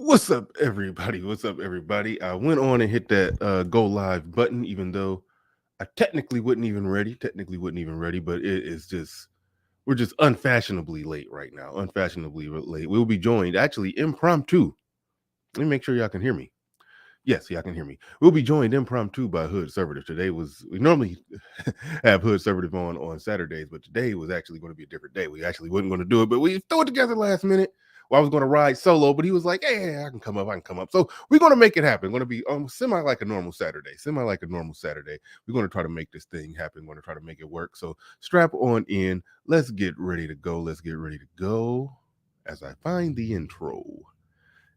What's up, everybody? What's up, everybody? I went on and hit that go live button, even though I technically wasn't even ready. But it is just we're just unfashionably late right now. Unfashionably late. We'll be joined actually impromptu. Let me make sure y'all can hear me. Yes, y'all can hear me. We'll be joined impromptu by Hood Servative. Today we normally have Hood Servative on Saturdays, but today was actually going to be a different day. We actually wasn't going to do it, but we threw it together last minute. Well, I was going to ride solo, but he was like, "Hey, I can come up. I can come up." So we're going to make it happen. Going to be semi like a normal Saturday. We're going to try to make this thing happen. We're going to try to make it work. So strap on in. Let's get ready to go. As I find the intro.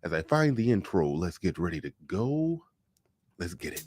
Let's get ready to go. Let's get it.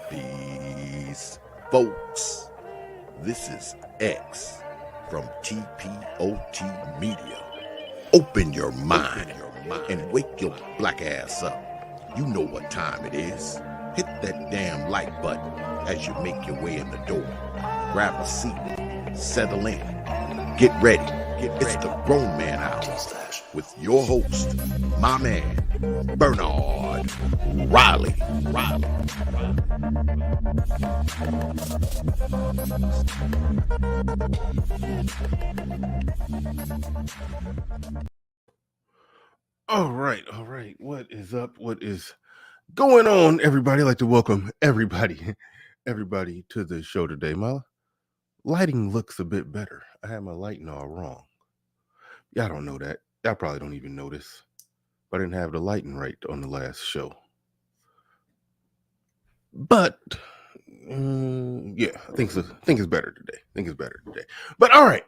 Peace, folks. This is X from TPOT Media. Open your mind and wake your black ass up. You know what time it is. Hit that damn like button as you make your way in the door. Grab a seat, settle in, get ready. It's the Grown Man Hour with your host, my man, Bernard Riley. All right. What is up? What is going on, everybody? I'd like to welcome everybody to the show today. My lighting looks a bit better. I had my lighting all wrong. Y'all don't know that. Y'all probably don't even notice. But I didn't have the lighting right on the last show. But yeah, I think it's better today. But all right.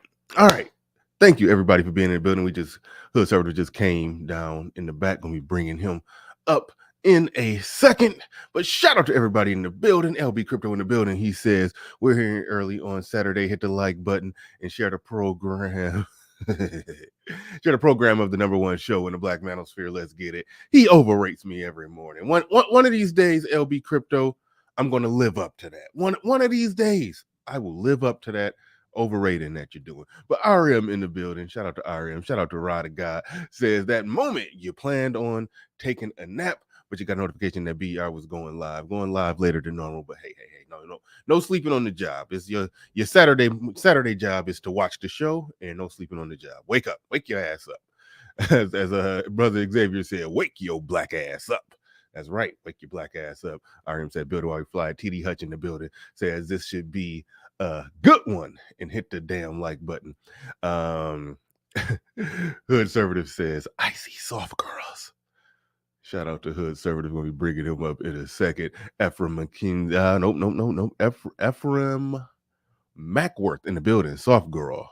Thank you, everybody, for being in the building. Hood Servative just came down in the back. Gonna be bringing him up in a second. But shout out to everybody in the building. LB Crypto in the building. He says we're here early on Saturday. Hit the like button and share the program. Share the program of the number one show in the Black Manosphere. Let's get it. He overrates me every morning. One of these days, LB Crypto, I'm going to live up to that. One of these days, I will live up to that overrating that you're doing. But RM in the building. Shout out to RM. Shout out to Rod of God. Says that moment you planned on taking a nap, but you got a notification that BR was going live later than normal. But hey, no sleeping on the job. It's your Saturday job is to watch the show, and no sleeping on the job. Wake up, wake your ass up. As brother Xavier said, wake your black ass up. That's right, wake your black ass up. RM said, build while we fly. TD Hutch in the building says this should be a good one, and hit the damn like button. Hood Servative says, icy soft girls. Shout out to Hood Servative. We'll be bringing him up in a second. Ephraim McKean. Nope. Ephraim Mackworth in the building. Soft girl.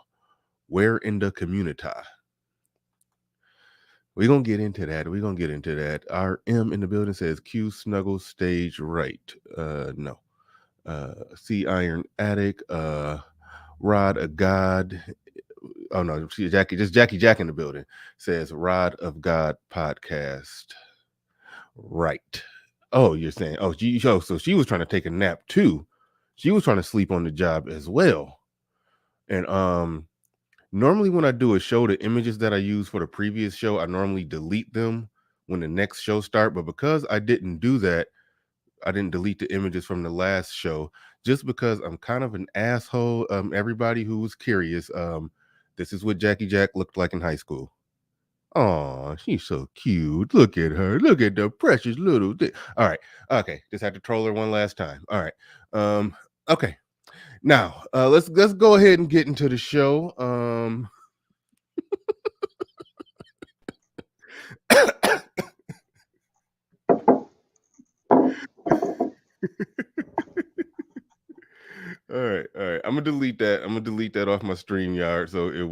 Where in the community? We're going to get into that. Our M in the building says Q Snuggle stage right. No. Sea Iron Attic. Rod of God. Oh, no. Jackie Jack in the building says Rod of God podcast. Right. Oh, you're saying, so she was trying to take a nap too. She was trying to sleep on the job as well. And normally when I do a show, the images that I use for the previous show, I normally delete them when the next show start. But because I didn't do that, I didn't delete the images from the last show just because I'm kind of an asshole. Everybody who was curious, this is what Jackie Jack looked like in high school. Oh, she's so cute. Look at her. Look at the precious little thing. All right. Okay. Just had to troll her one last time. All right. Okay. Now, let's go ahead and get into the show. All right. I'm gonna delete that. I'm gonna delete that off my StreamYard so it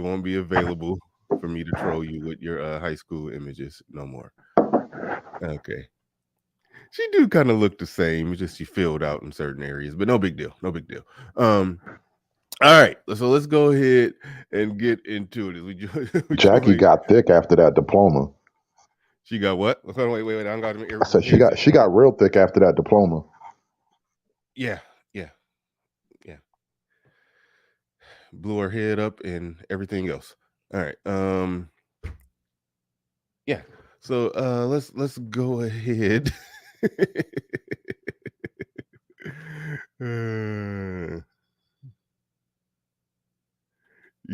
won't be available for me to troll you with your high school images no more. Okay. She do kind of look the same. It's just she filled out in certain areas, but no big deal. No big deal. All right, so let's go ahead and get into it. Jackie got thick after that diploma. She got what? Wait. I don't got him. I said she got real thick after that diploma. Yeah. Blew her head up and everything else. All right. Yeah. So let's go ahead. You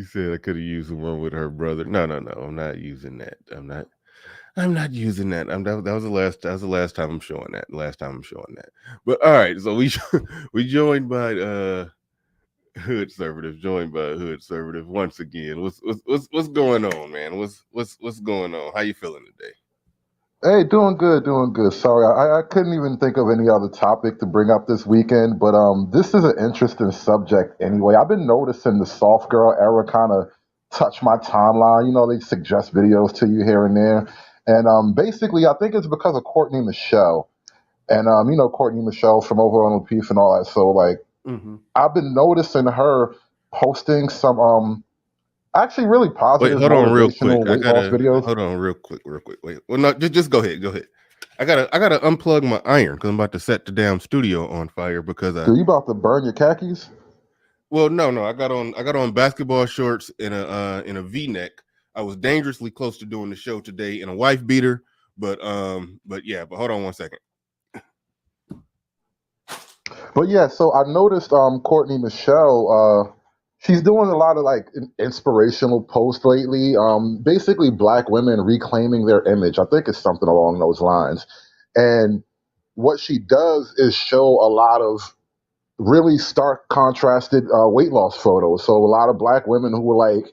said I could have used the one with her brother. No. I'm not using that. I'm not using that. That was the last time I'm showing that. But all right, so we joined by Hood Servative once again. What's going on, man? What's going on? How you feeling today? Hey, doing good. Sorry, I couldn't even think of any other topic to bring up this weekend, but this is an interesting subject anyway. I've been noticing the soft girl era kind of touch my timeline. You know, they suggest videos to you here and there, and basically, I think it's because of Courtney Michelle, and you know, Courtney Michelle from Over on Peace and all that. So, like, I've been noticing her posting some actually really positive Wait, hold on real quick. motivational weight loss videos. Hold on real quick. Wait. Well, no, just go ahead. I gotta unplug my iron because I'm about to set the damn studio on fire because Dude, you about to burn your khakis? Well, no. I got on basketball shorts in a V-neck. I was dangerously close to doing the show today in a wife beater, but hold on one second. But yeah, so I noticed Courtney Michelle, she's doing a lot of like inspirational posts lately. Basically black women reclaiming their image. I think it's something along those lines. And what she does is show a lot of really stark contrasted weight loss photos. So a lot of black women who were like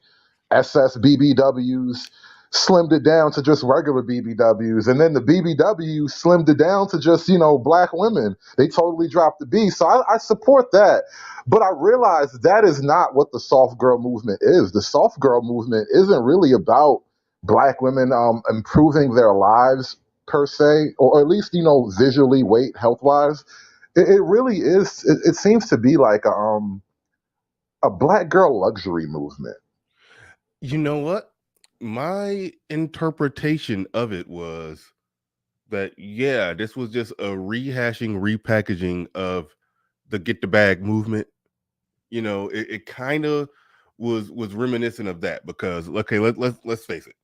SSBBWs slimmed it down to just regular BBWs, and then the BBWs slimmed it down to just, you know, black women. They totally dropped the B. So I support that, but I realize that is not what the soft girl movement is. The soft girl movement isn't really about black women improving their lives per se, or at least, you know, visually, weight, health wise. It really is. It seems to be like a black girl luxury movement. You know what? My interpretation of it was that, yeah, this was just a repackaging of the get the bag movement. You know, it kind of was reminiscent of that because, okay, let's face it.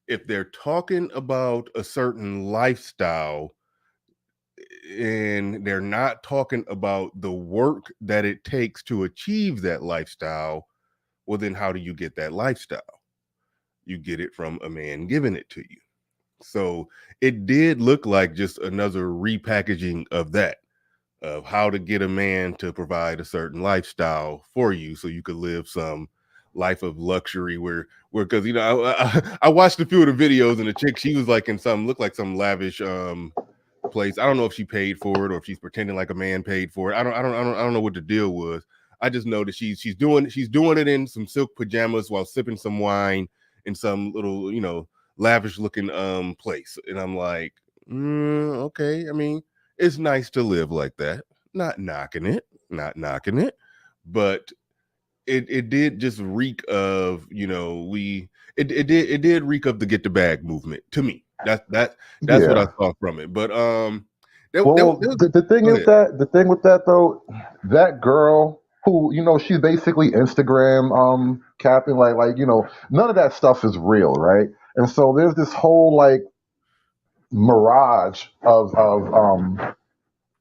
If they're talking about a certain lifestyle and they're not talking about the work that it takes to achieve that lifestyle, well, then how do you get that lifestyle? You get it from a man giving it to you. So it did look like just another repackaging of that, of how to get a man to provide a certain lifestyle for you so you could live some life of luxury where because, you know, I watched a few of the videos and the chick, she was like in some, looked like some lavish place. I don't know if she paid for it or if she's pretending like a man paid for it. I don't know what the deal was. I just know that she's doing it in some silk pajamas while sipping some wine in some little, you know, lavish looking place. And I'm like, okay. I mean, it's nice to live like that. Not knocking it, but it did just reek of, you know, it did reek of the get the bag movement to me. That's what I saw from it. But the thing with that though, that girl who, she's basically Instagram capping, like none of that stuff is real, right? And so there's this whole like mirage of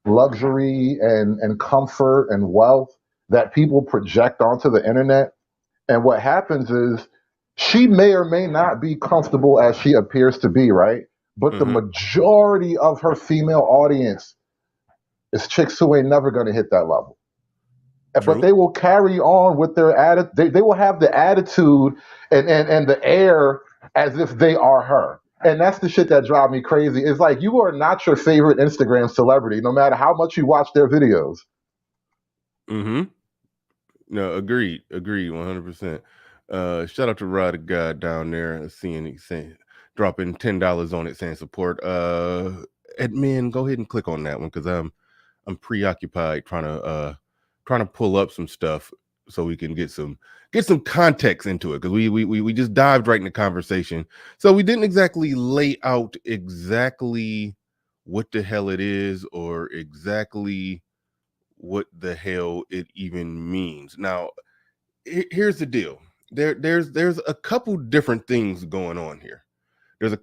luxury and comfort and wealth that people project onto the internet. And what happens is she may or may not be comfortable as she appears to be, right? But the Mm-hmm. majority of her female audience is chicks who ain't never going to hit that level. But True. they will carry on with their attitude. They will have the attitude and the air as if they are her. And that's the shit that drives me crazy. It's like you are not your favorite Instagram celebrity, no matter how much you watch their videos. Mm-hmm. No, agreed, 100%. Shout out to Rod God down there, seeing he saying dropping $10 on it, saying support. Admin, go ahead and click on that one because I'm preoccupied trying to pull up some stuff so we can get some context into it because we just dived right into conversation, so we didn't exactly lay out exactly what the hell it is or exactly what the hell it even means. Now, here's the deal. There's a couple different things going on here. I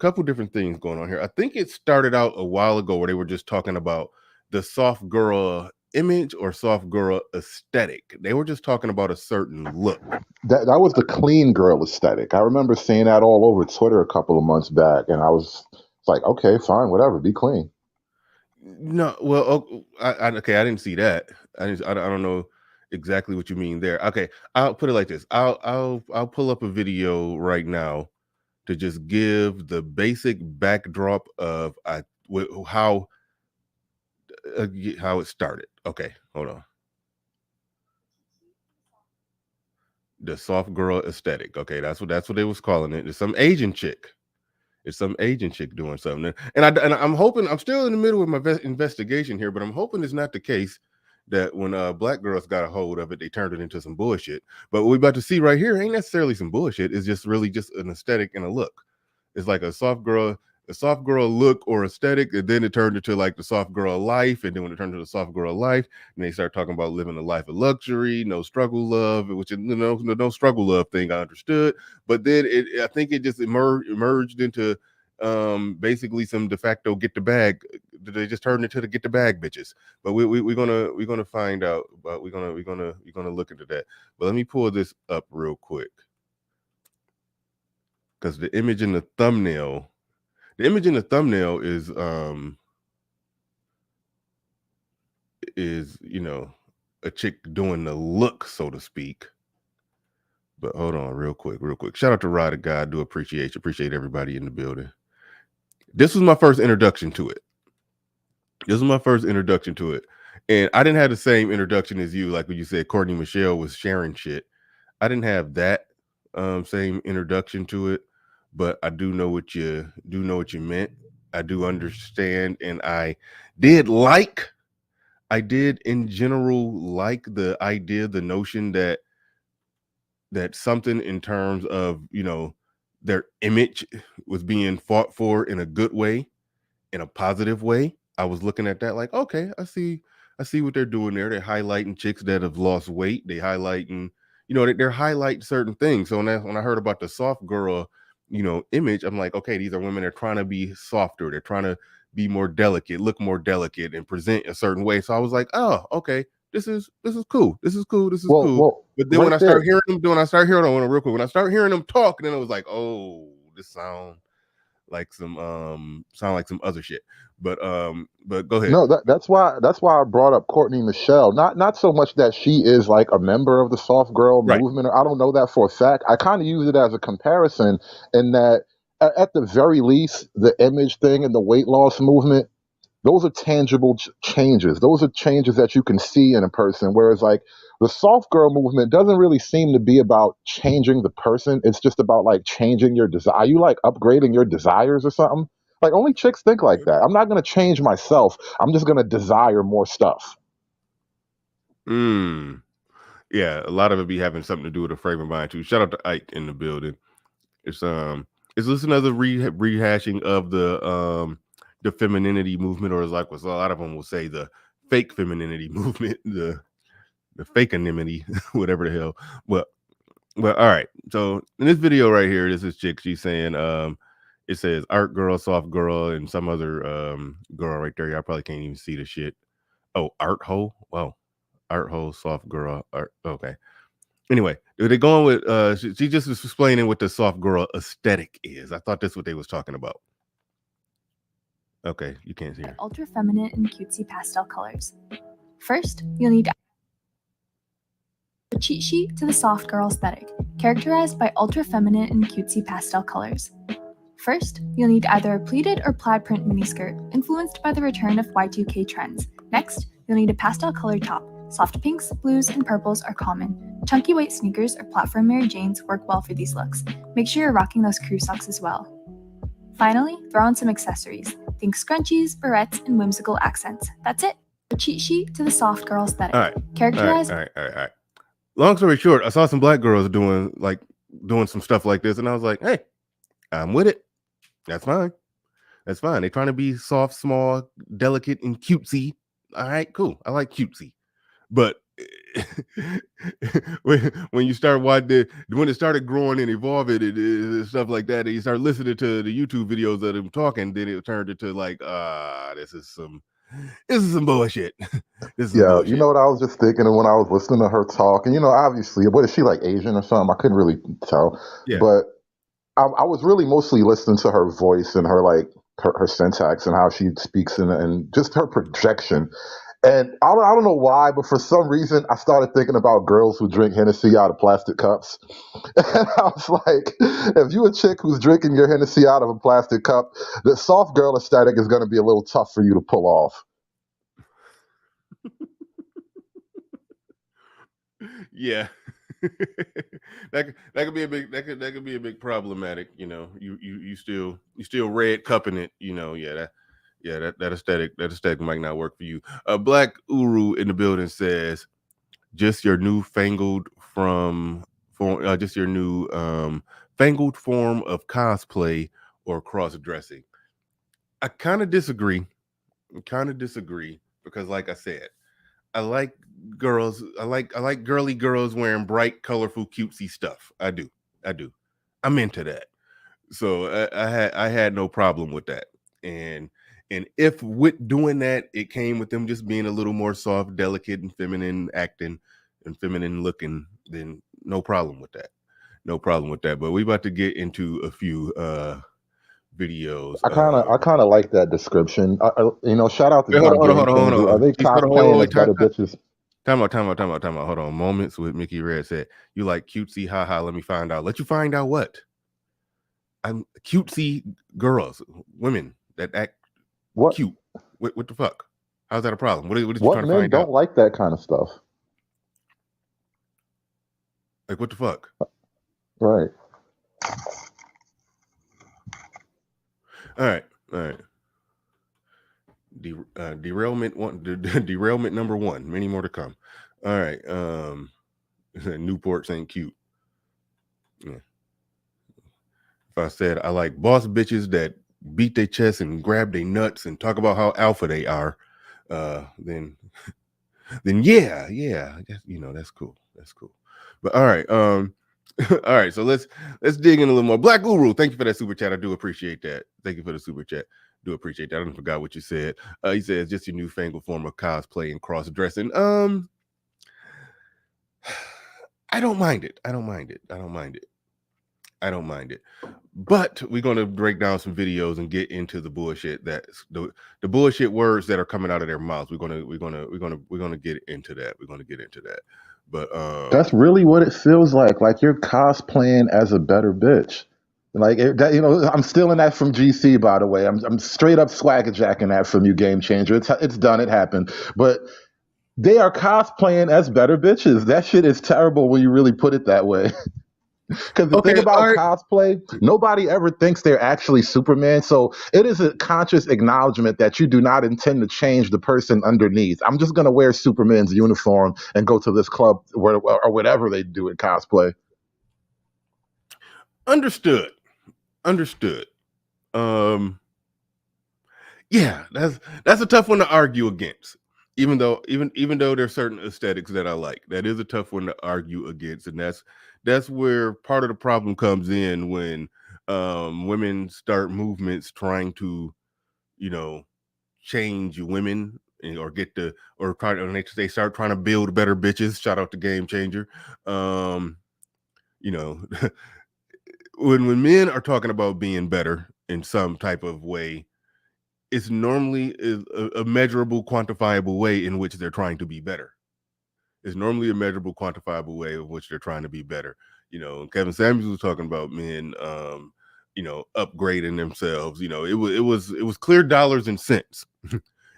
think it started out a while ago where they were just talking about the soft girl image or soft girl aesthetic. They were just talking about a certain look. That was the clean girl aesthetic. I remember seeing that all over Twitter a couple of months back, and I was like, okay, fine, whatever, be clean. No, well, okay, I didn't see that. I don't know exactly what you mean there. Okay, I'll put it like this. I'll pull up a video right now to just give the basic backdrop of how it started. Okay, hold on. The soft girl aesthetic. Okay, that's what they was calling it. It's some Asian chick. Doing something. And I'm hoping, I'm still in the middle of my investigation here, but I'm hoping it's not the case that when black girls got a hold of it, they turned it into some bullshit. But what we're about to see right here ain't necessarily some bullshit. It's just really just an aesthetic and a look. It's like a soft girl look or aesthetic, and then it turned into like the soft girl life. And then when it turned into the soft girl life, and they start talking about living a life of luxury, no struggle love, which is no struggle love thing I understood. But then I think it just emerged into basically some de facto get the bag. They just turned into the get the bag bitches. But we're gonna find out. But we're gonna look into that. But let me pull this up real quick because the image in the thumbnail is a chick doing the look, so to speak. But hold on real quick. Shout out to Rod God. Do appreciate everybody in the building. This was my first introduction to it. And I didn't have the same introduction as you, like when you said Courtney Michelle was sharing shit. I didn't have that same introduction to it, but I do know what you meant. I do understand, and I did in general like the idea, the notion that something in terms of their image was being fought for in a good way, in a positive way. I was looking at that like, okay, I see what they're doing there. They're highlighting chicks that have lost weight. They highlighting, they're highlighting certain things. So when I heard about the soft girl, image, I'm like, okay, these are women that are trying to be softer. They're trying to be more delicate, look more delicate, and present a certain way. So I was like, oh, okay, this is cool. Well, But then right when I there. start hearing them, real quick, when I start hearing them talk, then I was like, oh, this sound like some other shit. But go ahead. No, that's why I brought up Courtney Michelle. Not so much that she is like a member of the soft girl Right. movement. I don't know that for a fact. I kind of use it as a comparison in that at the very least, the image thing and the weight loss movement, those are tangible changes. Those are changes that you can see in a person. Whereas like the soft girl movement doesn't really seem to be about changing the person. It's just about like changing your desire. Are you like upgrading your desires or something? Like only chicks think like that. I'm not going to change myself. I'm just going to desire more stuff. Yeah, a lot of it be having something to do with a frame of mind too. Shout out to Ike in the building. It's this another rehashing of the femininity movement, or is like what a lot of them will say, the fake femininity movement, the fake anonymity, whatever the hell. But all right. So in this video right here, this is chick. She's saying, it says art girl, soft girl, and some other girl right there. Y'all probably can't even see the shit. Oh, art hole. Wow, art hole, soft girl. Art. Okay. Anyway, they're going with she just was explaining what the soft girl aesthetic is. I thought that's what they was talking about. Okay, you can't see her. Ultra feminine and cutesy pastel colors. First, you'll need a cheat sheet to the soft girl aesthetic, characterized by ultra feminine and cutesy pastel colors. First, you'll need either a pleated or plaid print miniskirt, influenced by the return of Y2K trends. Next, you'll need a pastel colored top. Soft pinks, blues, and purples are common. Chunky white sneakers or platform Mary Janes work well for these looks. Make sure you're rocking those crew socks as well. Finally, throw on some accessories. Think scrunchies, barrettes, and whimsical accents. That's it. A cheat sheet to the soft girl aesthetic. All right. Characterized. All right. Long story short, I saw some black girls doing some stuff like this, and I was like, hey, I'm with it. That's fine. That's fine. They're trying to be soft, small, delicate, and cutesy. All right, cool. I like cutesy. But when you start watching when it started growing and evolving and stuff like that, and you start listening to the YouTube videos of them talking, then it turned into like, this is some bullshit. This is bullshit. You know what I was just thinking when I was listening to her talk, and obviously, what is she, like Asian or something? I couldn't really tell. Yeah. But I was really mostly listening to her voice and her syntax and how she speaks and just her projection. And I don't know why, but for some reason, I started thinking about girls who drink Hennessy out of plastic cups. And I was like, if you a chick who's drinking your Hennessy out of a plastic cup, the soft girl aesthetic is going to be a little tough for you to pull off. Yeah. that could be a big that could be a big problematic. You still red cupping it. That aesthetic might not work for you. Black Uru in the building says, just your new fangled fangled form of cosplay or cross dressing. I kind of disagree. Because, like I said, I like girls. I like girly girls wearing bright, colorful, cutesy stuff. I do. I'm into that. So I had no problem with that. And if with doing that, it came with them just being a little more soft, delicate, and feminine acting and feminine looking, then no problem with that. But we about to get into a few videos. I kind of like that description. Shout out to hold on. Are they cosplaying as better bitches? Time out. Hold on. Moments with Mickey Red said, you like cutesy, haha, let me find out. Let you find out what? I'm cutesy girls, women that act cute. What the fuck? How's that a problem? What are you trying to find out? Men don't like that kind of stuff. Like, what the fuck? Right. All right. Derailment number 1. Many more to come. All right. Newports ain't cute. Yeah. If I said I like boss bitches that beat their chest and grab their nuts and talk about how alpha they are, then yeah, that's cool. But all right. All right, so let's dig in a little more. Black Guru, thank you for that super chat. I do appreciate that. Thank you for the super chat. Do appreciate that. I forgot what you said. He says just your newfangled form of cosplay and cross dressing. I don't mind it. But we're going to break down some videos and get into the bullshit that's the bullshit words that are coming out of their mouths. We're gonna get into that. But that's really what it feels like. Like you're cosplaying as a better bitch. Like I'm stealing that from GC, by the way. I'm straight up swagger jacking that from you, Game Changer. It's done. It happened. But they are cosplaying as better bitches. That shit is terrible when you really put it that way. Because the thing about cosplay, nobody ever thinks they're actually Superman. So it is a conscious acknowledgement that you do not intend to change the person underneath. I'm just going to wear Superman's uniform and go to this club or whatever they do at cosplay. Understood. Yeah, that's a tough one to argue against. even though there's certain aesthetics that I like, that is a tough one to argue against, and that's where part of the problem comes in when women start movements trying to, you know, change women or get the or try to they start trying to build better bitches. Shout out to Game Changer. Um, you know, when men are talking about being better in some type of way, it's normally a measurable, quantifiable way in which they're trying to be better. It's normally a measurable, quantifiable way of which they're trying to be better. Kevin Samuels was talking about men, upgrading themselves. It was clear dollars and cents.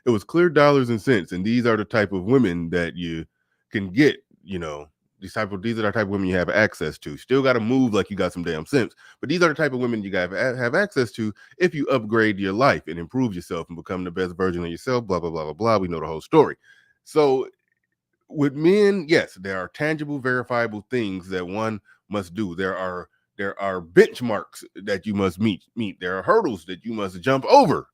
It was clear dollars and cents, and these are the type of women that you can get. These are the type of women you have access to. Still got to move like you got some damn sense, but these are the type of women you got to have access to if you upgrade your life and improve yourself and become the best version of yourself. Blah blah blah blah blah. We know the whole story. So with men, yes, there are tangible, verifiable things that one must do. There are benchmarks that you must meet. There are hurdles that you must jump over.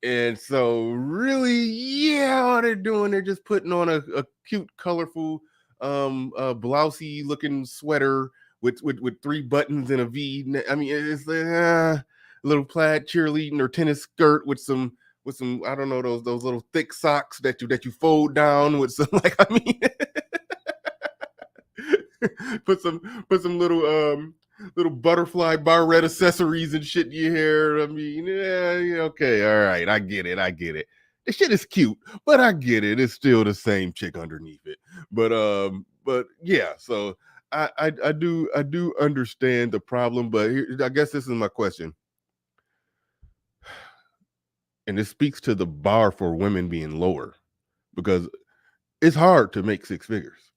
And so really, yeah, all they're doing, they're just putting on a cute, colorful, blousey looking sweater with 3 buttons and a V. I mean, it's a little plaid cheerleading or tennis skirt with some I don't know, those little thick socks that you fold down with some, like, I mean, put some little butterfly barrette accessories and shit in your hair. I mean, yeah, okay, all right, I get it. The shit is cute, but I get it. It's still the same chick underneath it. But yeah, so I do understand the problem, but here, I guess this is my question. And this speaks to the bar for women being lower, because it's hard to make 6 figures,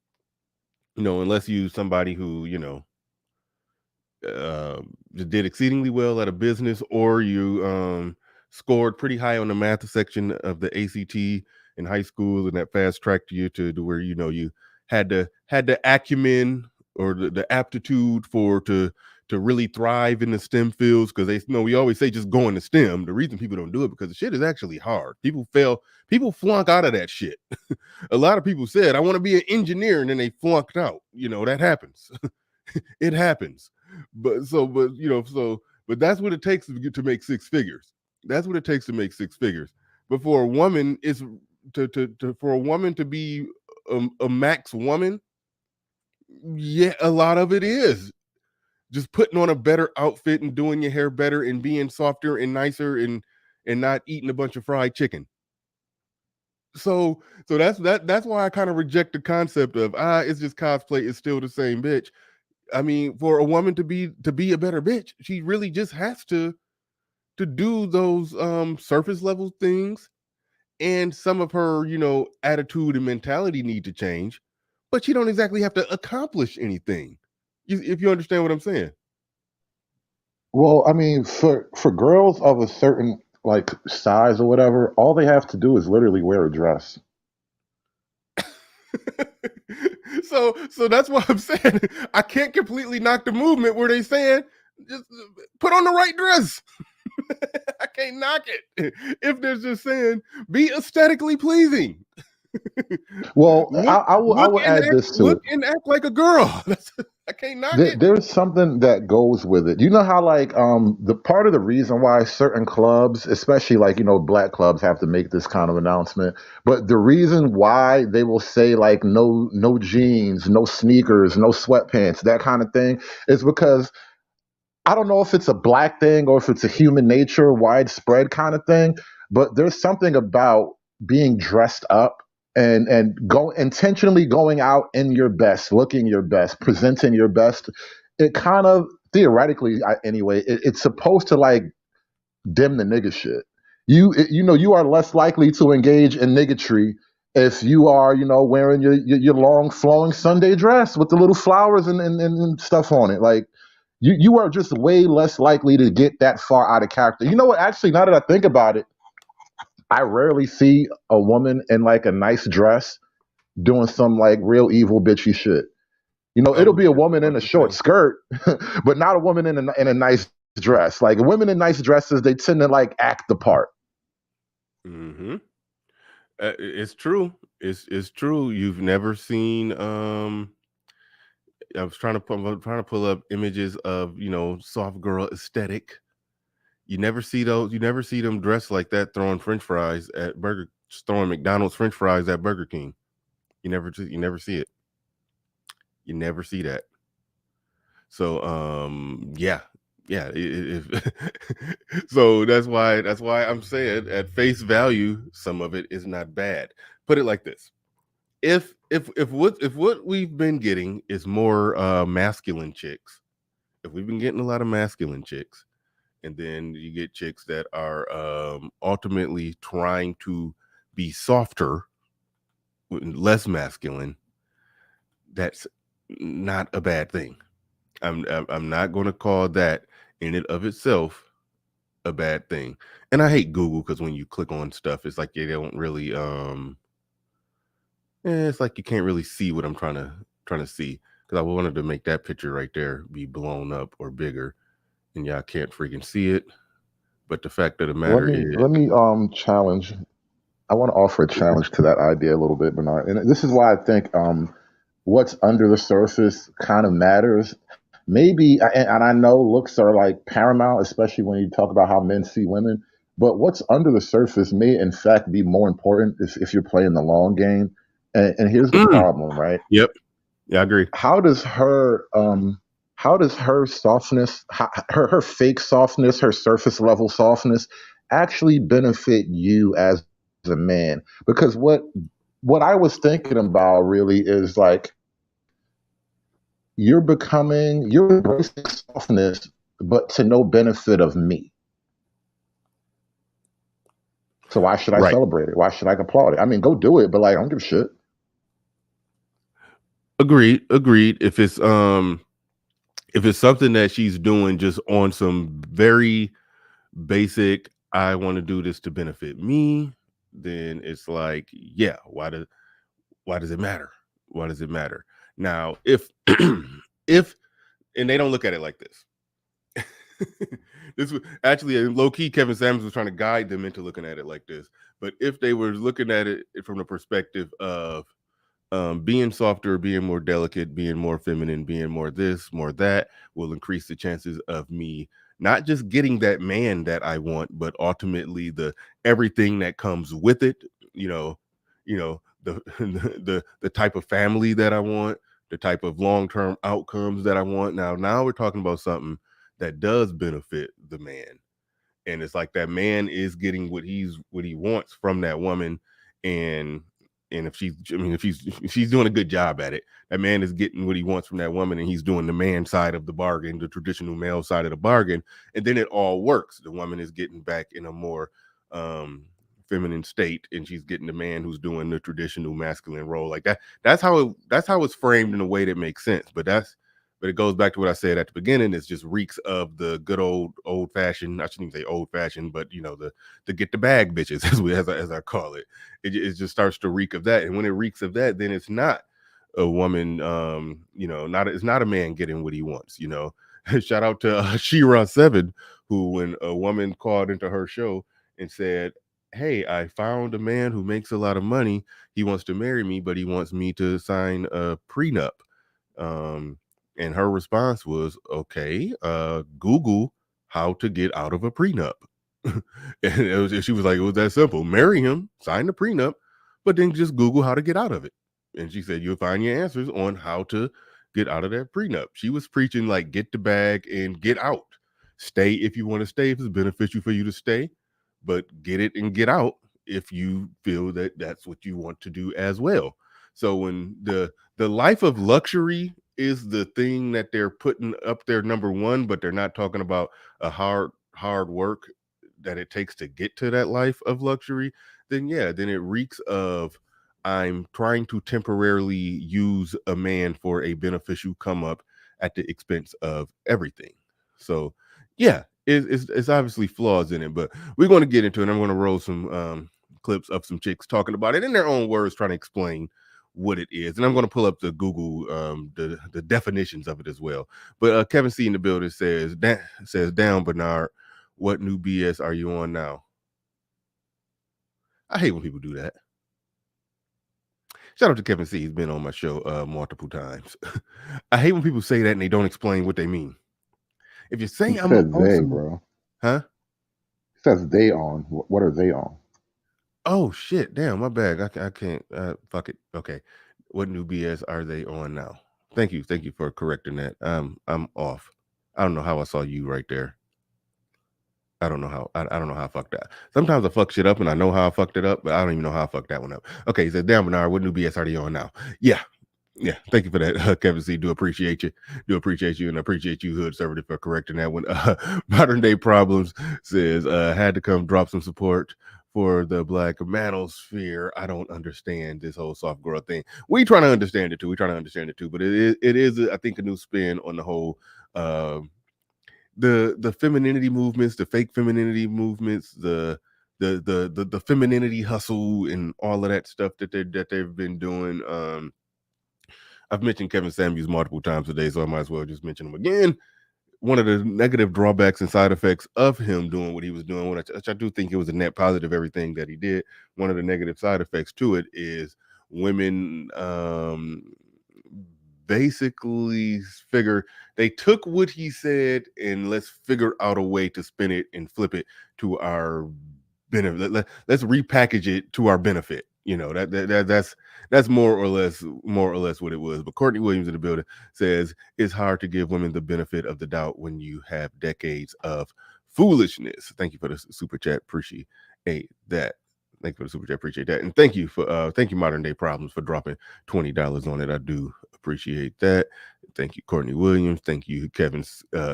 unless you somebody who, did exceedingly well at a business, or you scored pretty high on the math section of the ACT in high school, and that fast tracked you to where, you had the acumen or the aptitude to really thrive in the STEM fields. Because we always say just go into STEM. The reason people don't do it because the shit is actually hard. People flunk out of that shit. A lot of people said, I want to be an engineer, and then they flunked out. That happens. It happens. But that's what it takes to make 6 figures. That's what it takes to make 6 figures. But for a woman, is for a woman to be a max woman, yeah, a lot of it is just putting on a better outfit and doing your hair better and being softer and nicer and not eating a bunch of fried chicken. So that's why I kind of reject the concept of it's just cosplay, it's still the same bitch. I mean, for a woman to be a better bitch, she really just has to do those surface level things, and some of her, attitude and mentality need to change, but she don't exactly have to accomplish anything. If you understand what I'm saying. Well, I mean, for girls of a certain like size or whatever, all they have to do is literally wear a dress. So that's what I'm saying. I can't completely knock the movement where they saying just put on the right dress. I can't knock it if they're just saying be aesthetically pleasing. Well, I will add this to it. And act like a girl. I can't knock it. There's something that goes with it. You know how like the part of the reason why certain clubs, especially like black clubs, have to make this kind of announcement, but the reason why they will say like no jeans, no sneakers, no sweatpants, that kind of thing, is because I don't know if it's a black thing or if it's a human nature widespread kind of thing, but there's something about being dressed up and go intentionally going out in your best, looking your best, presenting your best. It kind of theoretically, anyway, it's supposed to like dim the nigga shit. You are less likely to engage in niggatry if you are wearing your long flowing Sunday dress with the little flowers and stuff on it. Like you are just way less likely to get that far out of character. You know what? Actually, now that I think about it, I rarely see a woman in like a nice dress doing some like real evil bitchy shit. It'll be a woman in a short skirt, but not a woman in a nice dress. Like women in nice dresses, they tend to like act the part. Mm-hmm. It's true. It's true. You've never seen. I was I'm trying to pull up images of soft girl aesthetic. You never see those. You never see them dressed like that, throwing French fries at throwing McDonald's French fries at Burger King. You never see it. You never see that. So yeah, yeah. So that's why I'm saying at face value, some of it is not bad. Put it like this: if what we've been getting is more masculine chicks, if we've been getting a lot of masculine chicks, and then you get chicks that are ultimately trying to be softer, less masculine, that's not a bad thing. I'm not going to call that in it of itself a bad thing. And I hate Google because when you click on stuff, it's like they don't really it's like you can't really see what I'm trying to see, because I wanted to make that picture right there be blown up or bigger, and y'all can't freaking see it. But the fact of the Let matter me is, let me challenge. I want to offer a challenge to that idea a little bit, Bernard. And this is why I think what's under the surface kind of matters. Maybe, and I know looks are like paramount, especially when you talk about how men see women. But what's under the surface may, in fact, be more important if you're playing the long game. And here's the mm, problem, right? yep, yeah, I agree. How does her softness, her fake softness, her surface level softness, actually benefit you as a man? Because what I was thinking about really is like you're embracing softness, but to no benefit of me. So why should I Right. celebrate it? Why should I applaud it? I mean, go do it, but like, I don't give a shit. Agreed. If it's something that she's doing just on some very basic, I want to do this to benefit me, then it's like, yeah, why does it matter? Why does it matter? Now, if if and they don't look at it like this. This was actually low key. Kevin Samuels was trying to guide them into looking at it like this. But if they were looking at it from the perspective of being softer, being more delicate, being more feminine, being more this, more that, will increase the chances of me not just getting that man that I want, but ultimately the everything that comes with it. You know, the the type of family that I want, the type of long term outcomes that I want. Now we're talking about something that does benefit the man, and it's like that man is getting what he wants from that woman. And if she's doing a good job at it, that man is getting what he wants from that woman, and he's doing the man side of the bargain, the traditional male side of the bargain, and then it all works. The woman is getting back in a more feminine state, and she's getting the man who's doing the traditional masculine role. Like that's how it's framed in a way that makes sense. But it goes back to what I said at the beginning. It's just reeks of the good old fashioned. I shouldn't even say old fashioned, but the get the bag bitches, as I call it. It just starts to reek of that. And when it reeks of that, then it's not a woman. It's not a man getting what he wants. Shout out to Shira7, who, when a woman called into her show and said, "Hey, I found a man who makes a lot of money. He wants to marry me, but he wants me to sign a prenup." Um, and her response was, "Okay, Google how to get out of a prenup." And she was like, "It was that simple. Marry him, sign the prenup, but then just Google how to get out of it." And she said, "You'll find your answers on how to get out of that prenup." She was preaching like, get the bag and get out. Stay if you want to stay, if it's beneficial for you to stay, but get it and get out if you feel that that's what you want to do as well. So when the life of luxury is the thing that they're putting up there number one, but they're not talking about a hard work that it takes to get to that life of luxury, then yeah, then it reeks of, I'm trying to temporarily use a man for a beneficial come up at the expense of everything. So yeah, it's obviously flaws in it, but we're going to get into it. I'm going to roll some clips of some chicks talking about it in their own words, trying to explain what it is, and I'm going to pull up the Google the definitions of it as well. But Kevin C in the building says down Bernard, what new BS are you on now? I hate when people do that. Shout out to Kevin C. He's been on my show multiple times. I hate when people say that and they don't explain what they mean. If you're saying He I'm said on they, some, bro. huh? He says they on. What are they on? Oh shit! Damn, my bad. I can't. Fuck it. Okay, what new BS are they on now? Thank you for correcting that. I'm off. I don't know how I saw you right there. I don't know how. I don't know how I fucked that. Sometimes I fuck shit up and I know how I fucked it up, but I don't even know how I fucked that one up. Okay, he said, "Damn, Bernard, what new BS are they on now?" Yeah, thank you for that, Kevin C. Do appreciate you, and appreciate you, Hood Servative, for correcting that one. Modern Day Problems says, had to come drop some support for the Black manosphere. I don't understand this whole soft girl thing. We trying to understand it too. But it is I think, a new spin on the whole the femininity movements, the fake femininity movements, the femininity hustle and all of that stuff that they've been doing. I've mentioned Kevin Samuels multiple times today, so I might as well just mention him again. One of the negative drawbacks and side effects of him doing what he was doing, which I do think it was a net positive, everything that he did. One of the negative side effects to it is women basically figure they took what he said and let's figure out a way to spin it and flip it to our benefit. Let's repackage it to our benefit. You know, that's more or less what it was. But Courtney Williams in the building says it's hard to give women the benefit of the doubt when you have decades of foolishness. Thank you for the super chat. Appreciate that. Thank you for the super chat. Appreciate that. And thank you Modern Day Problems for dropping $20 on it. I do appreciate that. Thank you, Courtney Williams. Thank you, Kevin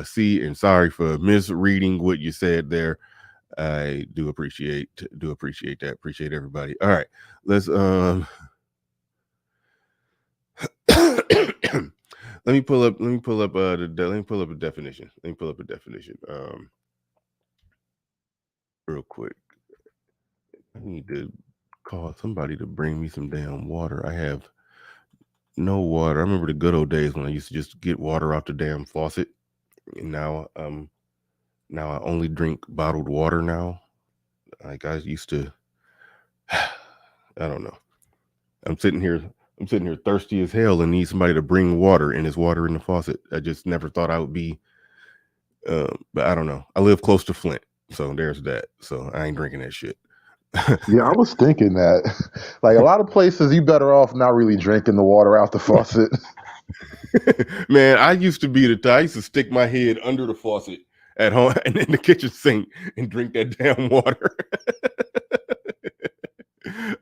C. And sorry for misreading what you said there. I do appreciate that. Appreciate everybody. All right, let's let me pull up a definition. Real quick. I need to call somebody to bring me some damn water. I have no water. I remember the good old days when I used to just get water out the damn faucet. And now I only drink bottled water now. Like I used to I don't know. I'm sitting here thirsty as hell and need somebody to bring water, and there's water in the faucet. I just never thought I would be but I don't know. I live close to Flint, so there's that. So I ain't drinking that shit. Yeah, I was thinking that. Like, a lot of places, you better off not really drinking the water out the faucet. Man, I used to stick my head under the faucet at home and in the kitchen sink and drink that damn water.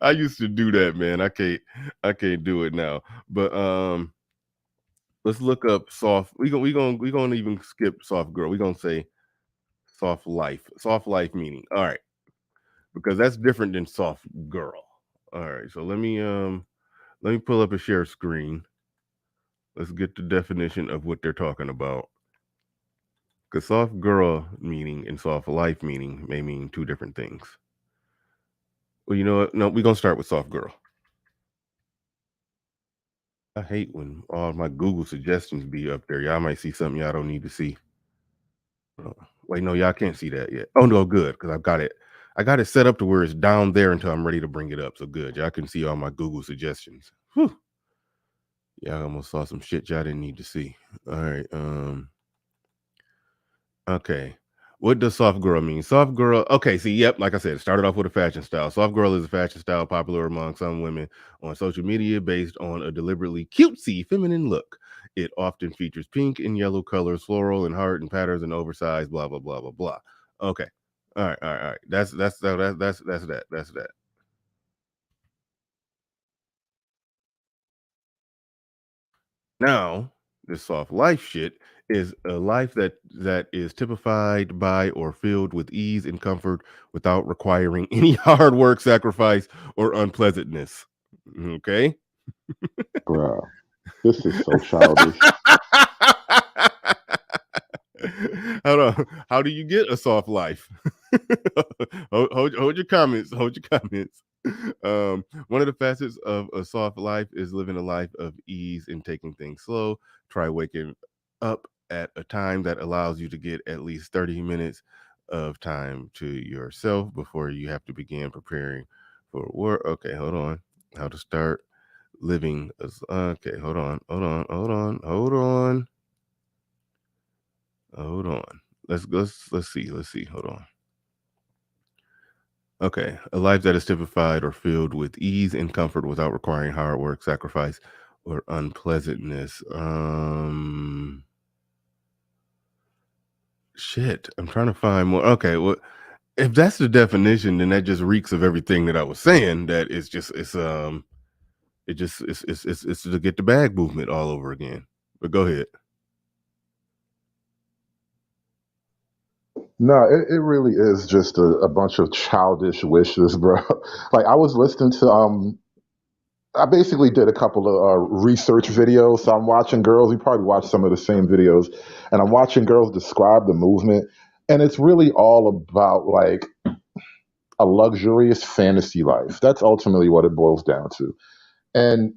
I used to do that, man. I can't do it now. But let's look up soft. We gonna even skip soft girl. We're gonna say soft life. Soft life meaning. All right. Because that's different than soft girl. All right. So let me pull up a share screen. Let's get the definition of what they're talking about. Because soft girl meaning and soft life meaning may mean two different things. Well, you know what? No, we're gonna start with soft girl. I hate when all my Google suggestions be up there. Y'all might see something y'all don't need to see. Wait, no, y'all can't see that yet. Oh no, good, because I got it set up to where it's down there until I'm ready to bring it up. So good. Y'all can see all my Google suggestions. Whew. Y'all almost saw some shit y'all didn't need to see. All right. Okay. What does soft girl mean? Soft girl. Okay. See, yep. Like I said, it started off with a fashion style. Soft girl is a fashion style popular among some women on social media based on a deliberately cutesy feminine look. It often features pink and yellow colors, floral and heart and patterns and oversized, blah, blah, blah, blah, blah. Okay. All right. That's that. Now, this soft life shit is a life that is typified by or filled with ease and comfort without requiring any hard work, sacrifice, or unpleasantness. Okay? Bruh, this is so childish. Hold on. How do you get a soft life? hold your comments. One of the facets of a soft life is living a life of ease and taking things slow. Try waking up at a time that allows you to get at least 30 minutes of time to yourself before you have to begin preparing for work. Okay, hold on. How to start living as okay. Hold on. Let's see. Hold on. Okay, a life that is typified or filled with ease and comfort without requiring hard work, sacrifice, or unpleasantness. Shit, I'm trying to find more. Okay, well, if that's the definition, then that just reeks of everything that I was saying. That it's it's to get the bag movement all over again. But go ahead. No, it really is just a bunch of childish wishes, bro. Like I was listening to I basically did a couple of research videos. So I'm watching girls. You probably watch some of the same videos, and I'm watching girls describe the movement, and it's really all about like a luxurious fantasy life. That's ultimately what it boils down to. And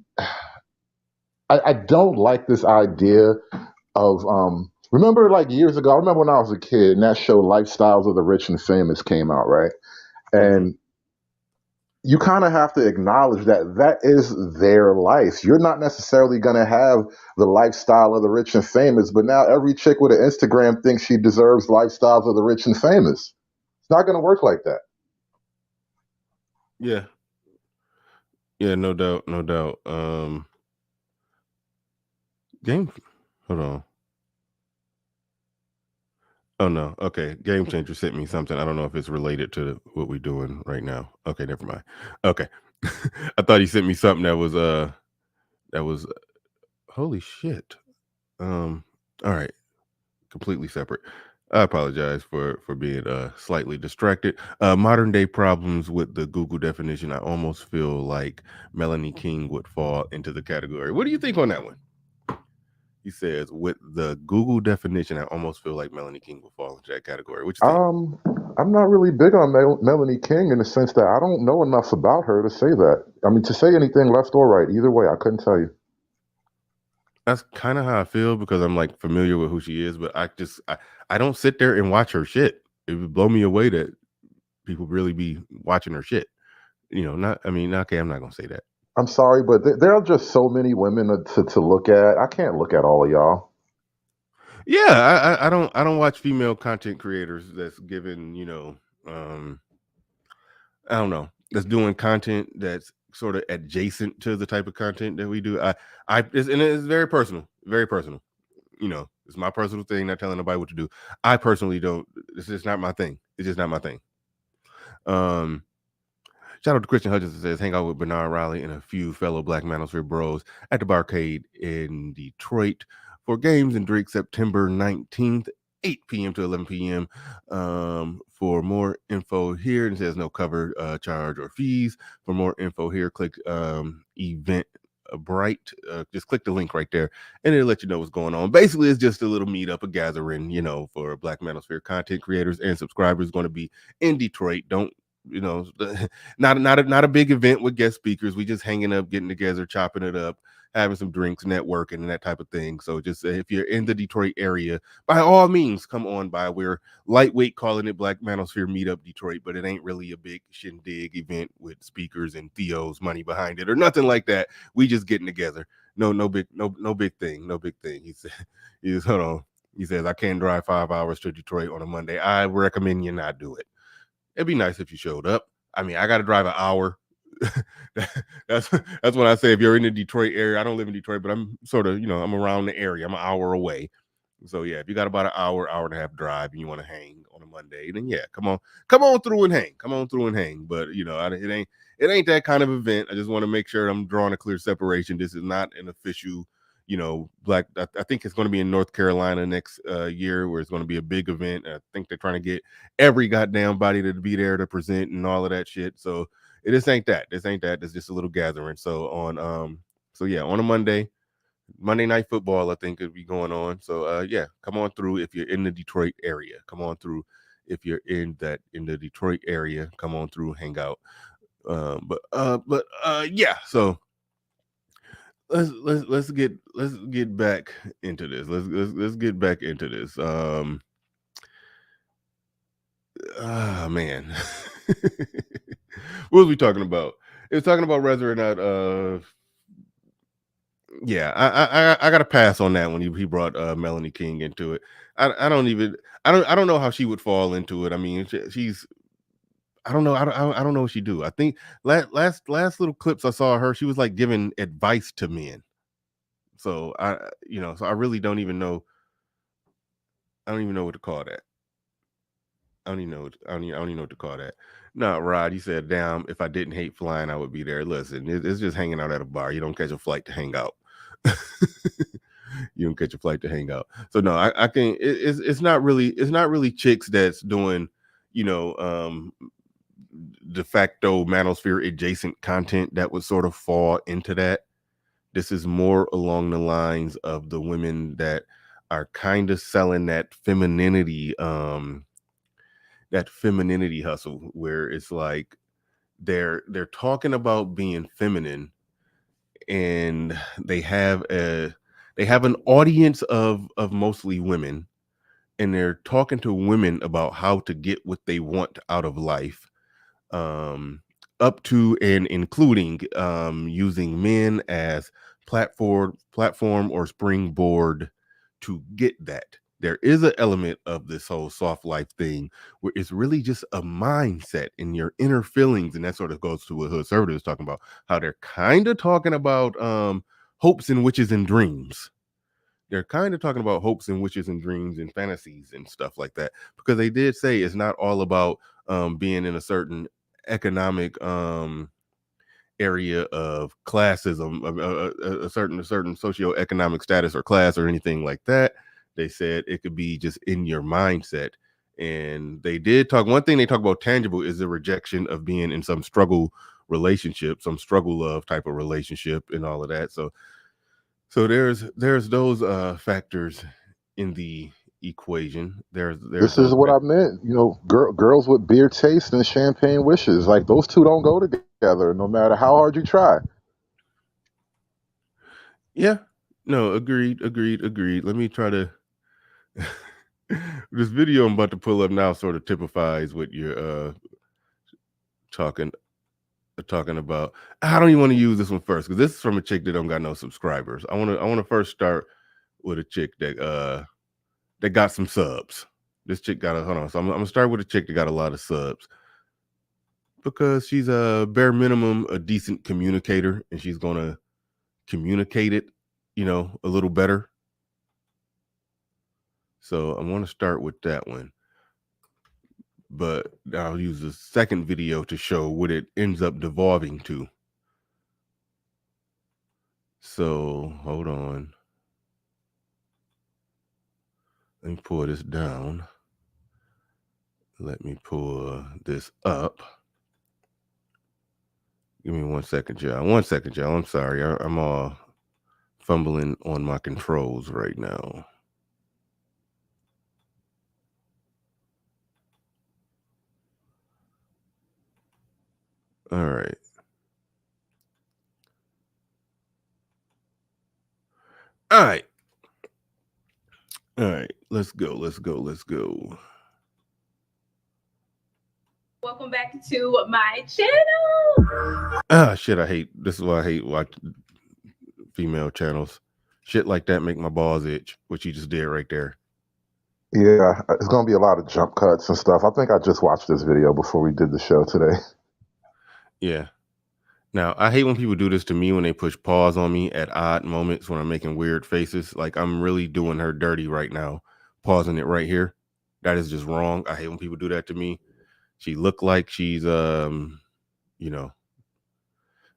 I don't like this idea of remember like years ago. I remember when I was a kid, and that show Lifestyles of the Rich and Famous came out, right? Mhm. And you kind of have to acknowledge that that is their life. You're not necessarily going to have the lifestyle of the rich and famous, but now every chick with an Instagram thinks she deserves lifestyles of the rich and famous. It's not going to work like that. Yeah, yeah, no doubt, no doubt. Game. Hold on. Oh no. Okay. Game Changer sent me something. I don't know if it's related to what we're doing right now. Okay, never mind. Okay. I thought he sent me something that was holy shit. All right. Completely separate. I apologize for being slightly distracted. Modern day problems with the Google definition. I almost feel like Melanie King would fall into the category. What do you think on that one? He says, with the Google definition, I almost feel like Melanie King will fall into that category. What you think? Um, I'm not really big on Melanie King in the sense that I don't know enough about her to say that. I mean, to say anything left or right, either way, I couldn't tell you. That's kind of how I feel because I'm like familiar with who she is, but I don't sit there and watch her shit. It would blow me away that people really be watching her shit. Not I mean, okay, I'm not gonna say that. I'm sorry, but there are just so many women to look at. I can't look at all of y'all. Yeah, I don't watch female content creators that's given, um I don't know, that's doing content that's sort of adjacent to the type of content that we do. And it's very personal, very personal. It's my personal thing, not telling nobody what to do. I personally don't, it's just not my thing. It's just not my thing. Um, Shout out to Christian Hutchinson says, hang out with Bernard Riley and a few fellow Black Manosphere bros at the Barcade in Detroit for games and drinks September 19th, 8 p.m. to 11 p.m. For more info here, and it says no cover charge or fees. For more info here, click event bright. Just click the link right there and it'll let you know what's going on. Basically, it's just a little meetup, a gathering, for Black Manosphere content creators and subscribers. Going to be in Detroit. Don't you know not a big event with guest speakers. We just hanging up, getting together, chopping it up, having some drinks, networking, and that type of thing. So just if you're in the Detroit area, by all means come on by. We're lightweight calling it Black Manosphere Meetup Detroit, but it ain't really a big shindig event with speakers and Theo's money behind it or nothing like that. We just getting together. No big thing. He says hold on. He says, I can't drive 5 hours to Detroit on a Monday. I recommend you not do it. It'd be nice if you showed up. I mean, I got to drive an hour. that's what I say. If you're in the Detroit area, I don't live in Detroit, but I'm sort of, I'm around the area. I'm an hour away. So yeah, if you got about an hour and a half drive and you want to hang on a Monday, then yeah, come on through and hang. But it ain't that kind of event. I just want to make sure I'm drawing a clear separation. This is not an official, Black. I think it's going to be in North Carolina next year, where it's going to be a big event. I think they're trying to get every goddamn body to be there to present and all of that shit. So this ain't that. It's just a little gathering. So on a Monday Night Football, I think it'll be going on. So yeah, come on through if you're in the Detroit area. Come on through if you're in the Detroit area. Come on through, hang out. Yeah. So let's get back into this. Let's get back into this. Man. What was we talking about? It was talking about whether or not Yeah, I got to pass on that when he brought Melanie King into it. I don't know how she would fall into it. I mean, she's I don't know. I don't know what she do. I think last little clips I saw her, she was like giving advice to men. So so I really don't even know. I don't even know what to call that. I don't even know. I don't even know what to call that. No, Rod, you said, "Damn, if I didn't hate flying, I would be there." Listen, it's just hanging out at a bar. You don't catch a flight to hang out. You don't catch a flight to hang out. So no, I can. It's not really chicks that's doing, de facto manosphere adjacent content that would sort of fall into that. This is more along the lines of the women that are kind of selling that femininity hustle, where it's like they're talking about being feminine, and they have an audience of mostly women, and they're talking to women about how to get what they want out of life, um up to and including using men as platform or springboard to get that. There is an element of this whole soft life thing where it's really just a mindset in your inner feelings, and that sort of goes to what Hood Servative is talking about, how they're kind of talking about hopes and witches and dreams. They're kind of talking about hopes and wishes and dreams and fantasies and stuff like that, because they did say it's not all about being in a certain economic area of classism, a certain socioeconomic status or class or anything like that. They said it could be just in your mindset. And they did talk, one thing they talk about tangible is the rejection of being in some struggle relationship, some struggle love type of relationship and all of that. So there's those factors in the equation. There's This those is what I meant. Girls with beer taste and champagne wishes. Like those two don't go together, no matter how hard you try. Yeah, no, agreed. Let me try to this video I'm about to pull up now sort of typifies what you're talking about. I don't even want to use this one first because this is from a chick that don't got no subscribers. I want to first start with a chick that got some subs. This chick got hold on. So I'm gonna start with a chick that got a lot of subs, because she's a bare minimum a decent communicator, and she's gonna communicate it, a little better. So I want to start with that one, but I'll use the second video to show what it ends up devolving to. So hold on. Let me pull this down. Let me pull this up. Give me 1 second, y'all. 1 second, y'all. I'm sorry. I'm all fumbling on my controls right now. All right. All right. All right. Let's go. Welcome back to my channel. Ah, shit. This is why I hate watching female channels. Shit like that make my balls itch, which you just did right there. Yeah, it's gonna be a lot of jump cuts and stuff. I think I just watched this video before we did the show today. Yeah. Now, I hate when people do this to me, when they push pause on me at odd moments when I'm making weird faces. Like, I'm really doing her dirty right now, pausing it right here. That is just wrong. I hate when people do that to me. She looked like she's, All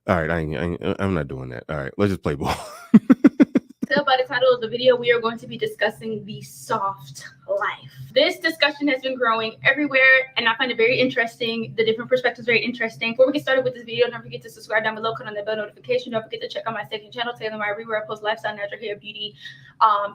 right, I'm not doing that. All right, let's just play ball. So by the title of the video, we are going to be discussing the soft life. This discussion has been growing everywhere, and I find it very interesting. The different perspectives very interesting. Before we get started with this video, don't forget to subscribe down below, click on the bell notification. Don't forget to check out my second channel, Taylor My where I post lifestyle, natural hair, beauty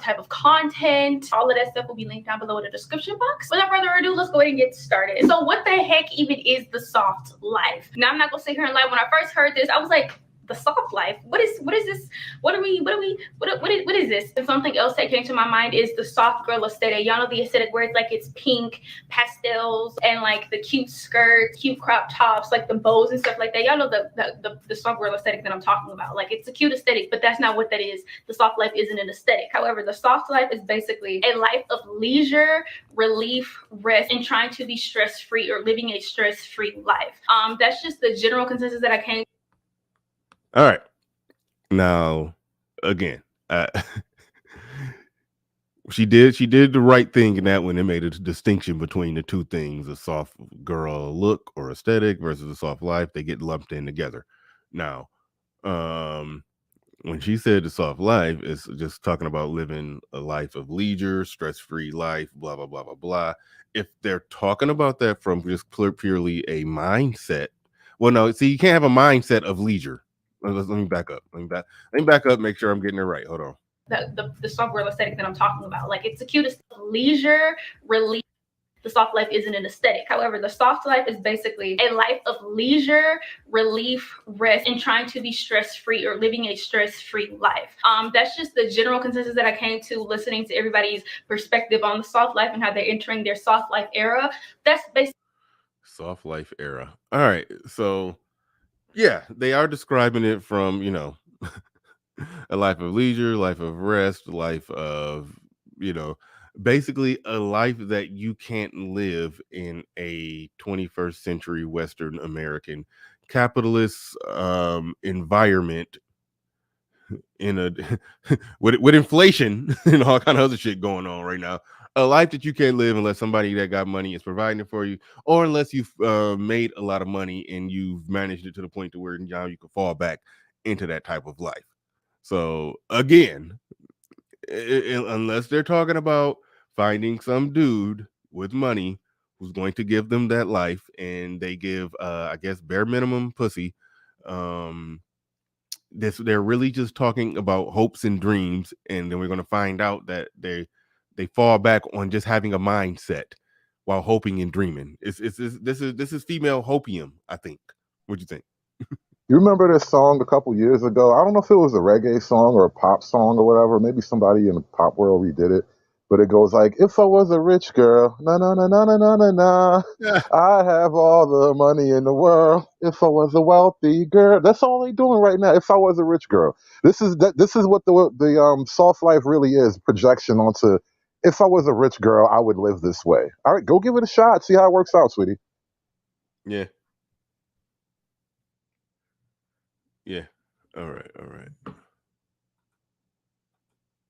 type of content. All of that stuff will be linked down below in the description box. Without further ado, let's go ahead and get started. So what the heck even is the soft life? Now, I'm not gonna sit here and lie. When I first heard this, I was like, the soft life. What is this? What is this? And something else that came to my mind is the soft girl aesthetic. Y'all know the aesthetic where it's like it's pink, pastels, and like the cute skirts, cute crop tops, like the bows and stuff like that. Y'all know the soft girl aesthetic that I'm talking about. Like it's a cute aesthetic, but that's not what that is. The soft life isn't an aesthetic. However, the soft life is basically a life of leisure, relief, rest, and trying to be stress-free or living a stress-free life. That's just the general consensus that I came. All right. Now, again, she did the right thing in that when it made a distinction between the two things: a soft girl look or aesthetic versus a soft life. They get lumped in together. Now, when she said the soft life, it's just talking about living a life of leisure, stress-free life, blah blah blah blah blah. If they're talking about that from just purely a mindset, well, no, see, you can't have a mindset of leisure. Let me back up. Let me back up. Make sure I'm getting it right. Hold on. The soft girl aesthetic that I'm talking about, like it's the cutest leisure, relief. The soft life isn't an aesthetic. However, the soft life is basically a life of leisure, relief, rest, and trying to be stress-free or living a stress-free life. That's just the general consensus that I came to listening to everybody's perspective on the soft life and how they're entering their soft life era. That's basically soft life era. All right. So yeah, they are describing it from, a life of leisure, life of rest, life of, basically a life that you can't live in a 21st century Western American capitalist environment in a with inflation and all kind of other shit going on right now. A life that you can't live unless somebody that got money is providing it for you, or unless you've made a lot of money and you've managed it to the point to where now you can fall back into that type of life. So again, unless they're talking about finding some dude with money who's going to give them that life, and they give I guess bare minimum pussy, they're really just talking about hopes and dreams, and then we're going to find out that they fall back on just having a mindset while hoping and dreaming. This is female hopium, I think. What do you think? You remember this song a couple years ago? I don't know if it was a reggae song or a pop song or whatever. Maybe somebody in the pop world redid it. But it goes like, if I was a rich girl, na na na na na na na na, I'd have all the money in the world. If I was a wealthy girl, that's all they doing right now. If I was a rich girl, this is what the soft life really is, projection onto. If I was a rich girl, I would live this way. All right, go give it a shot. See how it works out, sweetie. Yeah. Yeah. All right.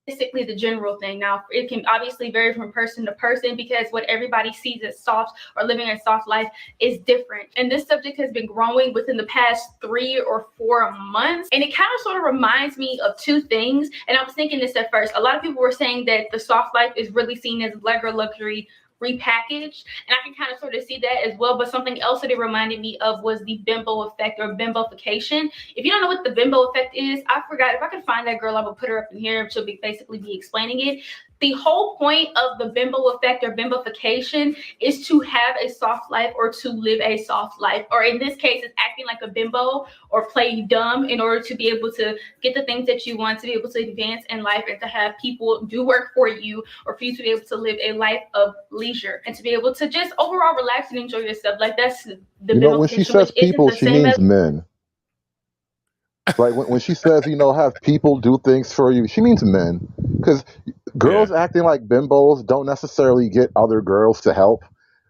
Basically the general thing. Now, it can obviously vary from person to person because what everybody sees as soft or living a soft life is different. And this subject has been growing within the past 3 or 4 months. And it kind of sort of reminds me of two things. And I was thinking this at first. A lot of people were saying that the soft life is really seen as Lego luxury repackaged, and I can kind of sort of see that as well. But something else that it reminded me of was the bimbo effect or bimbofication. If you don't know what the bimbo effect is, I forgot. If I could find that girl, I would put her up in here. She'll basically be explaining it. The whole point of the bimbo effect or bimbofication is to have a soft life or to live a soft life, or in this case, it's acting like a bimbo or play dumb in order to be able to get the things that you want, to be able to advance in life, and to have people do work for you, or for you to be able to live a life of leisure and to be able to just overall relax and enjoy yourself. Like that's the bimbofication, When she says people, she means men. Like when she says, have people do things for you, she means men. Because girls acting like bimbos don't necessarily get other girls to help,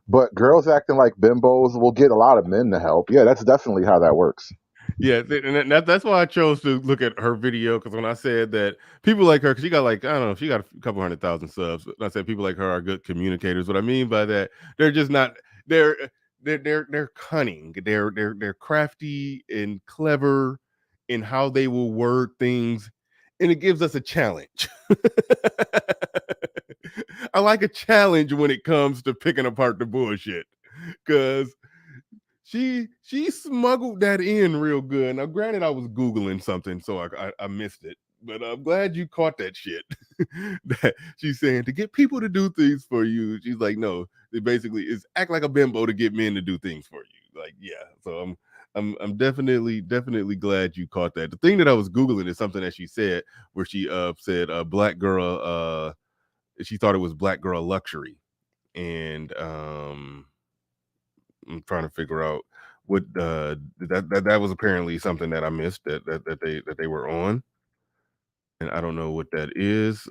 but girls acting like bimbos will get a lot of men to help. Yeah, that's definitely how that works. Yeah, and that's why I chose to look at her video, because when I said that people like her, because she got like, I don't know, she got a couple 100,000 subs. I said people like her are good communicators. What I mean by that, they're just not. They're cunning. They're crafty and clever in how they will word things, and it gives us a challenge. I like a challenge when it comes to picking apart the bullshit, because she smuggled that in real good. Now, granted, I was Googling something, so I missed it, but I'm glad you caught that shit. That she's saying to get people to do things for you. She's like, no, it basically is act like a bimbo to get men to do things for you. Like, yeah. So I'm definitely glad you caught that. The thing that I was Googling is something that she said, where she said black girl, she thought it was black girl luxury. And I'm trying to figure out what that was apparently something that I missed that they were on. And I don't know what that is.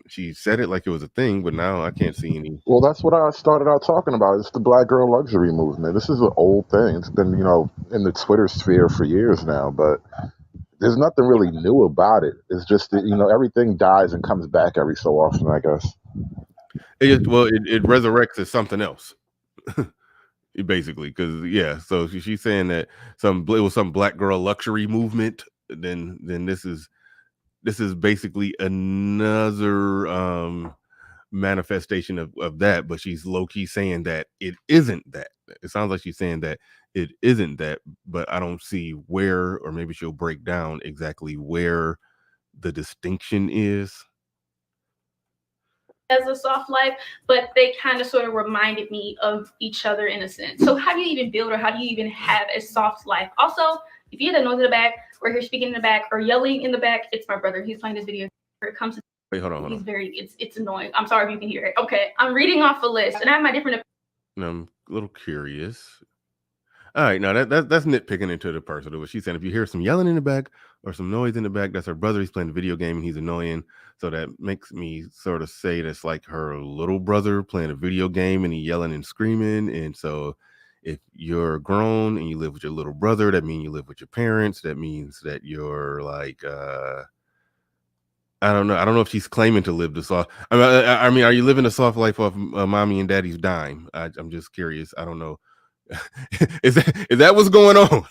She said it like it was a thing, but now I can't see any. Well, that's what I started out talking about. It's the black girl luxury movement. This is an old thing. It's been, in the Twitter sphere for years now, but there's nothing really new about it. It's just that, everything dies and comes back every so often, I guess. It resurrects as something else. Basically, because so she's saying that it was some black girl luxury movement. Then this is basically another manifestation of that, but she's low-key saying that it isn't that. It sounds like she's saying that it isn't that, but I don't see where, or maybe she'll break down exactly where the distinction is. As a soft life, but they kind of sort of reminded me of each other in a sense. So how do you even build, or how do you even have a soft life? Also, if you hear that noise in the back, or hear speaking in the back, or yelling in the back, it's my brother. He's playing this video. Where it comes to Wait, hold on. It's annoying. I'm sorry if you can hear it. Okay, I'm reading off a list, and I have my different. I'm a little curious. All right, now that's nitpicking into the personal. She's saying if you hear some yelling in the back or some noise in the back, that's her brother. He's playing a video game and he's annoying. So that makes me sort of say that's like her little brother playing a video game and he's yelling and screaming. And so if you're grown and you live with your little brother, that means you live with your parents. That means that you're like, I don't know. I don't know if she's claiming to live the soft. I mean, are you living a soft life off mommy and daddy's dime? I'm just curious. I don't know. is that what's going on?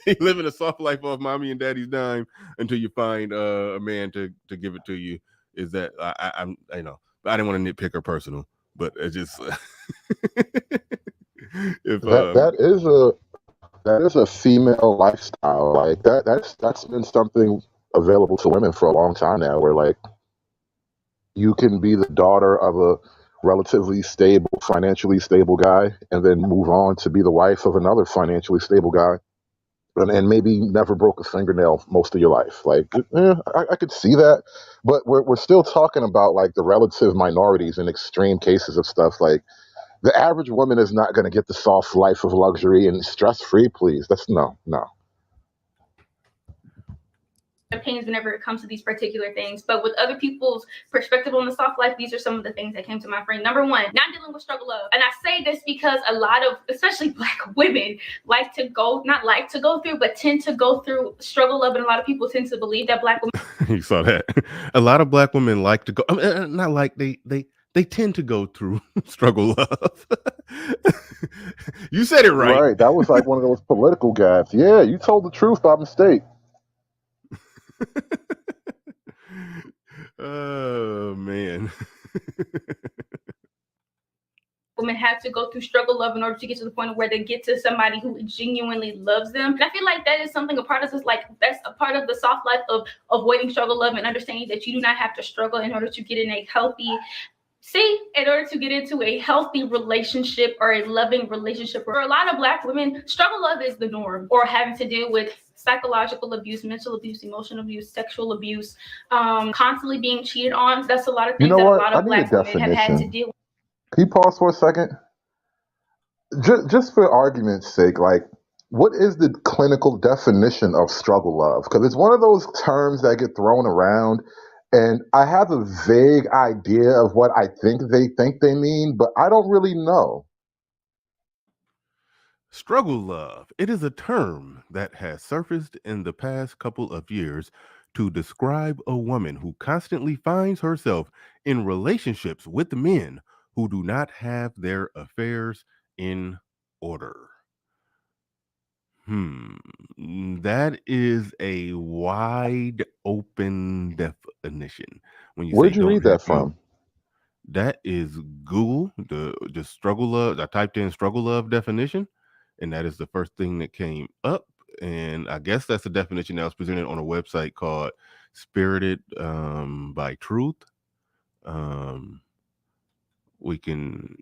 You living a soft life off mommy and daddy's dime until you find a man to give it to you. Is that I know, but I didn't want to nitpick her personal, but it just if that is a female lifestyle. Like that's been something available to women for a long time now, where like you can be the daughter of a relatively stable, financially stable guy, and then move on to be the wife of another financially stable guy, and maybe never broke a fingernail most of your life. Like, I could see that, but we're still talking about like the relative minorities and extreme cases of stuff. Like, the average woman is not going to get the soft life of luxury and stress free. Please, that's no. Opinions whenever it comes to these particular things, but with other people's perspective on the soft life, these are some of the things that came to my brain. Number one, not dealing with struggle love. And I say this because a lot of, especially black women, not like to go through, but tend to go through struggle love. And a lot of people tend to believe that black women. You saw that. A lot of black women like to go, not like they tend to go through struggle love. You said it right. Right. That was like one of those political gaffes. Yeah, you told the truth by mistake. Oh man. Women have to go through struggle love in order to get to the point where they get to somebody who genuinely loves them. And I feel like that is something, a part of this, like that's a part of the soft life of avoiding struggle love and understanding that you do not have to struggle in order to get in a healthy in order to get into a healthy relationship or a loving relationship. For a lot of black women, struggle love is the norm, or having to deal with psychological abuse, mental abuse, emotional abuse, sexual abuse, constantly being cheated on. That's a lot of things that a lot of black women have had to deal with. Can you pause for a second? Just for argument's sake, like, what is the clinical definition of struggle love? Because it's one of those terms that get thrown around, and I have a vague idea of what I think they mean, but I don't really know. Struggle love. It is a term that has surfaced in the past couple of years to describe a woman who constantly finds herself in relationships with men who do not have their affairs in order. That is a wide open definition. When you Where'd you read that from? That is Google, the struggle love. I typed in struggle love definition, and that is the first thing that came up. And I guess that's the definition that was presented on a website called Spirited by Truth. We can,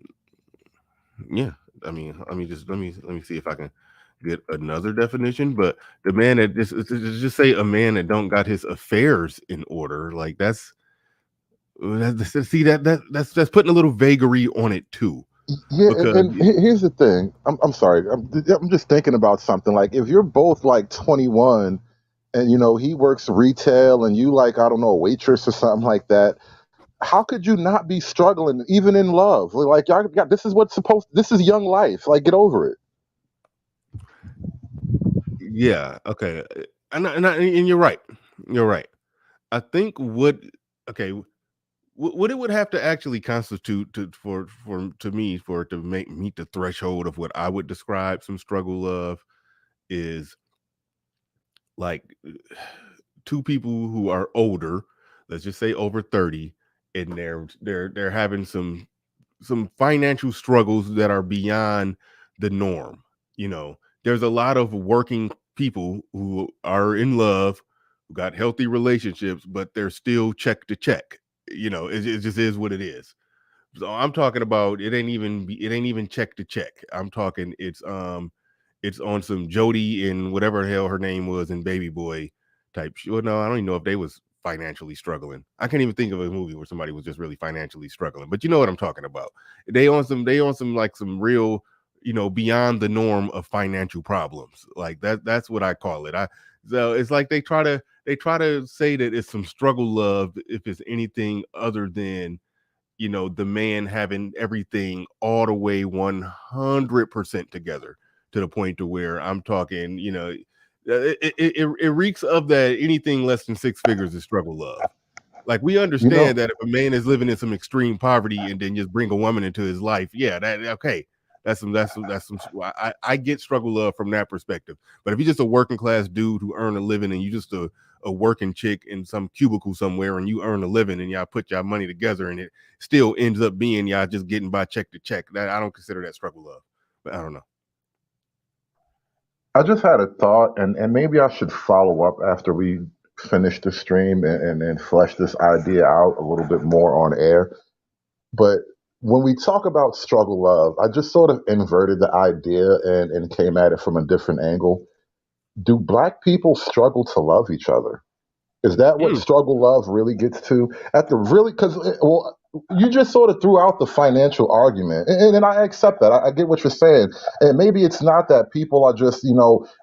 yeah. I mean, let me see if I can get another definition, but the man that just say a man that don't got his affairs in order, like that's see that's putting a little vagary on it too. Yeah, Because and here's the thing. I'm sorry. I'm just thinking about something. Like if you're both like 21, and he works retail, and you like I don't know a waitress or something like that. How could you not be struggling even in love? Like y'all got this is what's supposed. This is young life. Like get over it. yeah, okay, and you're right. You're right. I think okay, what it would have to actually constitute for me for it to meet the threshold of what I would describe some struggle of is like two people who are older, let's just say over 30, and they're having some financial struggles that are beyond the norm. There's a lot of working people who are in love, who got healthy relationships, but they're still check to check. It just is what it is. So I'm talking about it ain't even check to check. I'm talking it's on some Jody and whatever the hell her name was in Baby Boy type. Well, no, I don't even know if they was financially struggling. I can't even think of a movie where somebody was just really financially struggling. But you know what I'm talking about. They on some like some real, beyond the norm of financial problems. Like that's what I call it. So it's like they try to say that it's some struggle love if it's anything other than the man having everything all the way 100% together to the point to where I'm talking, it reeks of that anything less than six figures is struggle love. Like we You know, understand that if a man is living in some extreme poverty and then just bring a woman into his life, yeah, that okay. I get struggle love from that perspective. But if you're just a working class dude who earn a living and you just a working chick in some cubicle somewhere and you earn a living and y'all put y'all money together and it still ends up being y'all just getting by check to check, that I don't consider that struggle love. But I don't know. I just had a thought, and maybe I should follow up after we finish the stream and flesh this idea out a little bit more on air. But when we talk about struggle love, I just sort of inverted the idea and came at it from a different angle. Do black people struggle to love each other? Is that what Mm. struggle love really gets to? At the really, because, well, you just sort of threw out the financial argument. And I accept that. I get what you're saying. And maybe it's not that people are just,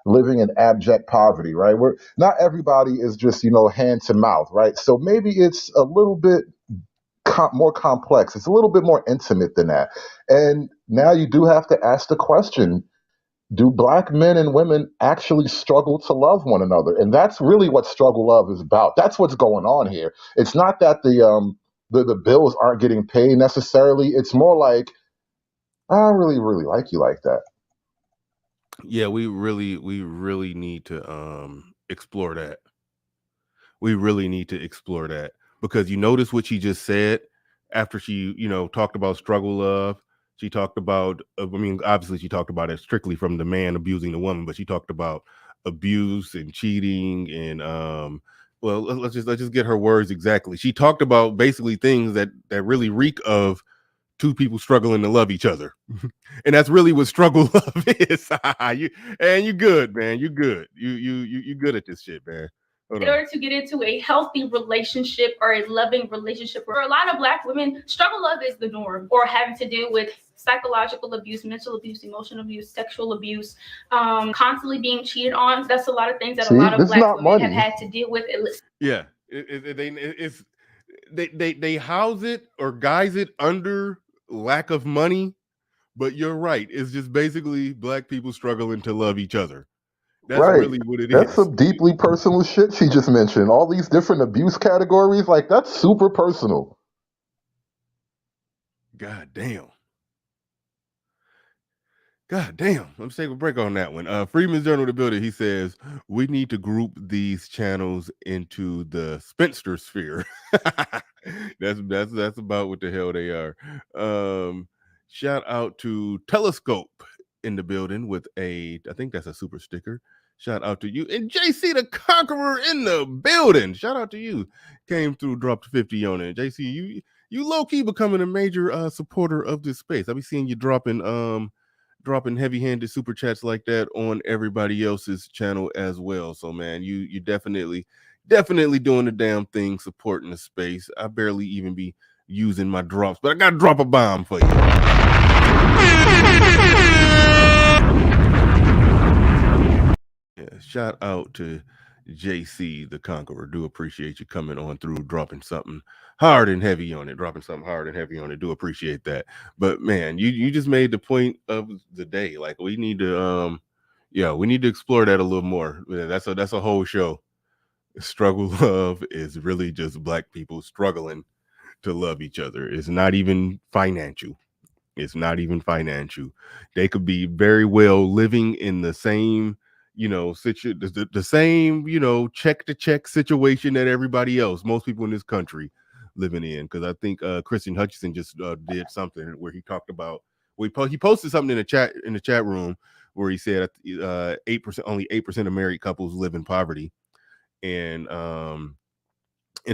living in abject poverty, right? Where not everybody is just, hand to mouth, right? So maybe it's a little bit more complex. It's a little bit more intimate than that. And now you do have to ask the question, do black men and women actually struggle to love one another? And that's really what struggle love is about. That's what's going on here. It's not that the bills aren't getting paid necessarily. It's more like I don't really like you like that. Yeah, we really need to explore that. We really need to explore that because you notice what she just said after she, talked about struggle love. She talked about, obviously she talked about it strictly from the man abusing the woman, but she talked about abuse and cheating and, well, let's just get her words exactly. She talked about basically things that really reek of two people struggling to love each other. And that's really what struggle love is. You good, man. You good. You good at this shit, man. Hold in on. order to get into a healthy relationship or a loving relationship, for a lot of black women, struggle love is the norm, or having to deal with psychological abuse, mental abuse, emotional abuse, sexual abuse, constantly being cheated on. That's a lot of things that See, a lot of this is black not women have money. had to deal with. Yeah, they house it or guise it under lack of money, but you're right. It's just basically black people struggling to love each other. That's Right. really what it That's is. some deeply personal shit she just mentioned. All these different abuse categories, like that's super personal. God damn. God damn. Let's take a break on that one. Freeman's Journal of the Builder, he says, we need to group these channels into the spinster sphere. That's about what the hell they are. Shout out to Telescope in the building with I think that's a super sticker. Shout out to you. And JC the Conqueror in the building. Shout out to you. Came through, dropped 50 on it. JC, you low-key becoming a major supporter of this space. I be seeing you dropping dropping heavy-handed super chats like that on everybody else's channel as well. So man, you definitely doing the damn thing, supporting the space. I barely even be using my drops, but I gotta drop a bomb for you. Yeah, shout out to JC the Conqueror. Do appreciate you coming on through, dropping something hard and heavy on it. Do appreciate that. But man, you just made the point of the day. Like we need to we need to explore that a little more. That's a whole show. Struggle love is really just Black people struggling to love each other. It's not even financial. They could be very well living in the same, the same, check to check situation that everybody else, most people in this country living in. Because I think Christian Hutchinson just did something where he talked about, he posted something in the chat room where he said 8%, only 8% of married couples live in poverty. And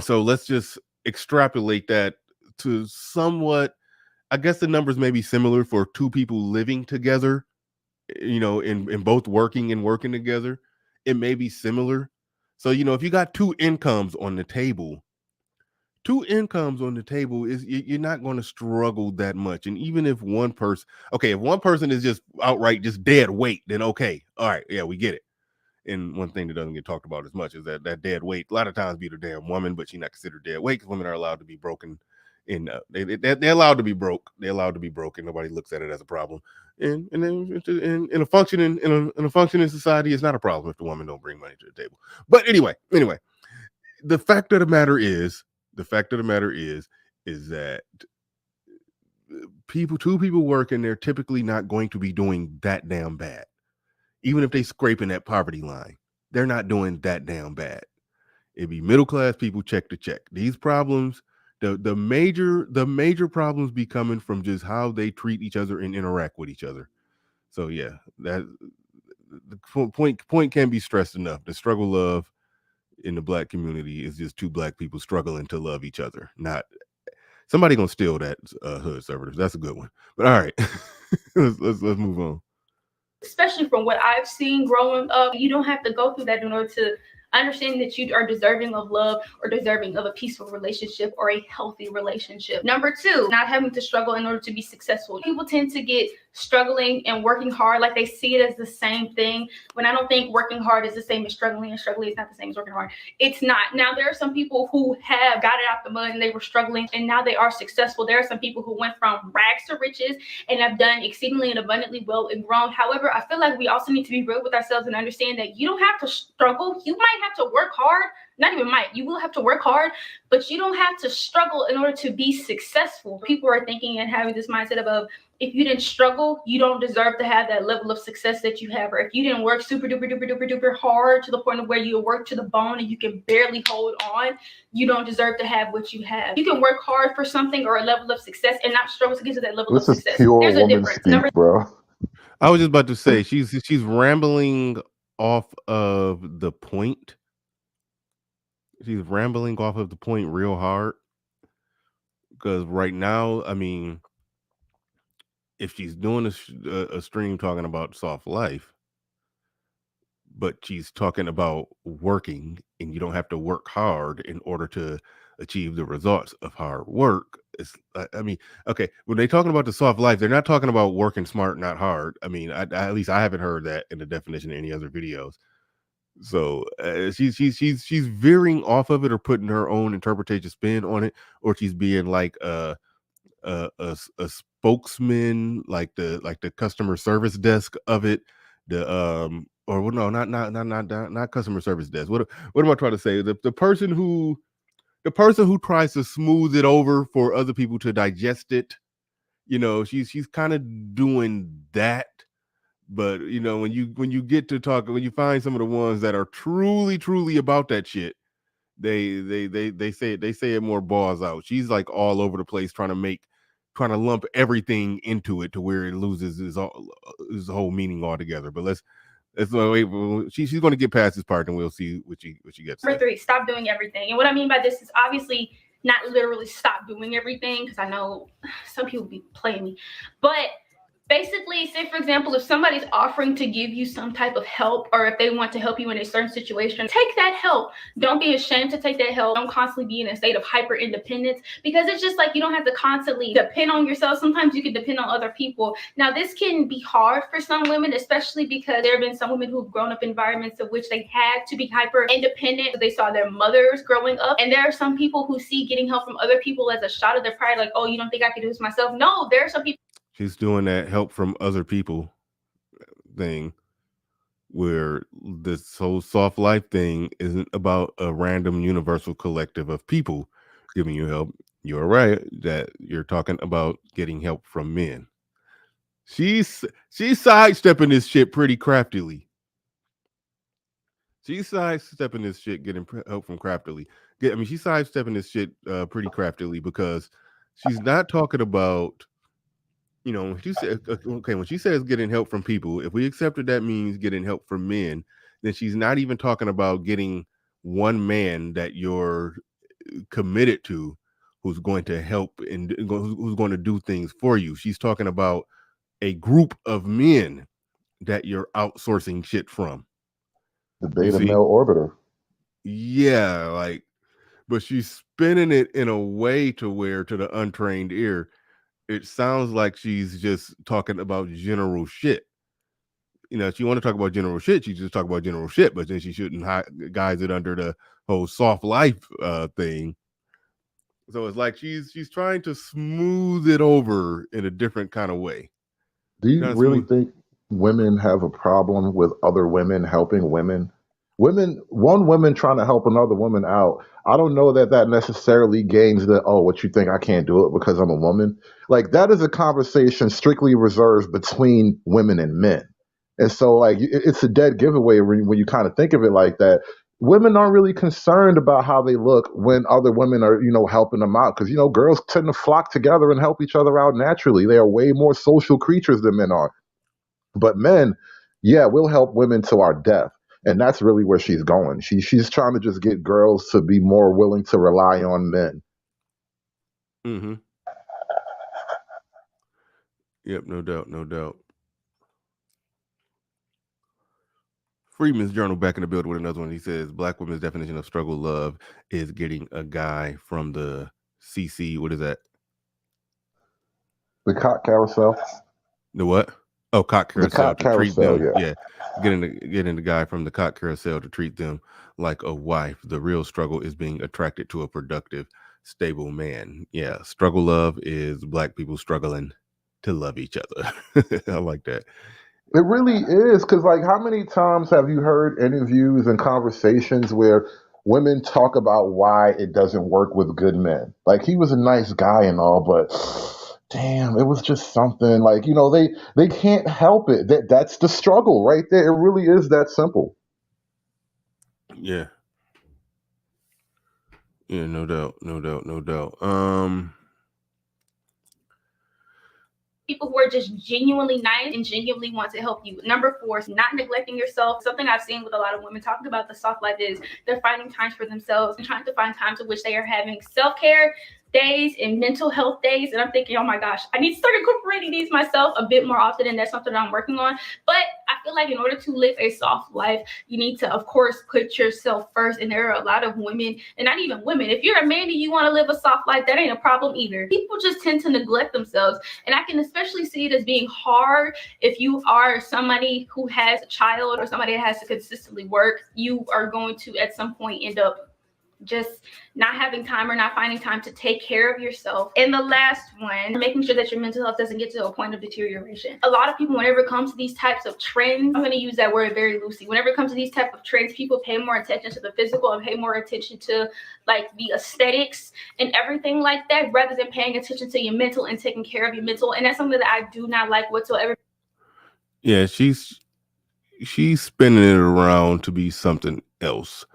so let's just extrapolate that to somewhat, I guess the numbers may be similar for two people living together, in both working together. It may be similar. So, if you got two incomes on the table, is you're not going to struggle that much. And even if one person is just outright just dead weight, then okay, all right, yeah, we get it. And one thing that doesn't get talked about as much is that dead weight a lot of times be the damn woman, but she's not considered dead weight because women are allowed to be broken. They're allowed to be broke. They're allowed to be broke, and nobody looks at it as a problem. And then in a functioning society, it's not a problem if the woman don't bring money to the table. But anyway, the fact of the matter is that two people working, they're typically not going to be doing that damn bad. Even if they scraping that poverty line, they're not doing that damn bad. It'd be middle class people check to check. These problems, the major problems be coming from just how they treat each other and interact with each other. So yeah, that the point can't be stressed enough. The struggle of in the Black community is just two Black people struggling to love each other. Not somebody gonna steal that hood server. That's a good one. But all right, let's move on. Especially from what I've seen growing up, you don't have to go through that in order to understand that you are deserving of love or deserving of a peaceful relationship or a healthy relationship. Number two, not having to struggle in order to be successful. People tend to get struggling and working hard like they see it as the same thing, when I don't think working hard is the same as struggling, and struggling is not the same as working hard. It's not. Now, there are some people who have got it out the mud and they were struggling and now they are successful. There are some people who went from rags to riches and have done exceedingly and abundantly well and grown. However, I feel like we also need to be real with ourselves and understand that you don't have to struggle. You might have to work hard. Not even might. You will have to work hard, but you don't have to struggle in order to be successful. People are thinking and having this mindset of if you didn't struggle, you don't deserve to have that level of success that you have. Or if you didn't work super duper duper duper duper hard to the point of where you work to the bone and you can barely hold on, you don't deserve to have what you have. You can work hard for something or a level of success and not struggle to get to that level of success. This is pure There's a woman difference. speak, bro. I was just about to say she's rambling off of the point. She's rambling off of the point real hard. Because right now, I mean, if she's doing a stream talking about soft life, but she's talking about working and you don't have to work hard in order to achieve the results of hard work. I mean, okay, when they're talking about the soft life, they're not talking about working smart, not hard. I mean, at least I haven't heard that in the definition in any other videos. So she's veering off of it or putting her own interpretation spin on it, or she's being like a spokesman, like the customer service desk of it. Or no, not customer service desk. What am I trying to say? The person who tries to smooth it over for other people to digest it. She's kind of doing that. But when you get to talk, when you find some of the ones that are truly about that shit, they say it more balls out. She's like all over the place trying to lump everything into it to where it loses its whole meaning altogether. But let's wait. She's going to get past this part and we'll see what she gets. Number three, stop doing everything. And what I mean by this is obviously not literally stop doing everything, because I know some people be playing me, but Basically, say for example, if somebody's offering to give you some type of help, or if they want to help you in a certain situation, take that help. Don't be ashamed to take that help. Don't constantly be in a state of hyper independence, because it's just like you don't have to constantly depend on yourself. Sometimes you can depend on other people. Now, this can be hard for some women, especially because there have been some women who've grown up in environments in which they had to be hyper independent. They saw their mothers growing up, and there are some people who see getting help from other people as a shot of their pride, like, oh, you don't think I can do this myself? No, there are some people. She's doing that help from other people thing, where this whole soft life thing isn't about a random universal collective of people giving you help. You're right that you're talking about getting help from men. She's sidestepping this shit pretty craftily. She's sidestepping this shit, getting help from craftily. She's sidestepping this shit pretty craftily, because she's not talking about, when she said, okay, when she says getting help from people, if we accepted that means getting help from men, then she's not even talking about getting one man that you're committed to, who's going to help and who's going to do things for you. She's talking about a group of men that you're outsourcing shit from. The beta male orbiter. Yeah, like, but she's spinning it in a way to where, to the untrained ear, it sounds like she's just talking about general shit. If you want to talk about general shit, she just talk about general shit, but then she shouldn't guise it under the whole soft life thing. So it's like she's trying to smooth it over in a different kind of way. Do you really think women have a problem with other women helping women? One woman trying to help another woman out. I don't know that necessarily gains the, oh, what you think, I can't do it because I'm a woman. Like, that is a conversation strictly reserved between women and men. And so, like, it's a dead giveaway when you kind of think of it like that. Women aren't really concerned about how they look when other women are, helping them out. Because, girls tend to flock together and help each other out naturally. They are way more social creatures than men are. But men, yeah, we'll help women to our death. And that's really where she's going. She's trying to just get girls to be more willing to rely on men. Mm-hmm. Yep, no doubt. Freeman's Journal back in the building with another one. He says Black women's definition of struggle love is getting a guy from the CC. What is that? The cock carousel. The what? Oh, cock carousel. The cock carousel, yeah. Getting the guy from the cock carousel to treat them like a wife. The real struggle is being attracted to a productive, stable man. Yeah, struggle love is Black people struggling to love each other. I like that. It really is, because, like, how many times have you heard interviews and conversations where women talk about why it doesn't work with good men? Like, he was a nice guy and all, but damn, it was just something. Like, they can't help it. That's the struggle right there. It really is that simple. Yeah. Yeah, no doubt. People who are just genuinely nice and genuinely want to help you. Number 4 is not neglecting yourself. Something I've seen with a lot of women talking about the soft life is they're finding times for themselves and trying to find times in which they are having self-care days and mental health days. And I'm thinking, oh my gosh, I need to start incorporating these myself a bit more often, and that's something that I'm working on. But I feel like in order to live a soft life, you need to, of course, put yourself first. And there are a lot of women, and not even women, if you're a man and you want to live a soft life, that ain't a problem either. People just tend to neglect themselves. And I can especially see it as being hard if you are somebody who has a child or somebody that has to consistently work. You are going to at some point end up just not having time or not finding time to take care of yourself. And the last one, making sure that your mental health doesn't get to a point of deterioration. A lot of people, whenever it comes to these types of trends, I'm going to use that word very loosely. Whenever it comes to these type of trends, people pay more attention to the physical and pay more attention to, like, the aesthetics and everything like that, rather than paying attention to your mental and taking care of your mental. And that's something that I do not like whatsoever. Yeah, she's spinning it around to be something else.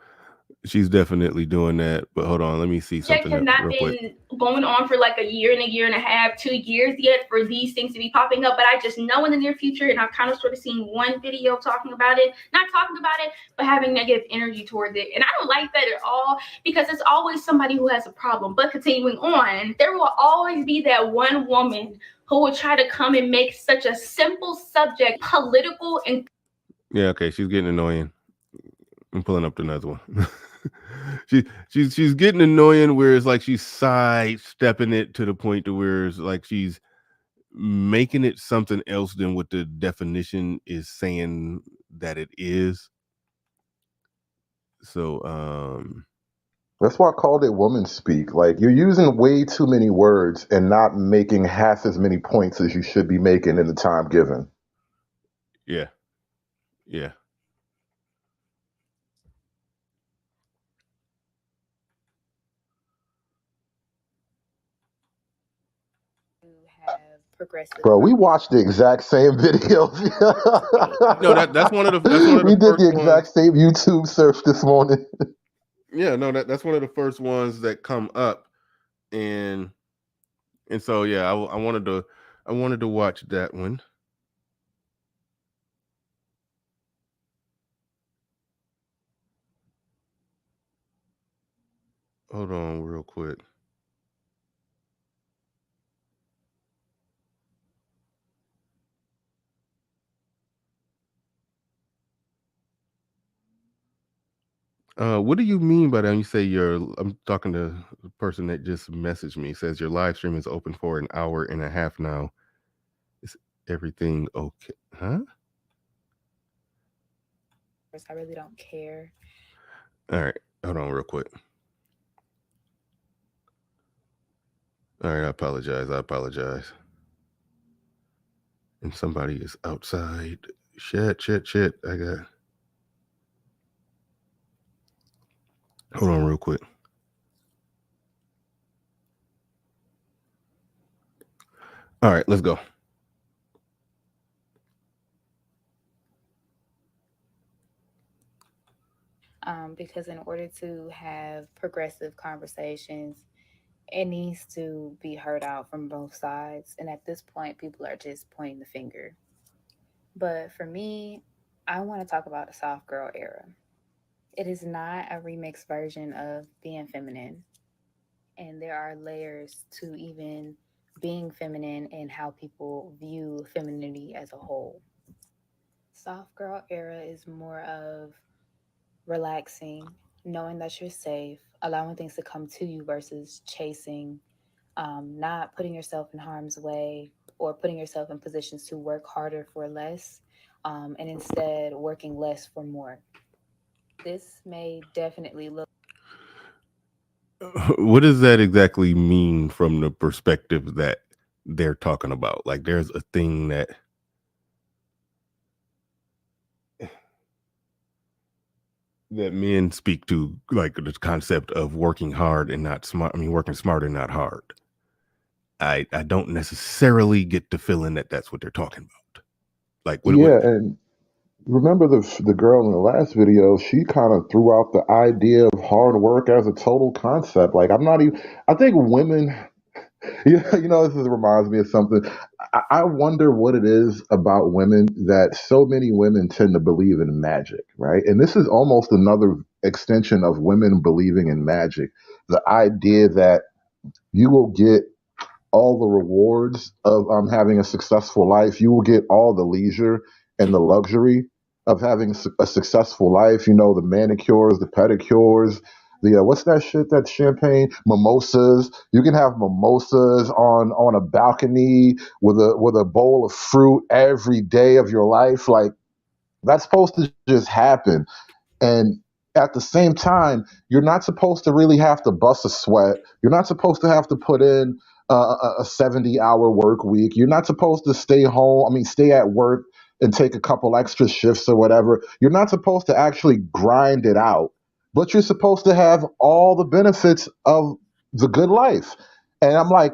She's definitely doing that, but hold on, let me see something. Has not been going on for like a year and a half, 2 years yet for these things to be popping up, but I just know in the near future, and I've kind of sort of seen one video talking about it, not talking about it, but having negative energy towards it. And I don't like that at all, because it's always somebody who has a problem. But continuing on, there will always be that one woman who would try to come and make such a simple subject political and Yeah, okay, she's getting annoying. I'm pulling up another one. she's getting annoying where it's like she's sidestepping it to the point to where it's like she's making it something else than what the definition is saying that it is. So That's why I called it woman speak. Like, you're using way too many words and not making half as many points as you should be making in the time given. yeah. Have progressive. Bro, we watched the exact same videos. No, that's one of the we did first the exact ones. same YouTube search this morning. Yeah, no, that's one of the first ones that come up, and so yeah, I wanted to watch that one. Hold on, real quick. What do you mean by that when you say I'm talking to the person that just messaged me. Says your live stream is open for an hour and a half now. Is everything okay? Huh? I really don't care. All right. Hold on real quick. All right. I apologize. And somebody is outside. Shit. I got. Hold on real quick. All right, let's go. Because in order to have progressive conversations, it needs to be heard out from both sides. And at this point, people are just pointing the finger. But for me, I want to talk about the soft girl era. It is not a remixed version of being feminine. And there are layers to even being feminine and how people view femininity as a whole. Soft girl era is more of relaxing, knowing that you're safe, allowing things to come to you versus chasing, not putting yourself in harm's way or putting yourself in positions to work harder for less, and instead working less for more. This may definitely look. What does that exactly mean from the perspective that they're talking about? Like, there's a thing that men speak to, like the concept of working hard and not smart. I mean, working smart and not hard. I don't necessarily get the feeling that that's what they're talking about. Like, what? Yeah, and remember the girl in the last video, she kind of threw out the idea of hard work as a total concept. Like, I'm not even, I think women, this reminds me of something. I wonder what it is about women that so many women tend to believe in magic, right? And this is almost another extension of women believing in magic. The idea that you will get all the rewards of having a successful life. You will get all the leisure and the luxury of having a successful life. You know, the manicures, the pedicures, the what's that shit? That champagne, mimosas. You can have mimosas on a balcony with a bowl of fruit every day of your life. Like, that's supposed to just happen. And at the same time, you're not supposed to really have to bust a sweat. You're not supposed to have to put in a 70-hour work week. You're not supposed to stay at work and take a couple extra shifts or whatever. You're not supposed to actually grind it out, but you're supposed to have all the benefits of the good life. And I'm like,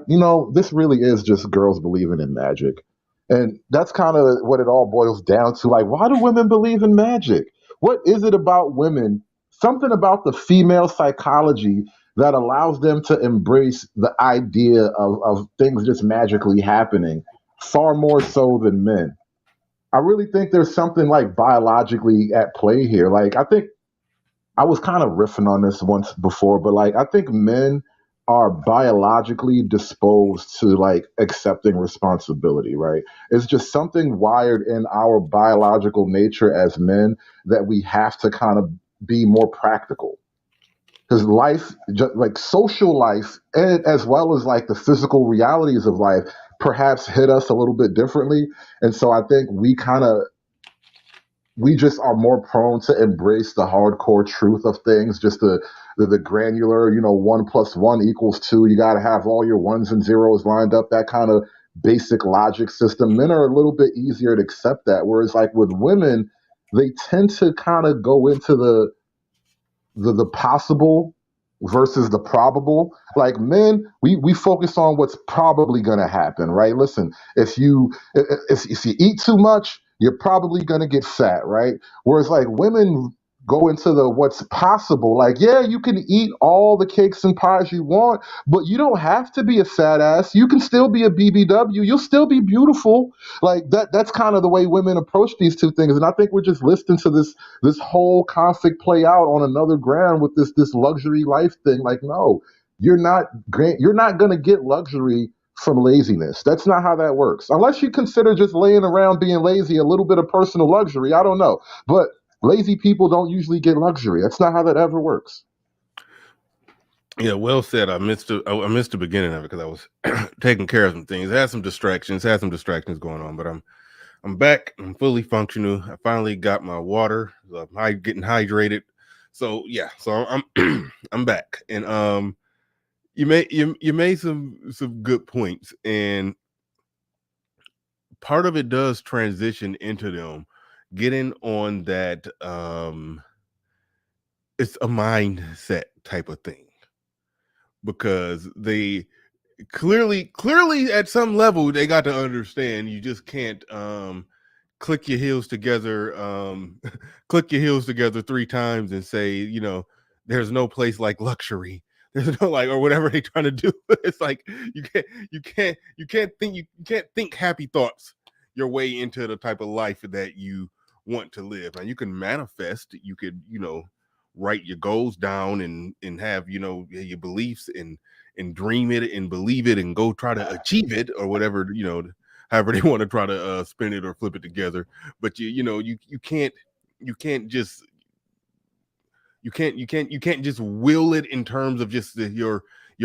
this really is just girls believing in magic. And that's kind of what it all boils down to. Like, why do women believe in magic? What is it about women? Something about the female psychology that allows them to embrace the idea of things just magically happening far more so than men. I really think there's something like biologically at play here. Like, I think I was kind of riffing on this once before, but like, I think men are biologically disposed to like accepting responsibility, right? It's just something wired in our biological nature as men that we have to kind of be more practical. Because life, like social life, and as well as like the physical realities of life, perhaps hit us a little bit differently. And so I think we just are more prone to embrace the hardcore truth of things, just the granular, 1 + 1 = 2. You got to have all your ones and zeros lined up, that kind of basic logic system. Men are a little bit easier to accept that. Whereas like with women, they tend to kind of go into the possible versus the probable. Like men, we focus on what's probably going to happen, right? Listen, if you eat too much, you're probably going to get fat, right? Whereas like women go into the what's possible. Like, yeah, you can eat all the cakes and pies you want, but you don't have to be a fat ass. You can still be a BBW. You'll still be beautiful. Like that's kind of the way women approach these two things. And I think we're just listening to this whole conflict play out on another ground with this luxury life thing. Like, no, you're not going to get luxury from laziness. That's not how that works. Unless you consider just laying around being lazy a little bit of personal luxury. I don't know, but lazy people don't usually get luxury. That's not how that ever works. Yeah, well said. I missed the beginning of it because I was taking care of some things. Had some distractions going on, but I'm back. I'm fully functional. I finally got my water. I'm getting hydrated. So yeah, so I'm I'm back. And you made some good points, and part of it does transition into them getting on that it's a mindset type of thing, because they clearly at some level they got to understand you just can't click your heels together click your heels together 3 times and say, there's no place like luxury. There's no like, or whatever they're trying to do. It's like you can't think happy thoughts your way into the type of life that you want to live. And you can manifest, you could, write your goals down and have, your beliefs and dream it and believe it and go try to achieve it, or whatever, however they want to try to spin it or flip it together. But you can't just will it in terms of just your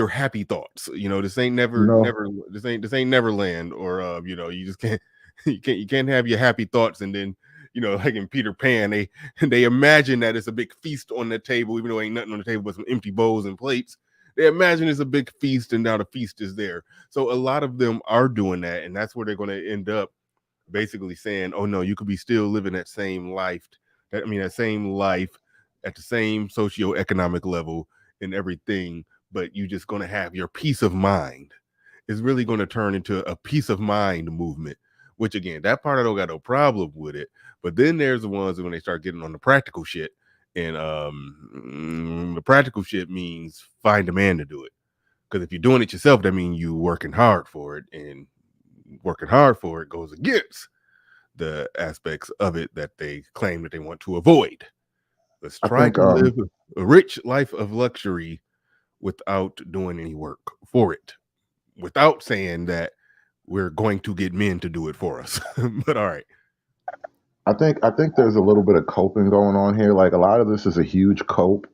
happy thoughts. This ain't No, this ain't Neverland, or you just can't you can't have your happy thoughts and then, like in Peter Pan, they imagine that it's a big feast on the table, even though ain't nothing on the table but some empty bowls and plates. They imagine it's a big feast, and now the feast is there. So a lot of them are doing that, and that's where they're going to end up basically saying, "Oh no, you could be still living that same life, that same life at the same socioeconomic level and everything, but you just going to have your peace of mind." Is really going to turn into a peace of mind movement. Which again, that part I don't got no problem with it. But then there's the ones when they start getting on the practical shit, and the practical shit means find a man to do it. Because if you're doing it yourself, that means you working hard for it, and working hard for it goes against the aspects of it that they claim that they want to avoid. Let's I try think to live a rich life of luxury without doing any work for it, without saying that we're going to get men to do it for us. But all right. I think there's a little bit of coping going on here. Like a lot of this is a huge cope.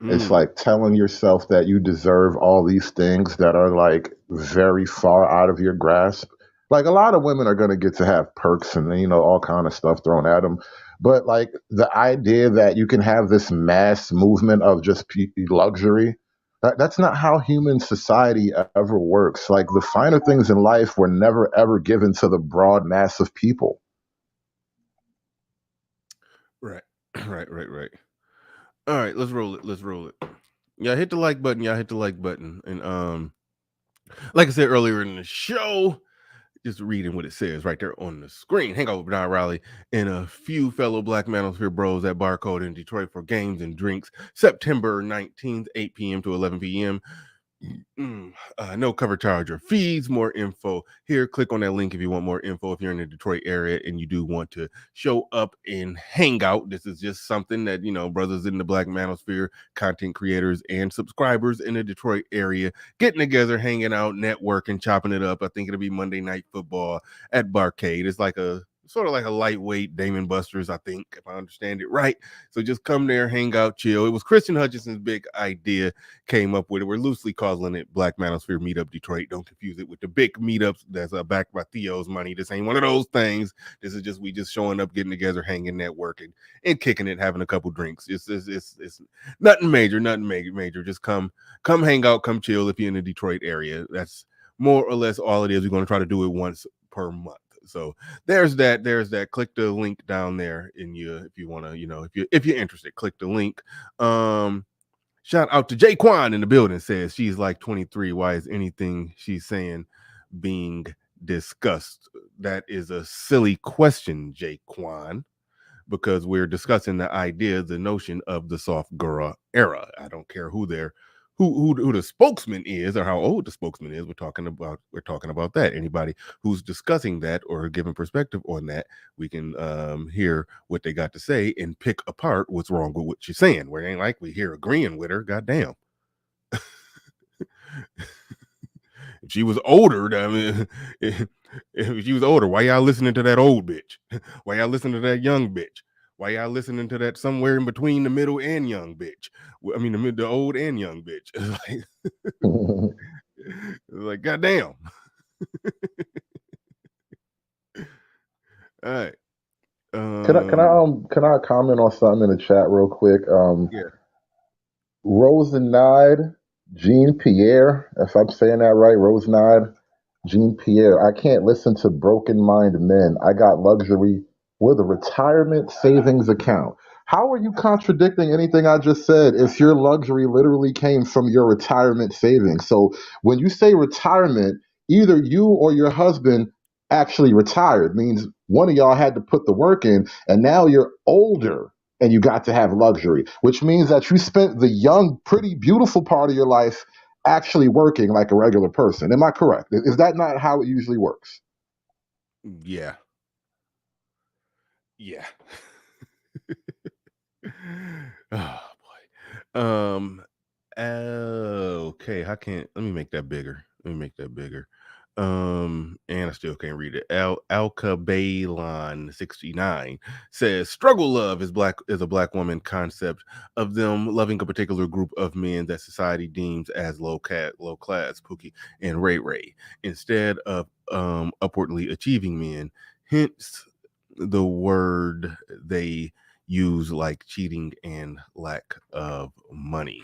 It's like telling yourself that you deserve all these things that are like very far out of your grasp. Like a lot of women are going to get to have perks and all kind of stuff thrown at them. But like the idea that you can have this mass movement of just luxury, that's not how human society ever works. Like the finer things in life were never ever given to the broad mass of people. Right. Right. All right, let's roll it. Y'all hit the like button. And like I said earlier in the show, just reading what it says right there on the screen. Hang over Don Riley and a few fellow Black Manosphere bros at Barcode in Detroit for games and drinks, September 19th, 8 p.m. to 11 p.m. No cover charge or fees. More info here. Click on that link if you want more info. If you're in the Detroit area and you do want to show up and hang out, this is just something that, brothers in the Black manosphere, content creators and subscribers in the Detroit area getting together, hanging out, networking, chopping it up. I think it'll be Monday Night Football at Barcade. It's like a sort of like a lightweight Damon Buster's, I think, if I understand it right. So just come there, hang out, chill. It was Christian Hutchinson's big idea, came up with it. We're loosely calling it Black Manosphere Meetup Detroit. Don't confuse it with the big meetups that's backed by Theo's money. This ain't one of those things. This is just we just showing up, getting together, hanging, networking, and kicking it, having a couple drinks. It's nothing major, nothing major. Just come hang out, come chill if you're in the Detroit area. That's more or less all it is. We're going to try to do it once per month. So there's that. Click the link down there if you want to, if you're interested, click the link. Shout out to Jaquan in the building, says she's like 23. Why is anything she's saying being discussed? That is a silly question, Jaquan, because we're discussing the notion of the soft girl era. I don't care who the spokesman is or how old the spokesman is. We're talking about that. Anybody who's discussing that or giving perspective on that, we can hear what they got to say and pick apart what's wrong with what she's saying. Where it ain't like we here agreeing with her. Goddamn. If she was older, I mean, if she was older, why y'all listening to that old bitch? Why y'all listening to that young bitch? Why y'all listening to that somewhere in between the middle and young bitch? I mean, the old and young bitch. It's like goddamn. All right. Can I comment on something in the chat real quick? Yeah. Rosenide, Jean Pierre, if I'm saying that right, Rosenide, Jean Pierre. I can't listen to broken mind men. I got luxury with a retirement savings account. How are you contradicting anything I just said if your luxury literally came from your retirement savings? So when you say retirement, either you or your husband actually retired, means one of y'all had to put the work in, and now you're older and you got to have luxury, which means that you spent the young, pretty, beautiful part of your life actually working like a regular person. Am I correct? Is that not how it usually works? Yeah. Yeah. Oh boy. Okay. Let me make that bigger. And I still can't read it. Alcabalon 69 says struggle love is a black woman concept of them loving a particular group of men that society deems as low class, Pookie and Ray, instead of upwardly achieving men. Hence the word they use, like cheating and lack of money.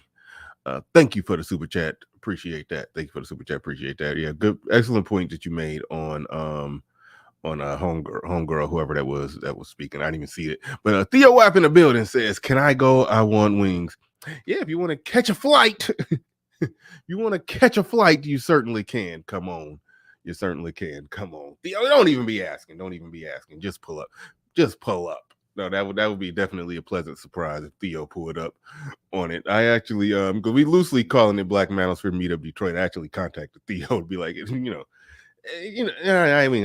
Thank you for the super chat. Appreciate that. Thank you for the super chat. Appreciate that. Yeah, good, excellent point that you made on homegirl, whoever that was speaking. I didn't even see it. But Theo Wapp in the building says, "Can I go? I want wings." Yeah, if you want to catch a flight, you certainly can. Come on. You certainly can. Come on. Theo, don't even be asking. Just pull up. No, that would be definitely a pleasant surprise if Theo pulled up on it. I actually, because we loosely calling it Black Manosphere Meetup Detroit, I actually contacted Theo to be like, I ain't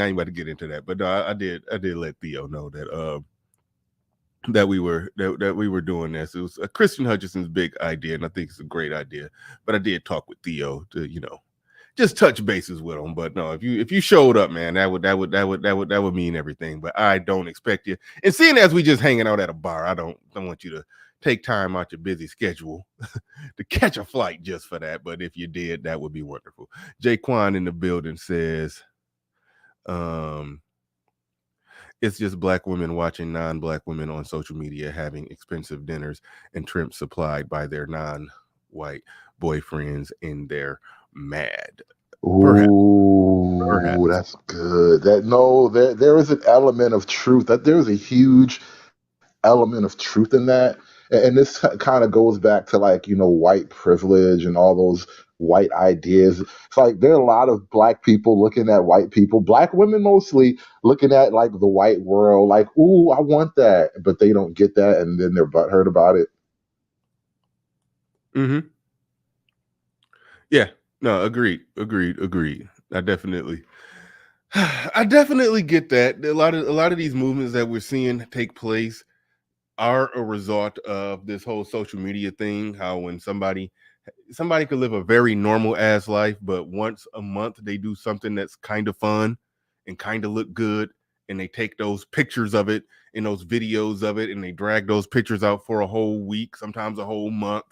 about to get into that, but I did let Theo know that that we were doing this. It was Christian Hutchinson's big idea, and I think it's a great idea. But I did talk with Theo to just touch bases with him. But no, if you showed up, man, that would mean everything. But I don't expect you. And seeing as we just hanging out at a bar, I don't want you to take time out your busy schedule to catch a flight just for that. But if you did, that would be wonderful. Jaquan in the building says, it's just black women watching non-black women on social media having expensive dinners and trips supplied by their non-white boyfriends, and they're mad. Ooh, that's good. There is an element of truth. That there's a huge element of truth in that. And this kind of goes back to white privilege and all those white ideas. It's like there are a lot of black people looking at white people, black women mostly, looking at like the white world, like, ooh, I want that, but they don't get that, and then they're butthurt about it. Mm-hmm. Yeah. No, agreed. I definitely I definitely get that. A lot of these movements that we're seeing take place are a result of this whole social media thing. How when somebody could live a very normal ass life, but once a month they do something that's kind of fun and kind of look good, and they take those pictures of it and those videos of it, and they drag those pictures out for a whole week, sometimes a whole month,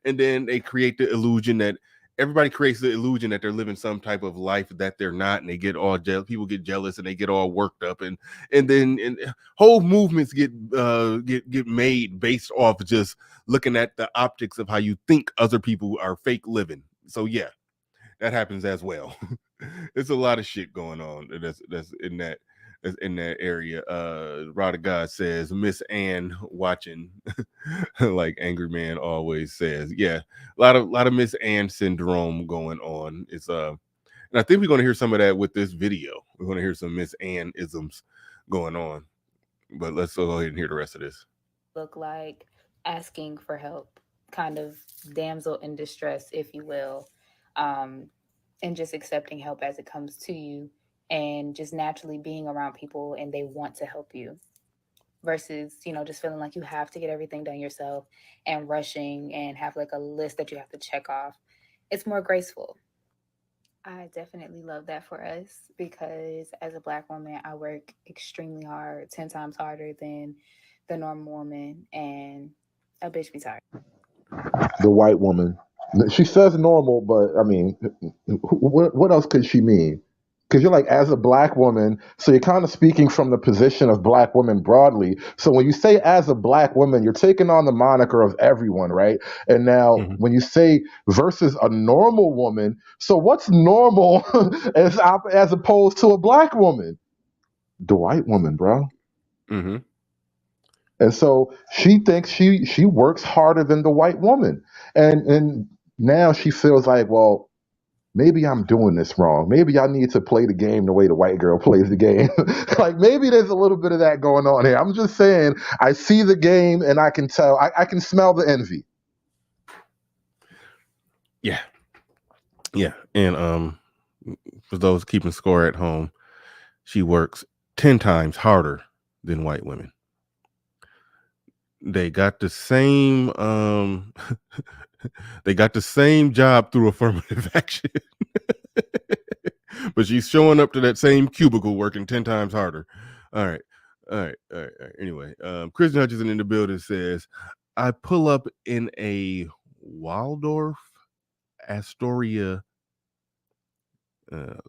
and then they create the illusion that everybody creates the illusion that they're living some type of life that they're not, and they get all jealous. People get jealous and they get all worked up, and then whole movements get made based off just looking at the optics of how you think other people are fake living. So yeah, that happens as well. It's a lot of shit going on that's in that area. Rod of God says Miss Ann watching like Angry Man always says. Yeah, a lot of Miss Ann syndrome going on. It's and I think we're going to hear some of that with this video. We're going to hear some Miss Ann isms going on. But let's go ahead and hear the rest of this. Look like asking for help, kind of damsel in distress, if you will, and just accepting help as it comes to you, and just naturally being around people and they want to help you, versus just feeling like you have to get everything done yourself and rushing and have like a list that you have to check off. It's more graceful. I definitely love that for us because as a Black woman, I work extremely hard, 10 times harder than the normal woman, and a bitch be tired. The white woman. She says normal, but I mean, what else could she mean? Because you're like, as a black woman, so you're kind of speaking from the position of black women broadly. So when you say as a black woman, you're taking on the moniker of everyone, right? And now Mhm. when you say versus a normal woman, so what's normal as opposed to a black woman? The white woman, bro. Mm-hmm. And so she thinks she works harder than the white woman. And now she feels like, well, maybe I'm doing this wrong. Maybe I need to play the game the way the white girl plays the game. Like maybe there's a little bit of that going on here. I'm just saying I see the game and I can tell I can smell the envy. Yeah. Yeah. And for those keeping score at home, she works 10 times harder than white women. They got the same they got the same job through affirmative action. But she's showing up to that same cubicle working 10 times harder. All right. Anyway, Christian Hutchinson in the building says, I pull up in a Waldorf Astoria. Waldorf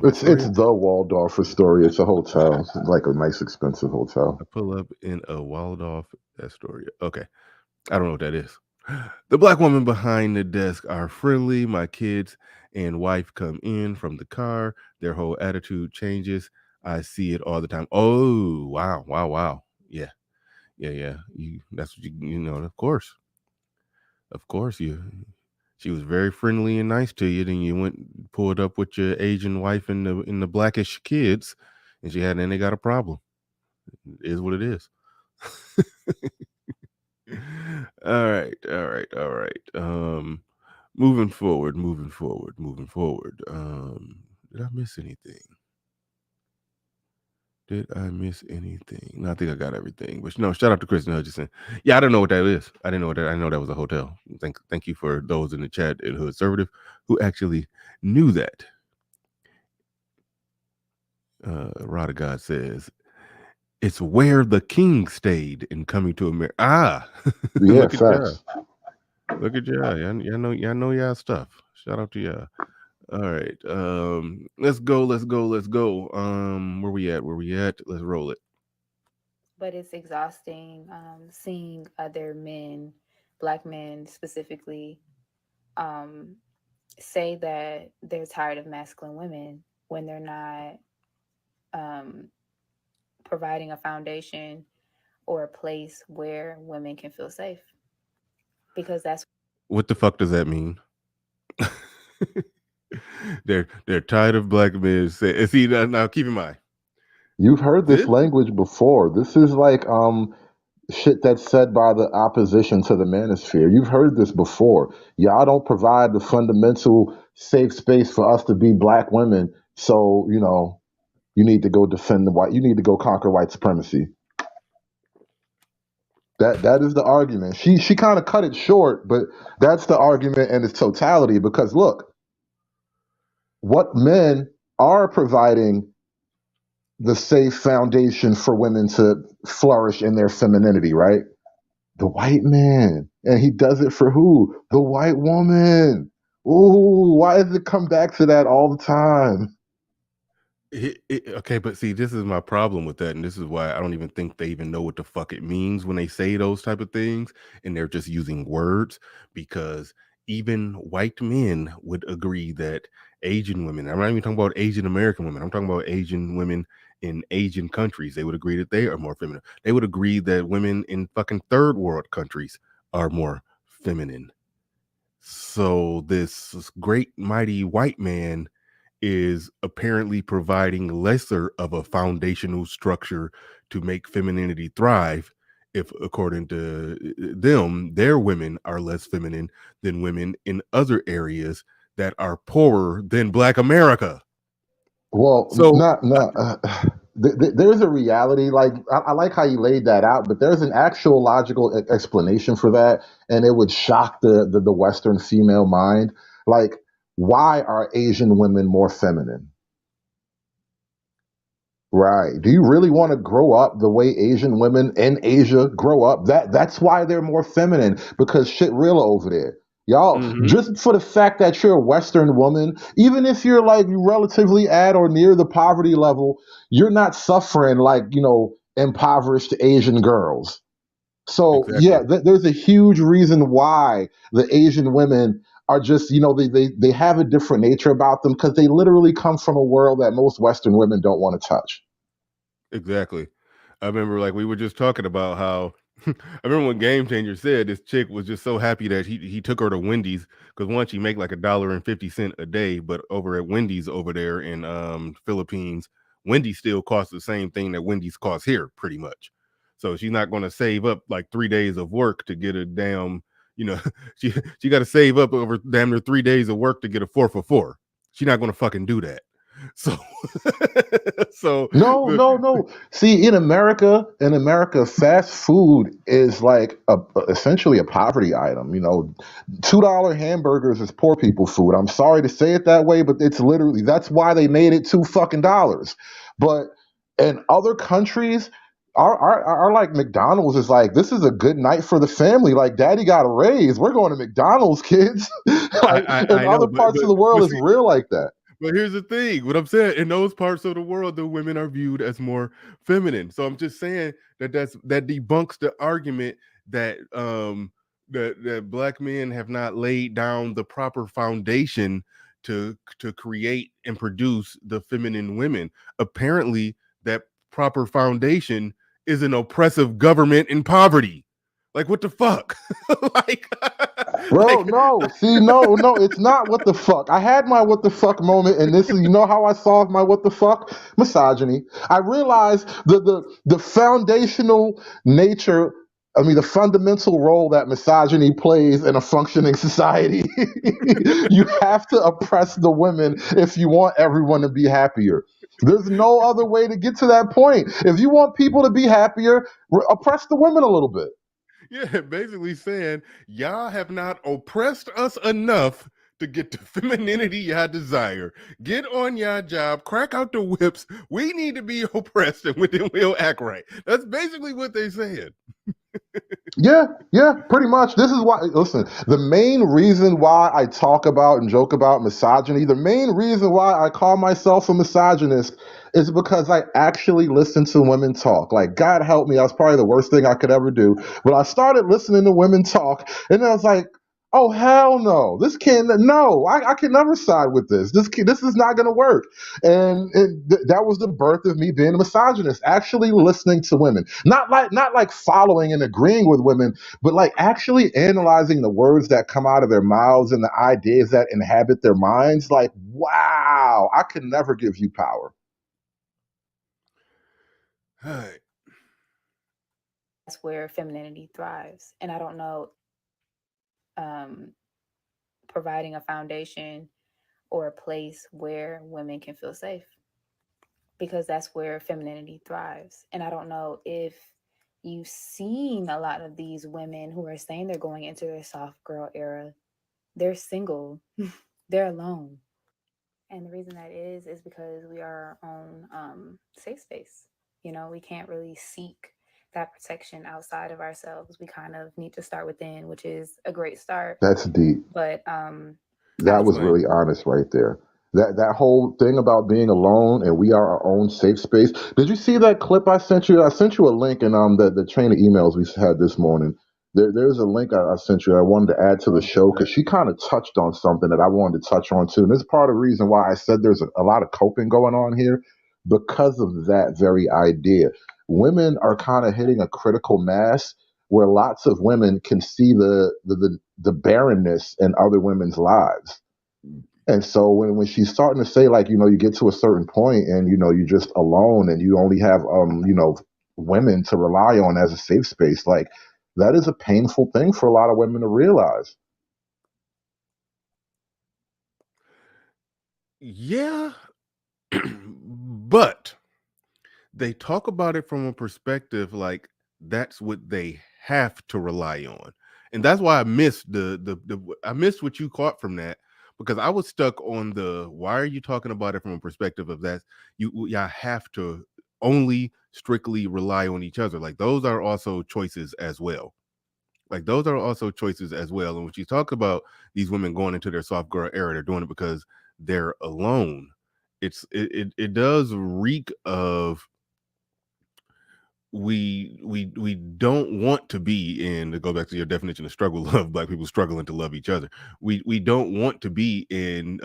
It's Astoria. the Waldorf Astoria. It's a hotel. It's like a nice expensive hotel. I pull up in a Waldorf Astoria. Okay. I don't know what that is. The black woman behind the desk are friendly. My kids and wife come in from the car. Their whole attitude changes. I see it all the time. Oh, wow. Yeah. That's what you know, of course. She was very friendly and nice to you. Then you went pulled up with your Asian wife and the blackish kids, and they got a problem. It is what it is. All right. Moving forward. Did I miss anything? No, I think I got everything. But no, shout out to Kristen Hutchinson. Yeah, I don't know what that is. I didn't know that. I know that was a hotel. Thank you for those in the chat at Hood Conservative who actually knew that. Rod of God says it's where the king stayed in Coming to America. Yeah, Look at y'all. facts. Look at y'all. Y'all know y'all stuff. Shout out to y'all. All right. Let's go. Where we at? Let's roll it. But it's exhausting seeing other men, Black men specifically, say that they're tired of masculine women when they're not providing a foundation or a place where women can feel safe. Because that's What the fuck does that mean? They're tired of black men. See now, keep in mind. You've heard this language before. This is like shit that's said by the opposition to the manosphere. You've heard this before. Y'all don't provide the fundamental safe space for us to be black women. So, you need to go defend the white. You need to go conquer white supremacy. That is the argument. She kind of cut it short, but that's the argument in its totality. Because look, what men are providing the safe foundation for women to flourish in their femininity, right? The white man. And he does it for who? The white woman. Ooh, why does it come back to that all the time? Okay, but see, this is my problem with that, and this is why I don't even think they even know what the fuck it means when they say those type of things, and they're just using words. Because even white men would agree that Asian women, I'm not even talking about Asian American women, I'm talking about Asian women in Asian countries, they would agree that they are more feminine. They would agree that women in fucking third world countries are more feminine. So this great mighty white man is apparently providing lesser of a foundational structure to make femininity thrive, if according to them, their women are less feminine than women in other areas that are poorer than Black America. Well, So not. There's a reality. Like I like how you laid that out, but there's an actual logical explanation for that, and it would shock the Western female mind. Like, why are Asian women more feminine? Right. Do you really want to grow up the way Asian women in Asia grow up? That's why they're more feminine, because shit real over there. Y'all, mhm, just for the fact that you're a Western woman, even if you're like relatively at or near the poverty level, you're not suffering like, impoverished Asian girls. So exactly. yeah, there's a huge reason why the Asian women are just, they have a different nature about them because they literally come from a world that most Western women don't want to touch. Exactly. I remember, like, we were just talking about how I remember when Game Changer said this chick was just so happy that he took her to Wendy's, because once she make like $1.50 a day, but over at Wendy's over there in Philippines, Wendy's still costs the same thing that Wendy's costs here, pretty much. So she's not going to save up like 3 days of work to get a damn, you know, she got to save up over damn near 3 days of work to get a 4 for $4. She's not going to fucking do that. So, so No, the no, no. See, in America, fast food is like essentially a poverty item. $2 hamburgers is poor people food. I'm sorry to say it that way, but it's literally that's why they made it $2 fucking. But in other countries, our like McDonald's is like this is a good night for the family. Like, daddy got a raise. We're going to McDonald's, kids. I, Like in I know, other parts of the world, but it's see, real like that. but here's the thing. What I'm saying, in those parts of the world, the women are viewed as more feminine. So I'm just saying that debunks the argument that that black men have not laid down the proper foundation to create and produce the feminine women. Apparently, that proper foundation is an oppressive government in poverty. Like, what the fuck? like, Bro, like no. See, no, no, it's not what the fuck. I had my what the fuck moment, and this is, how I solved my what the fuck? Misogyny. I realized the foundational nature, the fundamental role that misogyny plays in a functioning society. You have to oppress the women if you want everyone to be happier. There's no other way to get to that point. If you want people to be happier, oppress the women a little bit. Yeah, basically saying y'all have not oppressed us enough to get the femininity y'all desire. Get on your job, crack out the whips. We need to be oppressed, and then we'll act right. That's basically what they said. Yeah, yeah, pretty much. This is why, listen, the main reason why I talk about and joke about misogyny, the main reason why I call myself a misogynist is because I actually listen to women talk. Like, God help me, that's probably the worst thing I could ever do. But I started listening to women talk, and I was like, oh, hell no. No, I can never side with this. This is not going to work. And that was the birth of me being a misogynist, actually listening to women, not like following and agreeing with women, but like actually analyzing the words that come out of their mouths and the ideas that inhabit their minds. Like, wow, I can never give you power. All right. where femininity thrives. And I don't know, um, providing a foundation or a place where women can feel safe, because that's where femininity thrives. And I don't know if you've seen a lot of these women who are saying they're going into their soft girl era. They're single, they're alone. And the reason that is because we are our own safe space. You know, we can't really seek that protection outside of ourselves. We kind of need to start within, which is a great start. That's deep. But That was Explain. really honest right there. That whole thing about being alone and we are our own safe space. Did you see that clip I sent you? I sent you a link in the chain of emails we had this morning. There's a link I sent you. I wanted to add to the show because she kind of touched on something that I wanted to touch on too. And this is part of the reason why I said there's a lot of coping going on here because of that very idea. Women are kind of hitting a critical mass where lots of women can see the barrenness in other women's lives. And so when she's starting to say like, you get to a certain point and you're just alone and you only have women to rely on as a safe space, like that is a painful thing for a lot of women to realize. Yeah, but they talk about it from a perspective like that's what they have to rely on, and that's why I missed I missed what you caught from that, because I was stuck on the why are you talking about it from a perspective of that y'all have to only strictly rely on each other. Like those are also choices as well. Like those are also choices as well. And when you talk about these women going into their soft girl era, they're doing it because they're alone. It does reek of we don't want to be in, to go back to your definition of struggle, love, black people struggling to love each other. We don't want to be in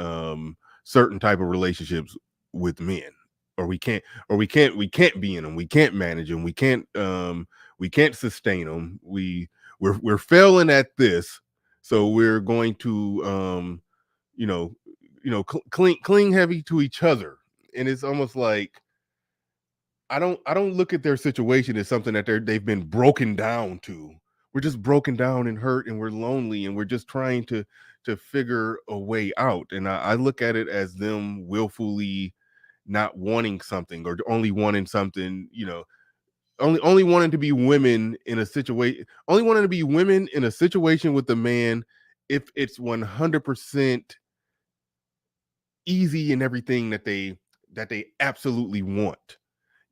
certain type of relationships with men, or we can't be in them, we can't manage them, we can't sustain them, we're failing at this, so we're going to you know cling heavy to each other. And it's almost like I don't look at their situation as something that they've been broken down to. We're just broken down and hurt and we're lonely and we're just trying to figure a way out. And I look at it as them willfully not wanting something, or only wanting something, only wanting to be women in a situation, only wanting to be women in a situation with a man if it's 100% easy and everything that they absolutely want.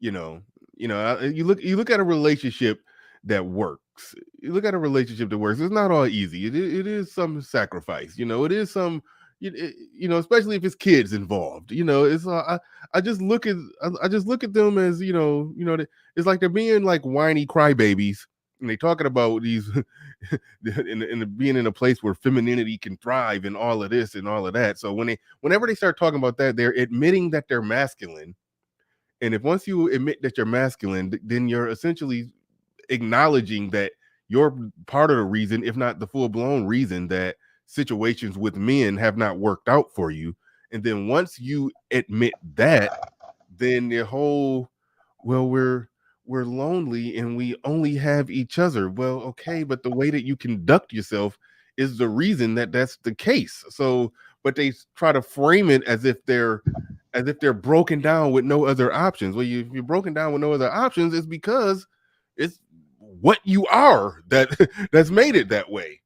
you know you look at a relationship that works. You look at a relationship that works, it's not all easy. It is some sacrifice. It is some, especially if it's kids involved. It's I just look at I just look at them as, it's like they're being like whiny crybabies, and they talking about these in being in a place where femininity can thrive and all of this and all of that. So whenever they start talking about that, they're admitting that they're masculine. And if once you admit that you're masculine, then you're essentially acknowledging that you're part of the reason, if not the full blown reason, that situations with men have not worked out for you. And then once you admit that, then the whole, well, we're lonely and we only have each other. Well, okay, but the way that you conduct yourself is the reason that that's the case. So, but they try to frame it as if they're broken down with no other options. Well, if you're broken down with no other options, it's because it's what you are that's made it that way.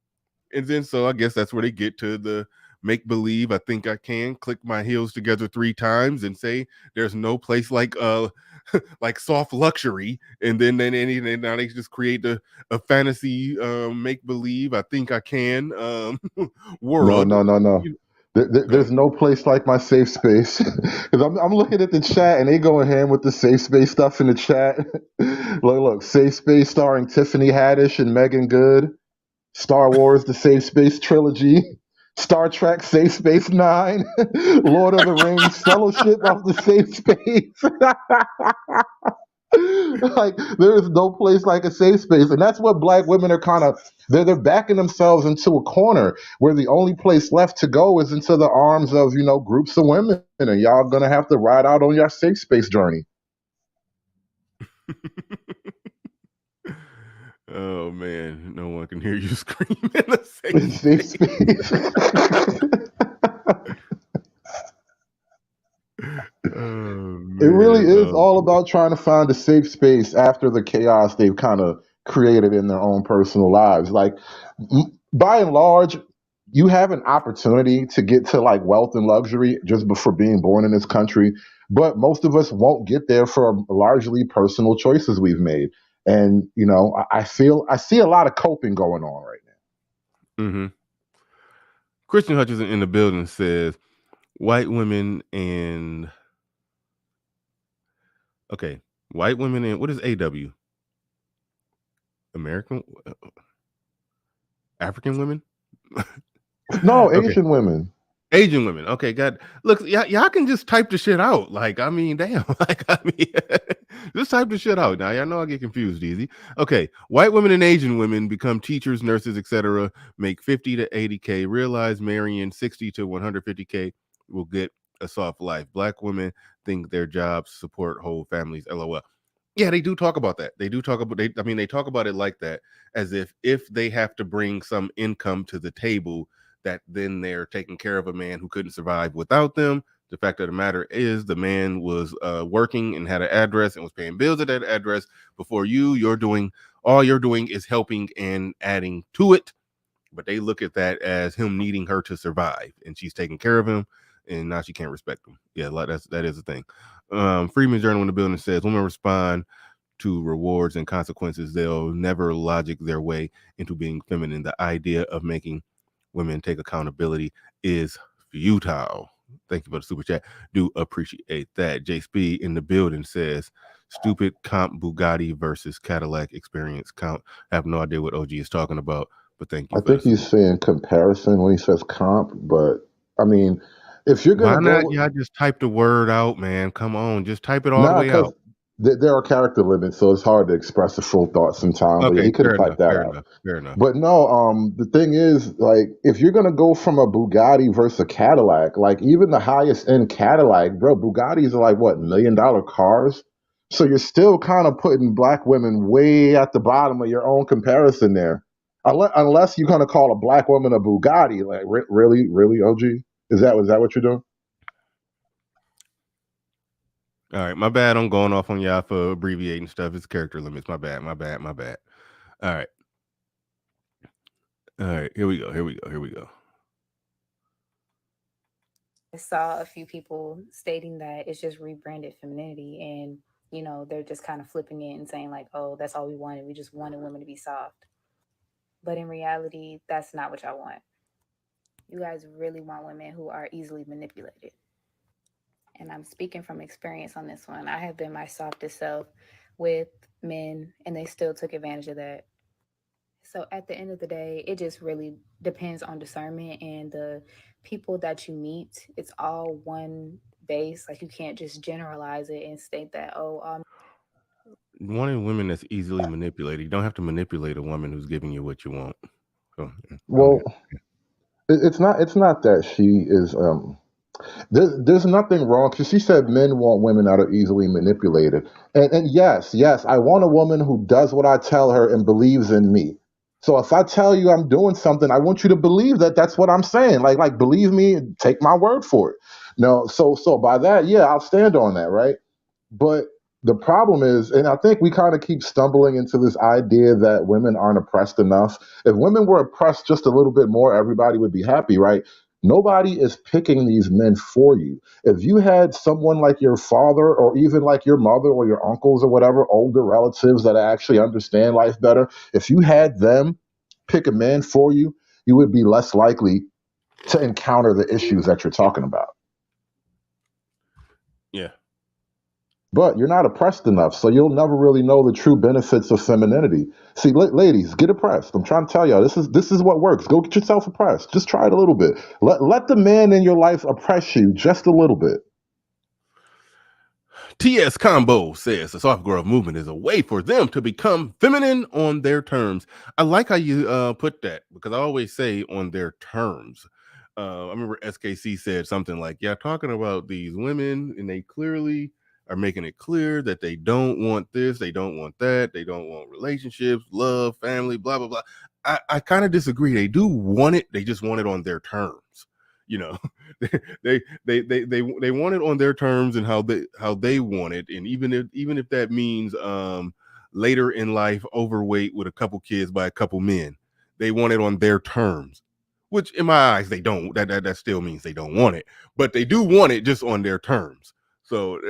And then so I guess that's where they get to the make believe. I think I can click my heels together 3 times and say there's no place like like soft luxury. And then now they just create a fantasy make believe. I think I can No, world. no, no, no. Go There's ahead. no place like my safe space. Because I'm looking at the chat and they going ham with the safe space stuff in the chat. Look, safe space starring Tiffany Haddish and Megan Good. Star Wars: The Safe Space Trilogy. Star Trek: Safe Space Nine. Lord of the Rings: Fellowship of the Safe Space. Like there is no place like a safe space, and that's what black women are kind of they're backing themselves into a corner where the only place left to go is into the arms of groups of women, and y'all gonna have to ride out on your safe space journey. Oh man, no one can hear you scream in the It's safe safe space. space. Oh It really man. is all about trying to find a safe space after the chaos they've kind of created in their own personal lives. Like, by and large, you have an opportunity to get to like wealth and luxury just for being born in this country, but most of us won't get there for largely personal choices we've made. And you know, I see a lot of coping going on right now. Mm-hmm. Christian Hutchinson in the building says white women and okay, white women and what is AW? American African women? No, Okay. Asian women. Asian women. Okay, got look, y'all can just type the shit out. Like, I mean, damn. Like, I mean, just type the shit out. Now, y'all know I get confused easy. Okay, white women and Asian women become teachers, nurses, etc. Make 50 to 80K. Realize marrying 60 to 150K will get a soft life. Black women think their jobs support whole families. LOL. Yeah, they do talk about that. They do talk about they talk about it like that, as if they have to bring some income to the table, that then they're taking care of a man who couldn't survive without them. The fact of the matter is the man was working and had an address and was paying bills at that address before you. All you're doing is helping and adding to it. But they look at that as him needing her to survive, and she's taking care of him, and now she can't respect him. Yeah, like that is a thing. Freeman Journal in the building says women respond to rewards and consequences. They'll never logic their way into being feminine. The idea of making women take accountability is futile. Thank you for the super chat. Do appreciate that. J Speed in the building says stupid comp Bugatti versus Cadillac experience count. I have no idea what OG is talking about, but thank you I for the think super he's chat. saying comparison when he says comp, but I mean, if you're Why gonna not? go, Y'all just type the word out, man. Come on, just type it all the nah, way because out. there are character limits, so it's hard to express the full thought sometimes. But yeah, Okay, he could have fair typed enough. that Fair out. enough. Fair enough. But no, the thing is, like, if you're gonna go from a Bugatti versus a Cadillac, like even the highest end Cadillac, bro, Bugattis are like what $1 million cars. So you're still kind of putting black women way at the bottom of your own comparison there. Unless you're gonna call a black woman a Bugatti, like really, really, OG, is that what you're doing? All right, my bad. I'm going off on y'all for abbreviating stuff. It's character limits. My bad. My bad. My bad. All right. All right. Here we go. Here we go. Here we go. I saw a few people stating that it's just rebranded femininity, and you know they're just kind of flipping it and saying like, "Oh, that's all we wanted. We just wanted women to be soft." But in reality, that's not what y'all want. You guys really want women who are easily manipulated. And I'm speaking from experience on this one. I have been my softest self with men, and they still took advantage of that. So at the end of the day, it just really depends on discernment and the people that you meet. It's all one base. Like you can't just generalize it and state that, oh, Wanting women that's easily manipulated. You don't have to manipulate a woman who's giving you what you want. So, go Well, ahead. it's not that she is. There's nothing wrong because she said men want women that are easily manipulated. And yes, I want a woman who does what I tell her and believes in me. So if I tell you I'm doing something, I want you to believe that that's what I'm saying. Like believe me, take my word for it. No, so by that, yeah, I'll stand on that, right? But the problem is, and I think we kind of keep stumbling into this idea that women aren't oppressed enough. If women were oppressed just a little bit more, everybody would be happy, right? Nobody is picking these men for you. If you had someone like your father or even like your mother or your uncles or whatever, older relatives that actually understand life better, if you had them pick a man for you, you would be less likely to encounter the issues that you're talking about. Yeah. But you're not oppressed enough, so you'll never really know the true benefits of femininity. See, ladies, get oppressed. I'm trying to tell y'all, this is what works. Go get yourself oppressed. Just try it a little bit. Let the man in your life oppress you just a little bit. TS Combo says the soft girl movement is a way for them to become feminine on their terms. I like how you put that, because I always say on their terms. I remember SKC said something like, yeah, talking about these women, and they clearly are making it clear that they don't want this, they don't want that, they don't want relationships, love, family, blah blah blah. I kind of disagree. They do want it, they just want it on their terms. You know, they want it on their terms and how they want it, and even if that means later in life overweight with a couple kids by a couple men, they want it on their terms. Which in my eyes they don't. That still means they don't want it, but they do want it just on their terms. So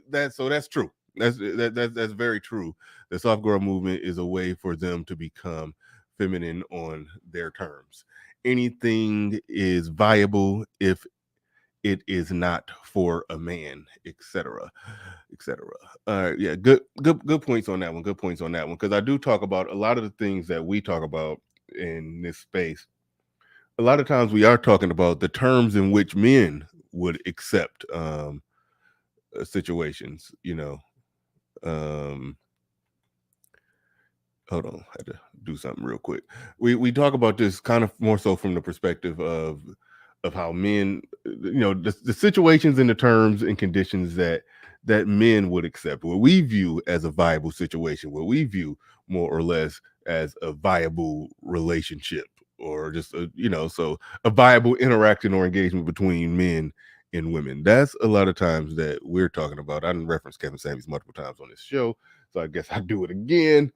that's true. That's very true. The soft girl movement is a way for them to become feminine on their terms. Anything is viable if it is not for a man, etc., etc. Yeah, good points on that one. Good points on that one, because I do talk about a lot of the things that we talk about in this space. A lot of times we are talking about the terms in which men would accept situations. Hold on, I had to do something real quick. We talk about this kind of more so from the perspective of how men, the situations and the terms and conditions that men would accept, what we view as a viable situation, what we view more or less as a viable relationship, or just so a viable interaction or engagement between men and women. That's a lot of times that we're talking about. I didn't reference Kevin Samuels multiple times on this show, so I guess I'll do it again.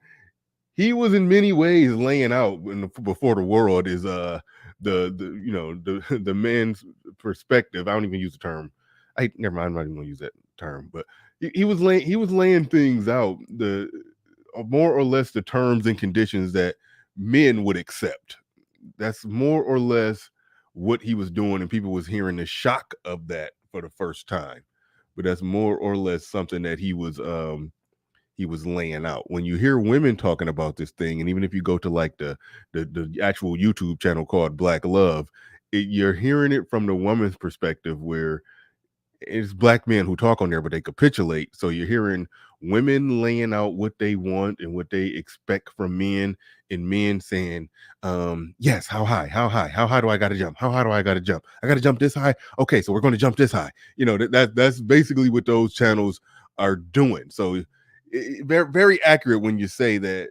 He was in many ways laying out before the world is the the man's perspective. I don't even use the term. Never mind. I'm not even gonna use that term. But he was laying things out, the more or less the terms and conditions that men would accept. That's more or less what he was doing, and people was hearing the shock of that for the first time. But that's more or less something that he was laying out. When you hear women talking about this thing, and even if you go to like the actual YouTube channel called Black Love, you're hearing it from the woman's perspective, where it's black men who talk on there, but they capitulate. So you're hearing women laying out what they want and what they expect from men, and men saying, yes, how high do I gotta jump? How high do I gotta jump? I gotta jump this high. Okay, so we're going to jump this high. That's basically what those channels are doing. So very, very accurate when you say that,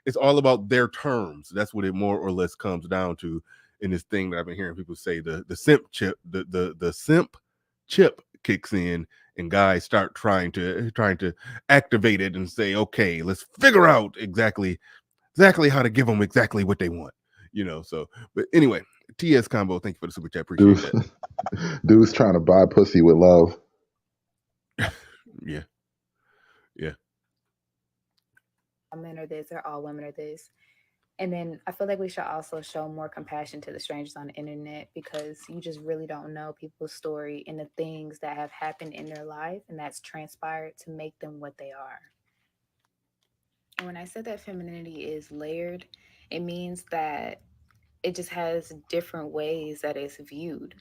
it's all about their terms. That's what it more or less comes down to in this thing that I've been hearing people say. The simp chip, the simp chip kicks in, and guys start trying to activate it and say, okay, let's figure out exactly how to give them exactly what they want. So, but anyway, TS Combo, thank you for the super chat. Appreciate that. Dude's trying to buy pussy with love. Yeah. All men are this, or all women are this. And then I feel like we should also show more compassion to the strangers on the internet, because you just really don't know people's story and the things that have happened in their life and that's transpired to make them what they are. And when I said that femininity is layered, it means that it just has different ways that it's viewed.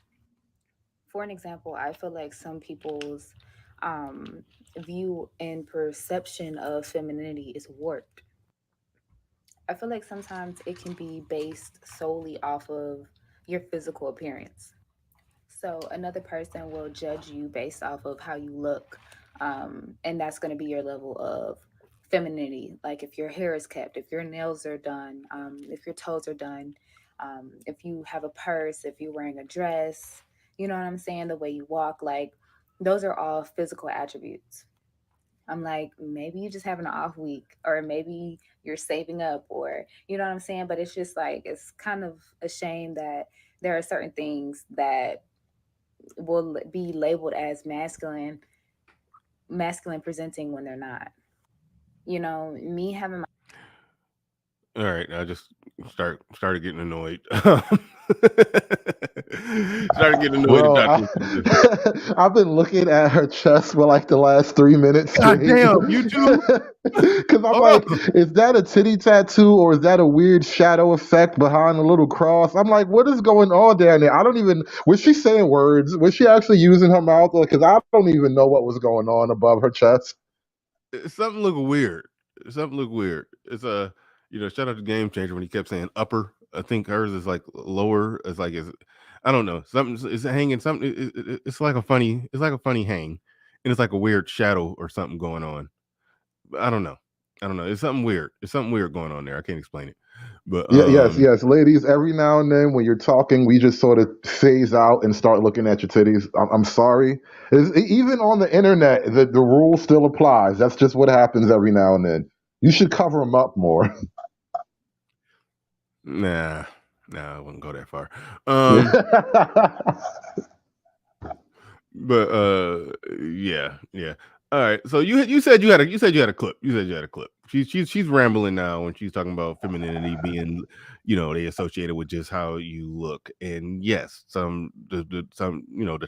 For an example, I feel like some people's view and perception of femininity is warped. I feel like sometimes it can be based solely off of your physical appearance. So another person will judge you based off of how you look, and that's going to be your level of femininity. Like if your hair is kept, if your nails are done, if your toes are done, if you have a purse, if you're wearing a dress, you know what I'm saying? The way you walk, like those are all physical attributes. I'm like, maybe you just having an off week, or maybe you're saving up, or you know what I'm saying? But it's just like, it's kind of a shame that there are certain things that will be labeled as masculine presenting when they're not. Me having my All right, I just started getting annoyed. Started getting annoyed Bro, about I've been looking at her chest for like the last 3 minutes God straight. damn, you too? Because I'm like, is that a titty tattoo, or is that a weird shadow effect behind a little cross? I'm like, what is going on down there? I don't even, was she saying words? Was she actually using her mouth? Because I don't even know what was going on above her chest. Something look weird. It's a, shout out to Game Changer when he kept saying upper. I think hers is like lower. I don't know. Something is hanging. Something. It's like a funny hang. and it's like a weird shadow or something going on. I don't know. It's something weird. It's something weird going on there. I can't explain it. But Yeah, yes, ladies. Every now and then, when you're talking, we just sort of phase out and start looking at your titties. I'm sorry. Even on the internet, the rule still applies. That's just what happens every now and then. You should cover them up more. nah, I wouldn't go that far. But yeah. All right. So you said you had a clip. She's rambling now when she's talking about femininity being, they associate it with just how you look. And yes, some the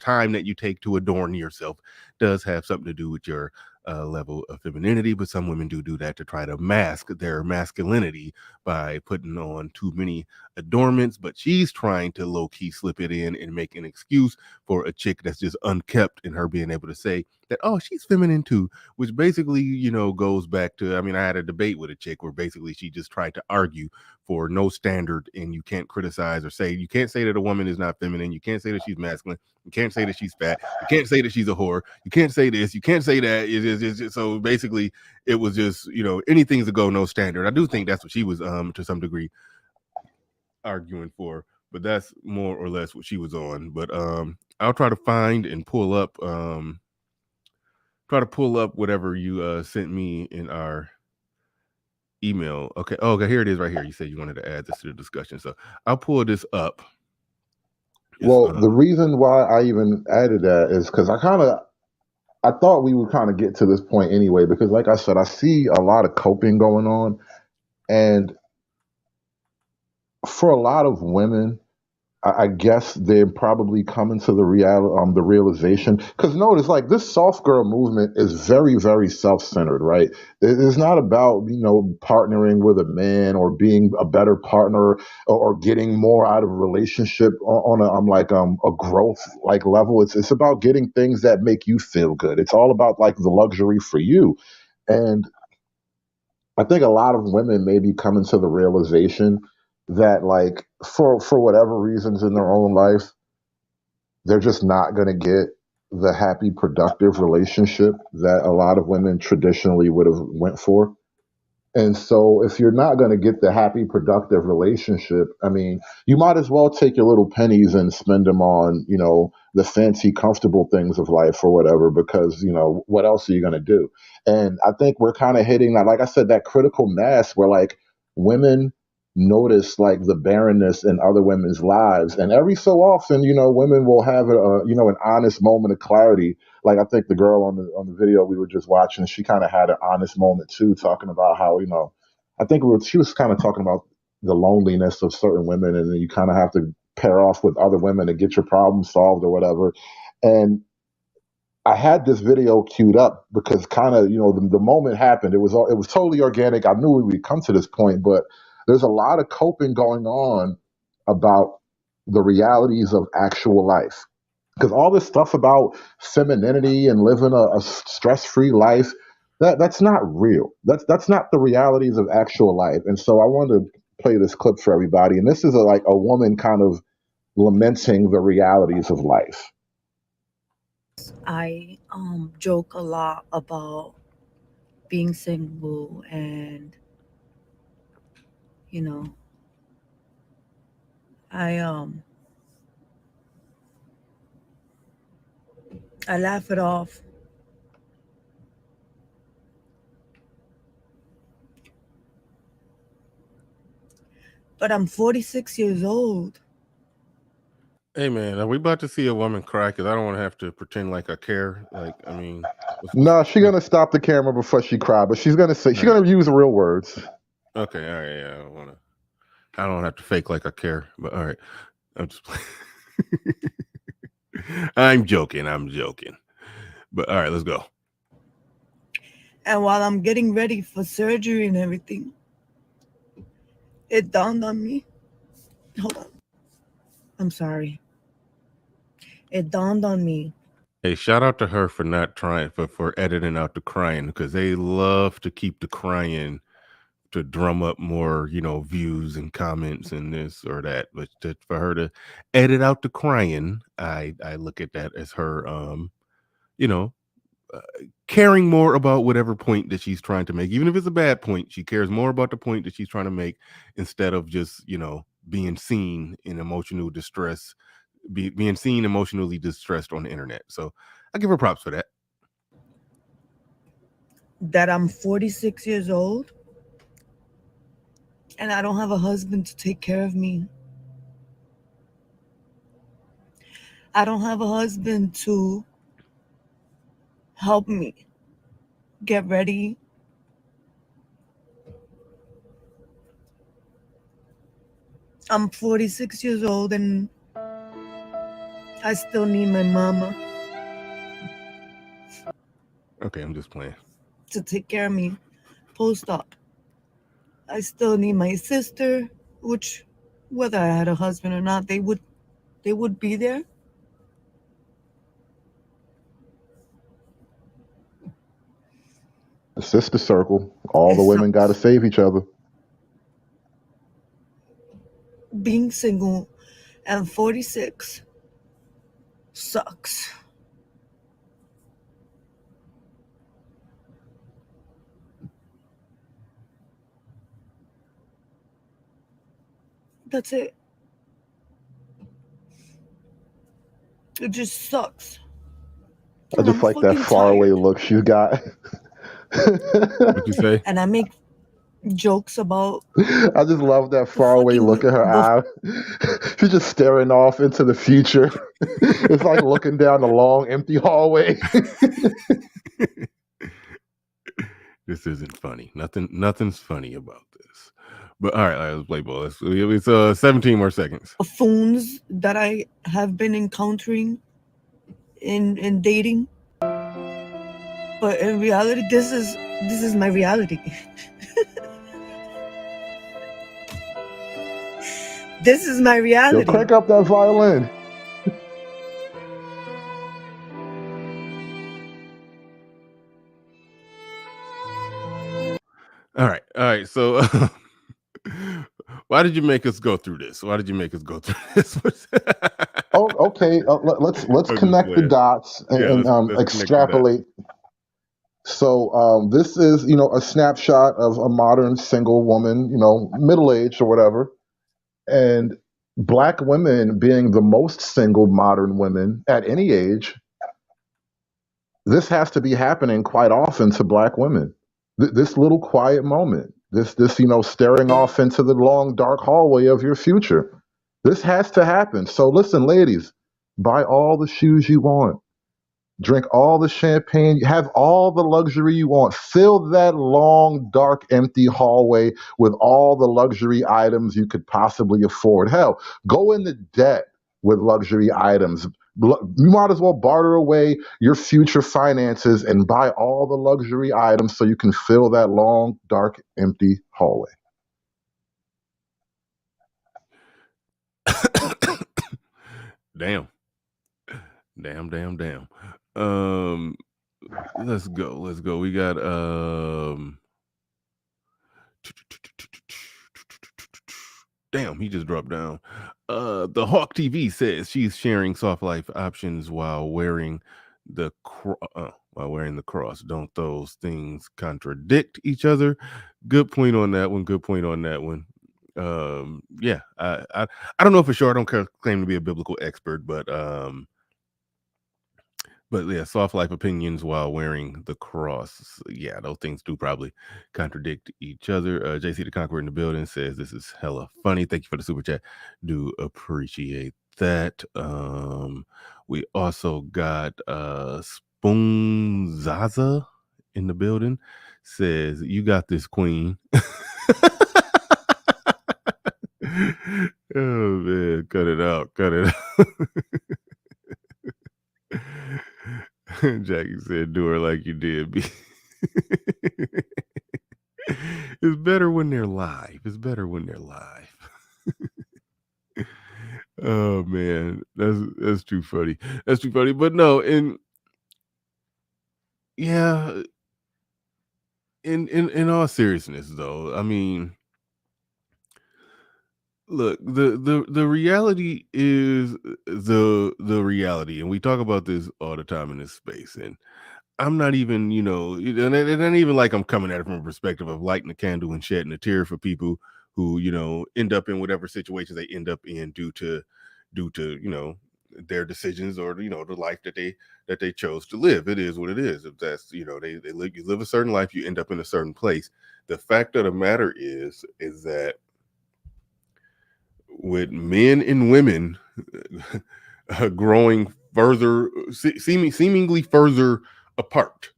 time that you take to adorn yourself does have something to do with your level of femininity, but some women do that to try to mask their masculinity by putting on too many adornments. But she's trying to low-key slip it in and make an excuse for a chick that's just unkept, and her being able to say that, oh, she's feminine too, which basically, goes back to, I had a debate with a chick where basically she just tried to argue for no standard, and you can't criticize or say, you can't say that a woman is not feminine, you can't say that she's masculine, you can't say that she's fat, you can't say that she's a whore, you can't say this, you can't say that. It's just, so basically it was just, anything's a go, no standard. I do think that's what she was to some degree arguing for, but that's more or less what she was on. But I'll try to find and pull up whatever you sent me in our email. Okay, here it is right here. You said you wanted to add this to the discussion, so I'll pull this up. Well, the reason why I even added that is because I thought we would kind of get to this point anyway, because like I said, I see a lot of coping going on, and for a lot of women, I guess they're probably coming to the realization. Because notice, like, this soft girl movement is very, very self-centered, right? It's not about partnering with a man or being a better partner, or getting more out of a relationship on a growth like level. It's about getting things that make you feel good. It's all about like the luxury for you, and I think a lot of women may be coming to the realization that, like, for whatever reasons in their own life, they're just not going to get the happy, productive relationship that a lot of women traditionally would have went for. And so if you're not going to get the happy, productive relationship, you might as well take your little pennies and spend them on, the fancy, comfortable things of life or whatever, because, what else are you going to do? And I think we're kind of hitting that, like I said, that critical mass where, like, women notice like the barrenness in other women's lives. And every so often, women will have an honest moment of clarity. Like, I think the girl on the video we were just watching, she kind of had an honest moment too, talking about how, I think she was kind of talking about the loneliness of certain women, and then you kind of have to pair off with other women to get your problem solved or whatever. And I had this video queued up because kind of, the moment happened. It was totally organic. I knew we would come to this point, but there's a lot of coping going on about the realities of actual life. Because all this stuff about femininity and living a stress-free life, that's not real. That's not the realities of actual life. And so I wanted to play this clip for everybody. And this is a woman kind of lamenting the realities of life. I joke a lot about being single, and I laugh it off. But I'm 46 years old. Hey man, are we about to see a woman cry? Because I don't want to have to pretend like I care. Like, no, she's gonna stop the camera before she cries, but she's gonna gonna use real words. Okay, all right, yeah, I don't have to fake like I care, but all right, I'm just I'm joking, but all right, let's go. And while I'm getting ready for surgery and everything, it dawned on me. Hold on. I'm sorry. It dawned on me. Hey, shout out to her for not trying for editing out the crying, because they love to keep the crying to drum up more, views and comments and this or that. But for her to edit out the crying, I look at that as her, caring more about whatever point that she's trying to make, even if it's a bad point. She cares more about the point that she's trying to make instead of just, being seen in emotional distress, being seen emotionally distressed on the internet. So I give her props for that. That I'm 46 years old and I don't have a husband to take care of me. I don't have a husband to help me get ready. I'm 46 years old and I still need my mama Okay, I'm just playing. to take care of me post-op. I still need my sister, which whether I had a husband or not, they would be there. The sister circle. All the It women got to sucks. save each other. Being single and 46 sucks. That's it. It just sucks. I And just I'm like that fucking faraway tired. look she's got. What you say? And I make jokes about I just love that the faraway look in her fucking eye. She's just staring off into the future. It's like looking down the long, empty hallway. This isn't funny. Nothing's funny about this. But all right, let's play ball. It's 17 more seconds. buffoons that I have been encountering in dating. But in reality, this is my reality. This is my Yo, reality. crank up that violin. All right. So, why did you make us go through this? Why did you make us go through this? Oh, okay. Let's I'm just connect the playing. dots Yeah, and let's connect the dots. extrapolate. So this is, a snapshot of a modern single woman, middle aged or whatever, and Black women being the most single modern women at any age. This has to be happening quite often to Black women. This little quiet moment, this staring off into the long dark hallway of your future. This has to happen. So listen, ladies, buy all the shoes you want. Drink all the champagne, have all the luxury you want. Fill that long, dark, empty hallway with all the luxury items you could possibly afford. Hell, go into debt with luxury items. You might as well barter away your future finances and buy all the luxury items so you can fill that long, dark, empty hallway. Damn. Let's go. We got damn, he just dropped down. The Hawk TV says she's sharing soft life options while wearing the cross. Don't those things contradict each other? Good point on that one. Yeah, I don't know for sure. I don't claim to be a biblical expert, but yeah, soft life opinions while wearing the cross. Yeah, those things do probably contradict each other. JC the Conqueror in the building says this is hella funny. Thank you for the super chat. Do appreciate that. We also got Spoon Zaza in the building. Says you got this, queen. Oh man, cut it out. Jackie said, do her like you did. It's better when they're live. Oh man, that's too funny. But no, in all seriousness though, I mean, look, the reality is the reality, and we talk about this all the time in this space. And I'm not even, and it ain't even like I'm coming at it from a perspective of lighting a candle and shedding a tear for people who, end up in whatever situations they end up in due to their decisions, or the life that they chose to live. It is what it is. If that's, you live a certain life, you end up in a certain place. The fact of the matter is that with men and women growing further, seemingly further apart,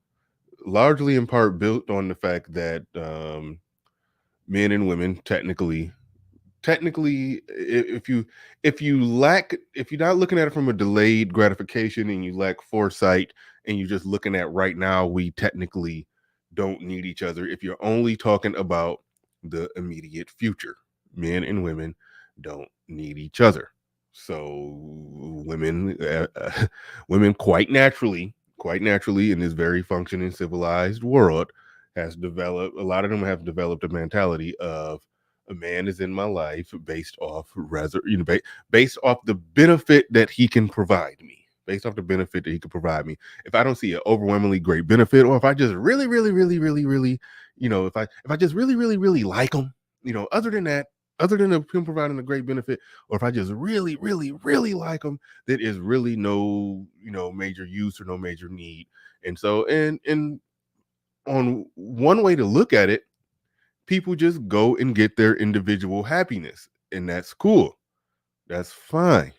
largely in part built on the fact that men and women technically, if you're not looking at it from a delayed gratification and you lack foresight and you're just looking at right now, we technically don't need each other. If you're only talking about the immediate future, men and women don't need each other. So women women quite naturally in this very functioning civilized world has developed, a lot of them have developed a mentality of a man is in my life based off based off the benefit that he can provide me. Based off the benefit that he can provide me. If I don't see an overwhelmingly great benefit, or if I just really, really, really, really, really, if I just really, really, really like him, other than that, other than him providing a great benefit, or if I just really, really, really like him, there is really no, major use or no major need. And so, and on one way to look at it, people just go and get their individual happiness, and that's cool. That's fine.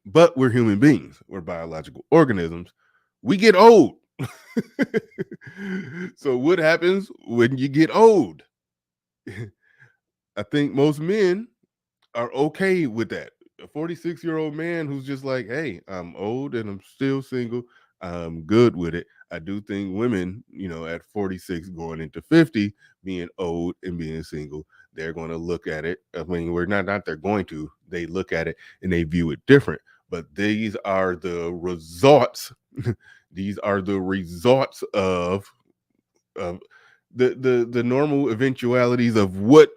But we're human beings. We're biological organisms. We get old. So what happens when you get old? I think most men are okay with that. A 46-year-old man who's just like, hey, I'm old and I'm still single, I'm good with it. I do think women, at 46 going into 50, being old and being single, they're going to look at it. I mean, we're not they're going to, they look at it and they view it different. But these are the results. These are the results of the normal eventualities of what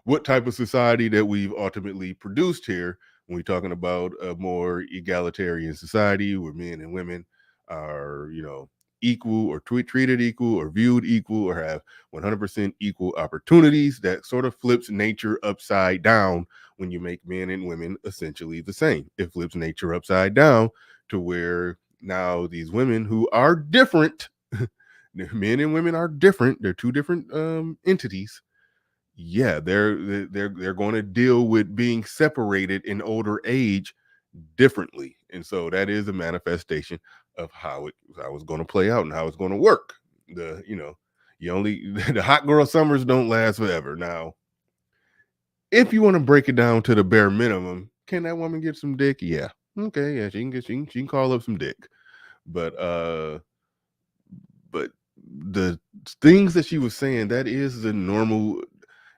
what type of society that we've ultimately produced here, when we're talking about a more egalitarian society where men and women are equal, or treated equal, or viewed equal, or have 100% equal opportunities. That sort of flips nature upside down when you make men and women essentially the same. It flips nature upside down to where now these women who are different, men and women are different, they're two different entities. Yeah, they're going to deal with being separated in older age differently. And so that is a manifestation of how it's going to play out and how it's going to work. You only the hot girl summers don't last forever. Now, if you want to break it down to the bare minimum, can that woman get some dick? Yeah. Okay, yeah, she can call up some dick. But the things that she was saying, that is the normal,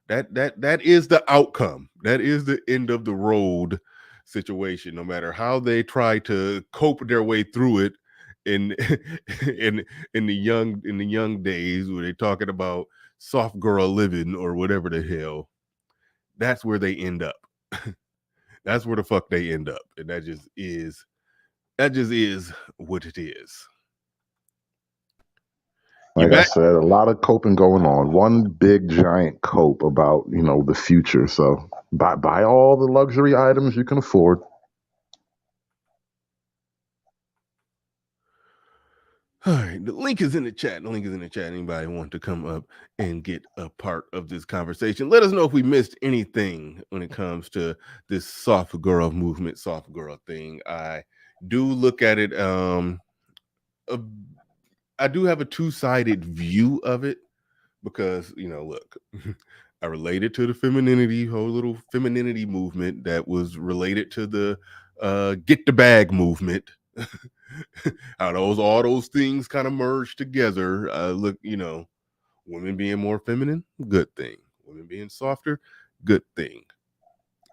that is the outcome. That is the end of the road situation. No matter how they try to cope their way through it in in the young days, where they're talking about soft girl living or whatever the hell, that's where they end up. That's where the fuck they end up. And that just is what it is. Like I said, a lot of coping going on. One big giant cope about, the future. So buy all the luxury items you can afford. All right, the link is in the chat. Anybody want to come up and get a part of this conversation? Let us know if we missed anything when it comes to this soft girl movement, soft girl thing. I do look at it. I do have a two-sided view of it, because look, I related to the whole little femininity movement that was related to the get the bag movement. How all those things kind of merge together. Look, women being more feminine, good thing. Women being softer, good thing.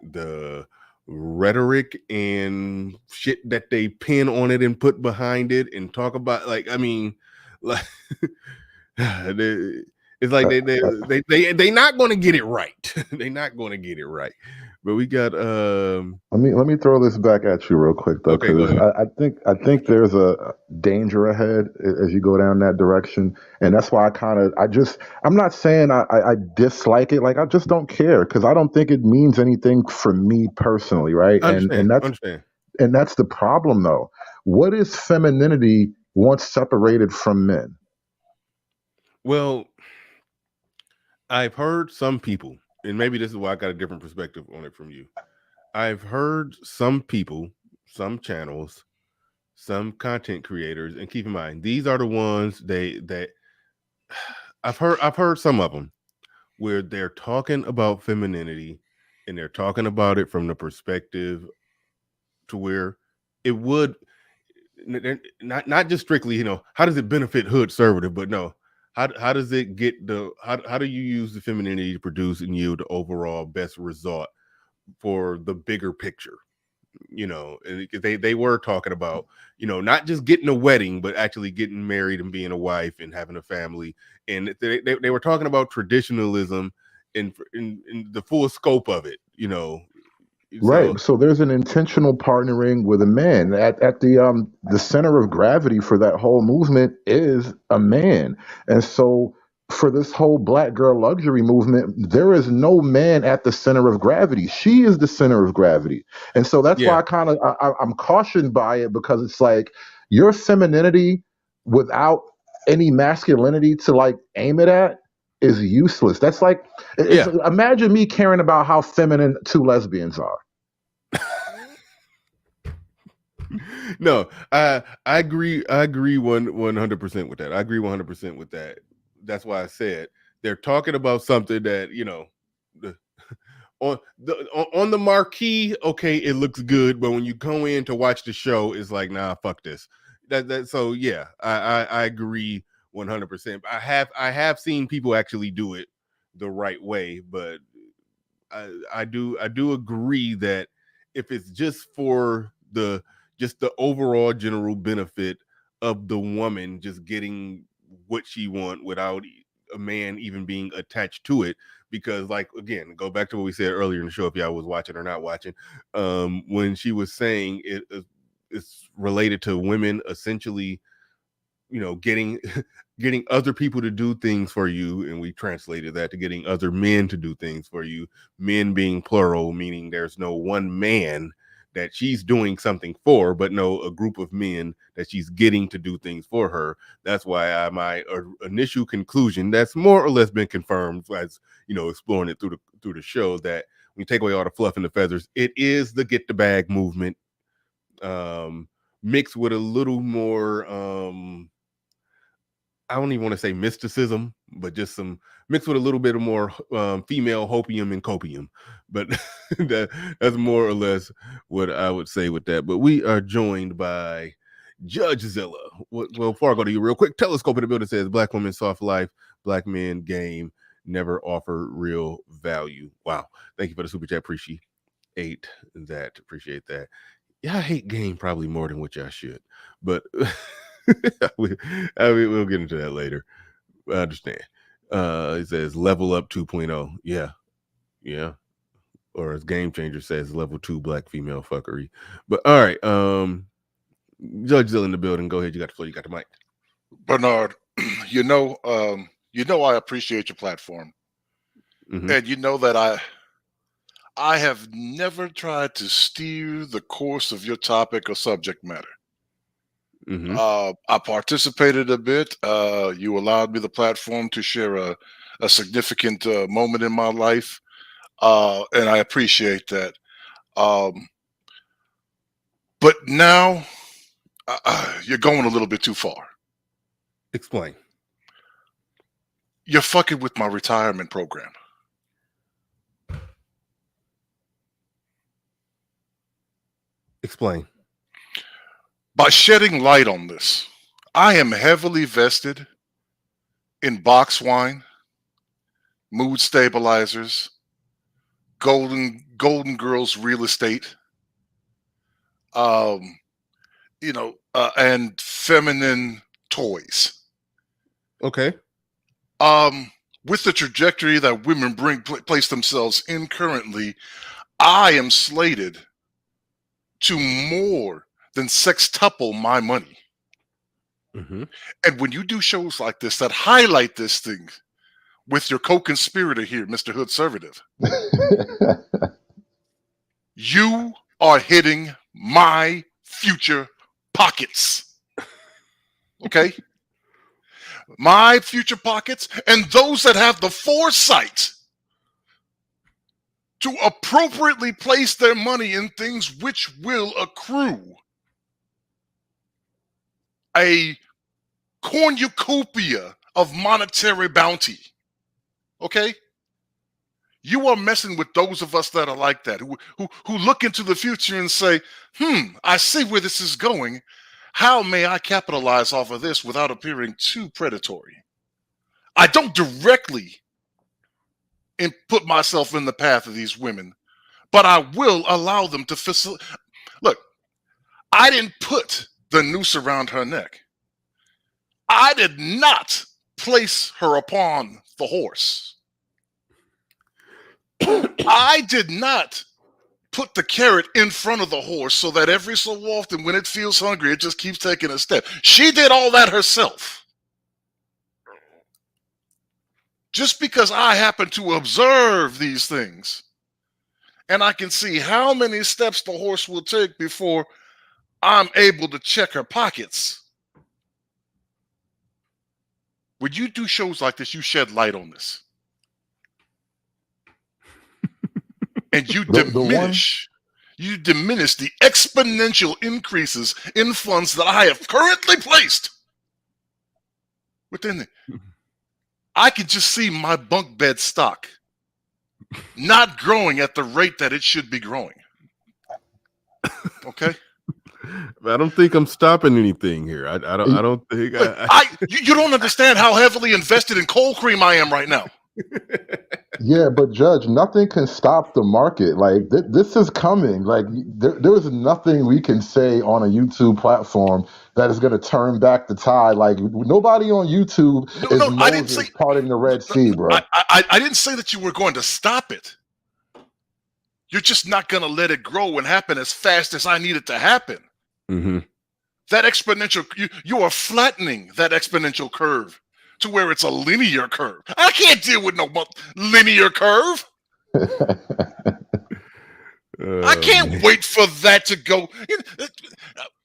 The rhetoric and shit that they pin on it and put behind it and talk about, like It's like they not going to get it right. They're not going to get it right. But we got Let me throw this back at you real quick though, okay, go because ahead. I think there's a danger ahead as you go down that direction, and that's why I'm not saying I dislike it, like I just don't care because I don't think it means anything for me personally, right? I understand. And that's the problem though. What is femininity once separated from men? Well, I've heard some people, and maybe this is why I got a different perspective on it from you. I've heard some people, some channels, some content creators, and keep in mind, these are the ones that I've heard some of them where they're talking about femininity and they're talking about it from the perspective to where it would not just strictly, how does it benefit hood conservative, but no, how does it get how do you use the femininity to produce and yield the overall best result for the bigger picture? And they were talking about, not just getting a wedding, but actually getting married and being a wife and having a family. And they were talking about traditionalism in the full scope of it, Right. So So there's an intentional partnering with a man. At the center of gravity for that whole movement is a man. And so for this whole black girl luxury movement, there is no man at the center of gravity. She is the center of gravity. And so that's yeah, why I'm cautioned by it because it's like your femininity without any masculinity to like aim it at is useless. That's like it's yeah. imagine me caring about how feminine two lesbians are. No, I agree. I agree 100% with that. I agree 100% with that. That's why I said they're talking about something that the, on the marquee. Okay, it looks good, but when you go in to watch the show, it's like, nah, fuck this. So yeah, I agree 100%. I have seen people actually do it the right way, but I do agree that if it's just for the overall general benefit of the woman just getting what she want without a man even being attached to it, because like again, go back to what we said earlier in the show, if y'all was watching or not watching, when she was saying it's related to women essentially getting getting other people to do things for you, and we translated that to getting other men to do things for you, men being plural, meaning there's no one man that she's doing something for, but no, a group of men that she's getting to do things for her. That's why my initial conclusion, that's more or less been confirmed as exploring it through the show, that when you take away all the fluff and the feathers, it is the get the bag movement, mixed with a little more I don't even want to say mysticism, but just some mixed with a little bit of more female hopium and copium. But that's more or less what I would say with that. But we are joined by Judge Zilla. Well, before I go to you real quick, Telescope in the building says Black women soft life, Black men game, never offer real value. Wow. Thank you for the super chat. Appreciate that. Appreciate that. Yeah, I hate game probably more than what y'all should, but we'll get into that later. I understand. It says level up 2.0. Yeah. Or as Game Changer says, level 2 black female fuckery. But all right, Judge Zilla in the building. Go ahead. You got the floor. You got the mic. Bernard, I appreciate your platform, and you know that I have never tried to steer the course of your topic or subject matter. I participated a bit. You allowed me the platform to share a significant moment in my life, and I appreciate that. But now you're going a little bit too far. Explain. You're fucking with my retirement program. Explain. By shedding light on this, I am heavily vested in box wine, mood stabilizers, golden girls real estate, and feminine toys. Okay. with the trajectory that women place themselves in currently, I am slated to more than sextuple my money. Mm-hmm. And when you do shows like this that highlight this thing with your co-conspirator here, Mr. Hoodservative, you are hitting my future pockets. Okay? My future pockets, and those that have the foresight to appropriately place their money in things which will accrue a cornucopia of monetary bounty. Okay? You are messing with those of us that are like that, who look into the future and say, I see where this is going. How may I capitalize off of this without appearing too predatory? I don't directly put myself in the path of these women, but I will allow them to facilitate. Look, I didn't put the noose around her neck. I did not place her upon the horse. I did not put the carrot in front of the horse so that every so often when it feels hungry, it just keeps taking a step. She did all that herself. Just because I happen to observe these things and I can see how many steps the horse will take before I'm able to check her pockets. When you do shows like this, you shed light on this. And you diminish the exponential increases in funds that I have currently placed within it. I can just see my bunk bed stock not growing at the rate that it should be growing. Okay? I don't think I'm stopping anything here. I don't think you don't understand how heavily invested in cold cream I am right now. Yeah, but Judge, nothing can stop the market. Like this is coming. Like there is nothing we can say on a YouTube platform that is going to turn back the tide. Like nobody on YouTube is Moses parting the Red Sea, bro. I didn't say that you were going to stop it. You're just not going to let it grow and happen as fast as I need it to happen. Mm-hmm. That exponential, you are flattening that exponential curve to where it's a linear curve. I can't deal with no linear curve. I can't wait for that to go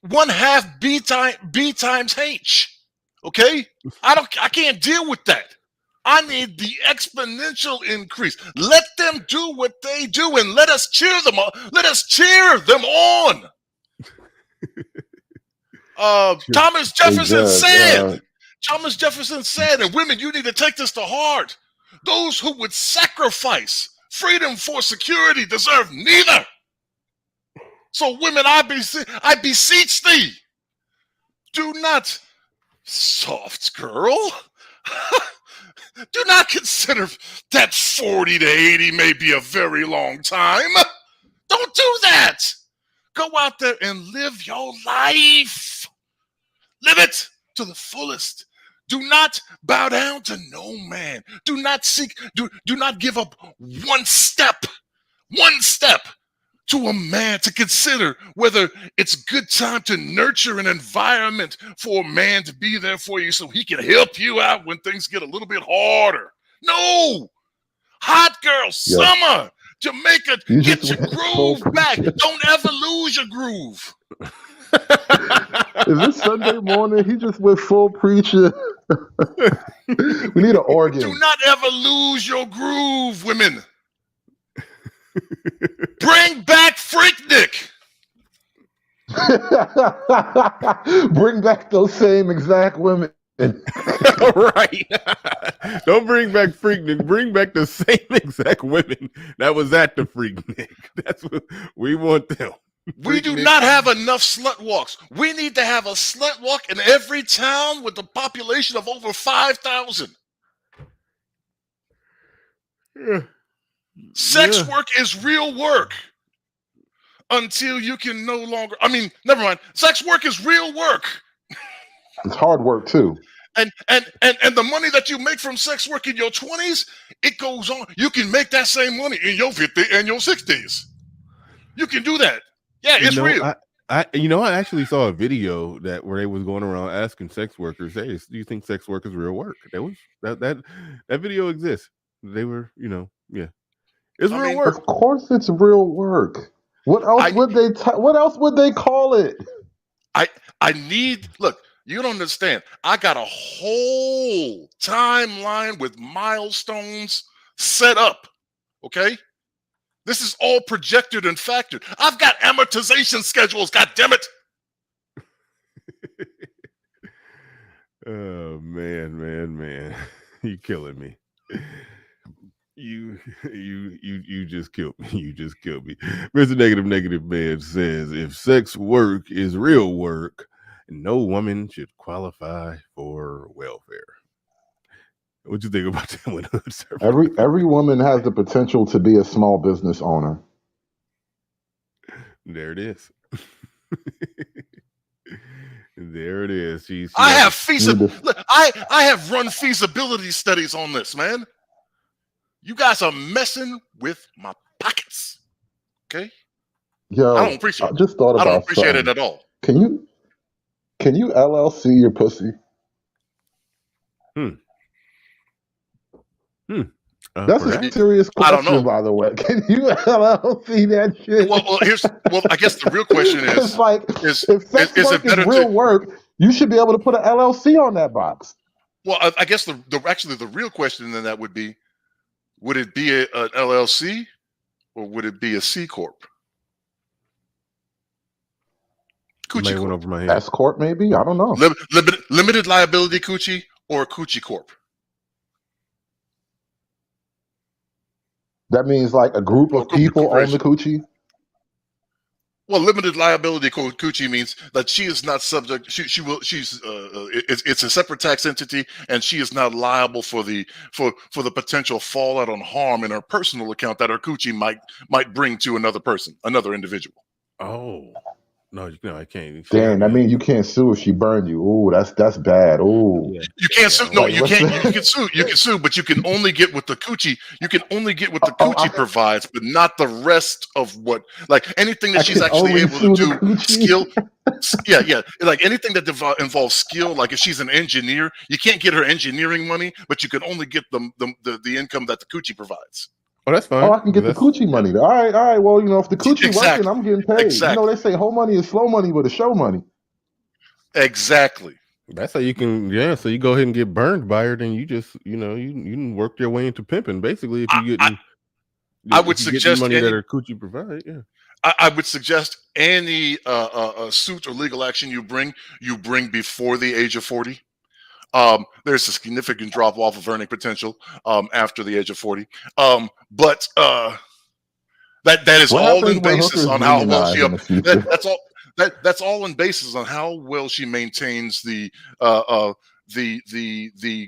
1/2 B times H. Okay? I can't deal with that. I need the exponential increase. Let them do what they do and let us cheer them on. Let us cheer them on. Thomas Jefferson said, and women, you need to take this to heart. Those who would sacrifice freedom for security deserve neither. So women, I beseech thee, do not, soft girl, do not consider that 40 to 80 may be a very long time. Don't do that. Go out there and live your life. Live it to the fullest. Do not bow down to no man. Do not give up one step to a man to consider whether it's good time to nurture an environment for a man to be there for you so he can help you out when things get a little bit harder. No! Hot girl summer! Jamaica, get your groove back. Don't ever lose your groove. Is this Sunday morning? He just went full preacher. We need an organ. Do not ever lose your groove, women. Bring back Freaknik. Bring back those same exact women. Right. Don't bring back Freaknik. Bring back the same exact women that was at the Freaknik. That's what we want them. We do not have enough slut walks. We need to have a slut walk in every town with a population of over 5,000. Sex work is real work until you can no longer. I mean, never mind. Sex work is real work. It's hard work too. And the money that you make from sex work in your 20s, it goes on. You can make that same money in your 50s and your 60s. You can do that. Yeah, it's real. I actually saw a video where they was going around asking sex workers, "Hey, do you think sex work is real work?" That video exists. They were, yeah, it's real work. Of course, it's real work. What else would they? What else would they call it? Look. You don't understand. I got a whole timeline with milestones set up. Okay. This is all projected and factored. I've got amortization schedules. God damn it. Oh man. You killing me. You just killed me. You just killed me. Mr. Negative Man says, if sex work is real work, no woman should qualify for welfare. What you think about that one, Hood Server? Every woman has the potential to be a small business owner. There it is. There it is. I have run feasibility studies on this, man. You guys are messing with my pockets. Okay? Yo, I don't appreciate it. I just thought about I don't appreciate something. it at all. Can you LLC your pussy? That's a serious question, I don't know. by the way. Can you LLC that shit? Well, I guess the real question is, if sex work is real work, you should be able to put an LLC on that box. Well, I guess the real question then that would be, would it be an LLC or would it be a C corp? Coochie Corp. Over my head. S corp, maybe? I don't know. Limited liability coochie or a coochie corp? That means like a group of people own the coochie? Well, limited liability coochie means that she is not subject. It's a separate tax entity, and she is not liable for the potential fallout on harm in her personal account that her coochie might bring to another person, another individual. Oh. No, I can't. Damn, that means you can't sue if she burned you. Ooh, that's bad. Ooh, you can't sue. No, you can't. You can sue. You can sue, but you can only get what the coochie. You can only get what the coochie provides, but not the rest of what. Like anything that she's actually able to do, skill. Yeah. Like anything that involves skill. Like if she's an engineer, you can't get her engineering money, but you can only get the income that the coochie provides. Oh, that's fine. Oh, I can get the coochie money. All right. Well, if the coochie working, I'm getting paid. Exactly. They say whole money is slow money, but it's show money. Exactly. That's how you can. Yeah. So you go ahead and get burned by her, then you just, you can work your way into pimping. Basically, if you get, I would suggest money that her coochie provide. Yeah. I would suggest any suit or legal action you bring before the age of 40. There's a significant drop off of earning potential after the age of 40. But that is all in basis on how well she that's all in basis on how well she maintains the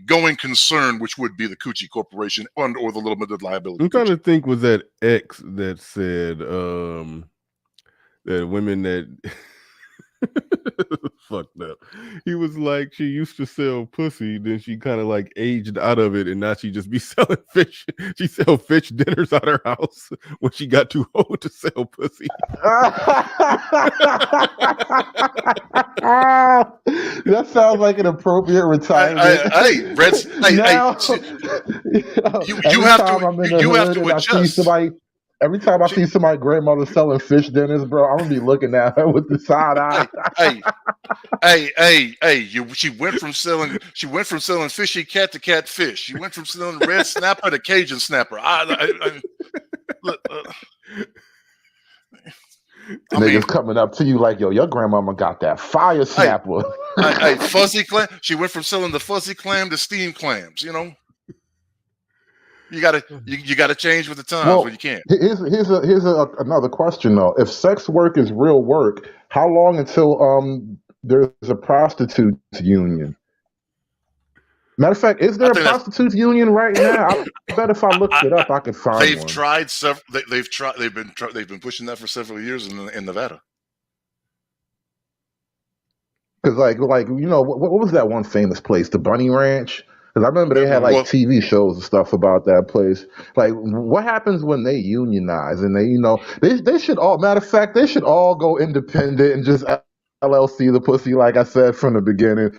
going concern, which would be the Coochie Corporation or the limited liability. I'm trying to think, was that X that said that women that fucked up. He was like, she used to sell pussy, then she kind of like aged out of it, and now she just be selling fish. She sell fish dinners at her house when she got too old to sell pussy. That sounds like an appropriate retirement. You have to adjust. Every time I see somebody's grandmother selling fish dinners, bro, I'm gonna be looking at her with the side eye. She went from selling fishy cat to catfish. She went from selling red snapper to Cajun snapper. Niggas coming up to you like, yo, your grandmama got that fire snapper. Fuzzy clam. She went from selling the fuzzy clam to steamed clams. You gotta change with the times when you can. Here's another question though. If sex work is real work, how long until there's a prostitutes union? Matter of fact, is there a prostitutes union right now? I bet if I looked it up, I could find one. They've tried several. They've been pushing that for several years in Nevada. Because like you know, what was that one famous place, the Bunny Ranch? Because I remember they had like Well, TV shows and stuff about that place. Like, what happens when they unionize and they, you know, they should all, matter of fact, they should all go independent and just LLC the pussy, like I said from the beginning.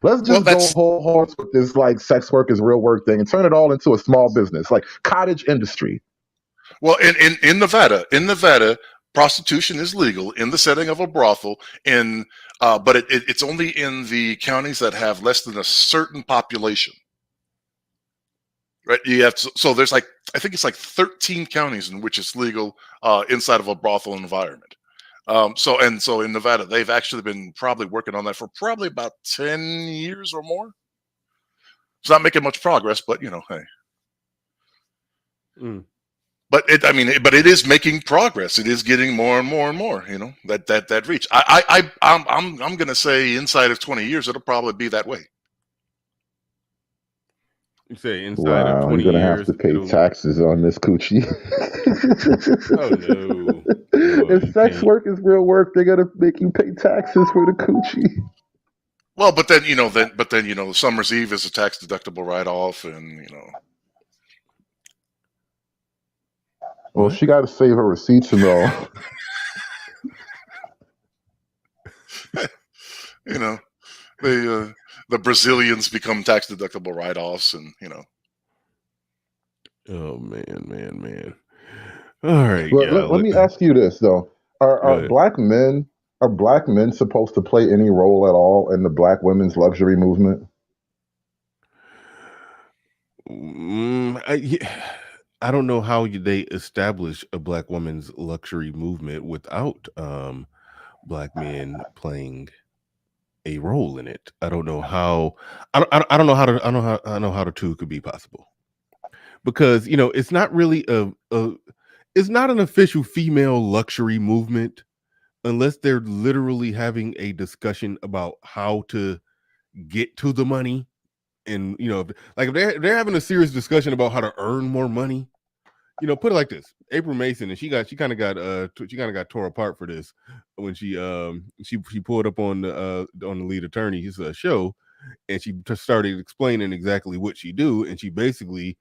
Let's well, just go whole horse with this like sex work is real work thing and turn it all into a small business, like cottage industry. well, in Nevada, prostitution is legal in the setting of a brothel, but it's only in the counties that have less than a certain population. Right? You have so there's like, I think it's like 13 counties in which it's legal inside of a brothel environment. So in Nevada, they've actually been probably working on that for probably about 10 years or more. It's not making much progress, but you know, hey. But it is making progress. It is getting more and more and more. You know, that reach. I'm gonna say inside of 20 years, it'll probably be that way. You say inside of 20 you're gonna years, have to pay taxes on this coochie. Oh no! If sex work is real work, they're gonna make you pay taxes for the coochie. Well, but then Summer's Eve is a tax deductible write-off, and you know. Well, she got to save her receipts and all. You know, the Brazilians become tax deductible write-offs, and you know. Oh man. All right. Well, let me ask you this though: Are black men supposed to play any role at all in the black women's luxury movement? I don't know how they establish a black woman's luxury movement without black men playing a role in it. I don't know how. I don't know how the two could be possible, because you know it's not really it's not an official female luxury movement unless they're literally having a discussion about how to get to the money. And you know, if they're having a serious discussion about how to earn more money, you know, put it like this: April Mason, and she kind of got tore apart for this when she pulled up on the lead attorney's show, and she started explaining exactly what she do, and she basically,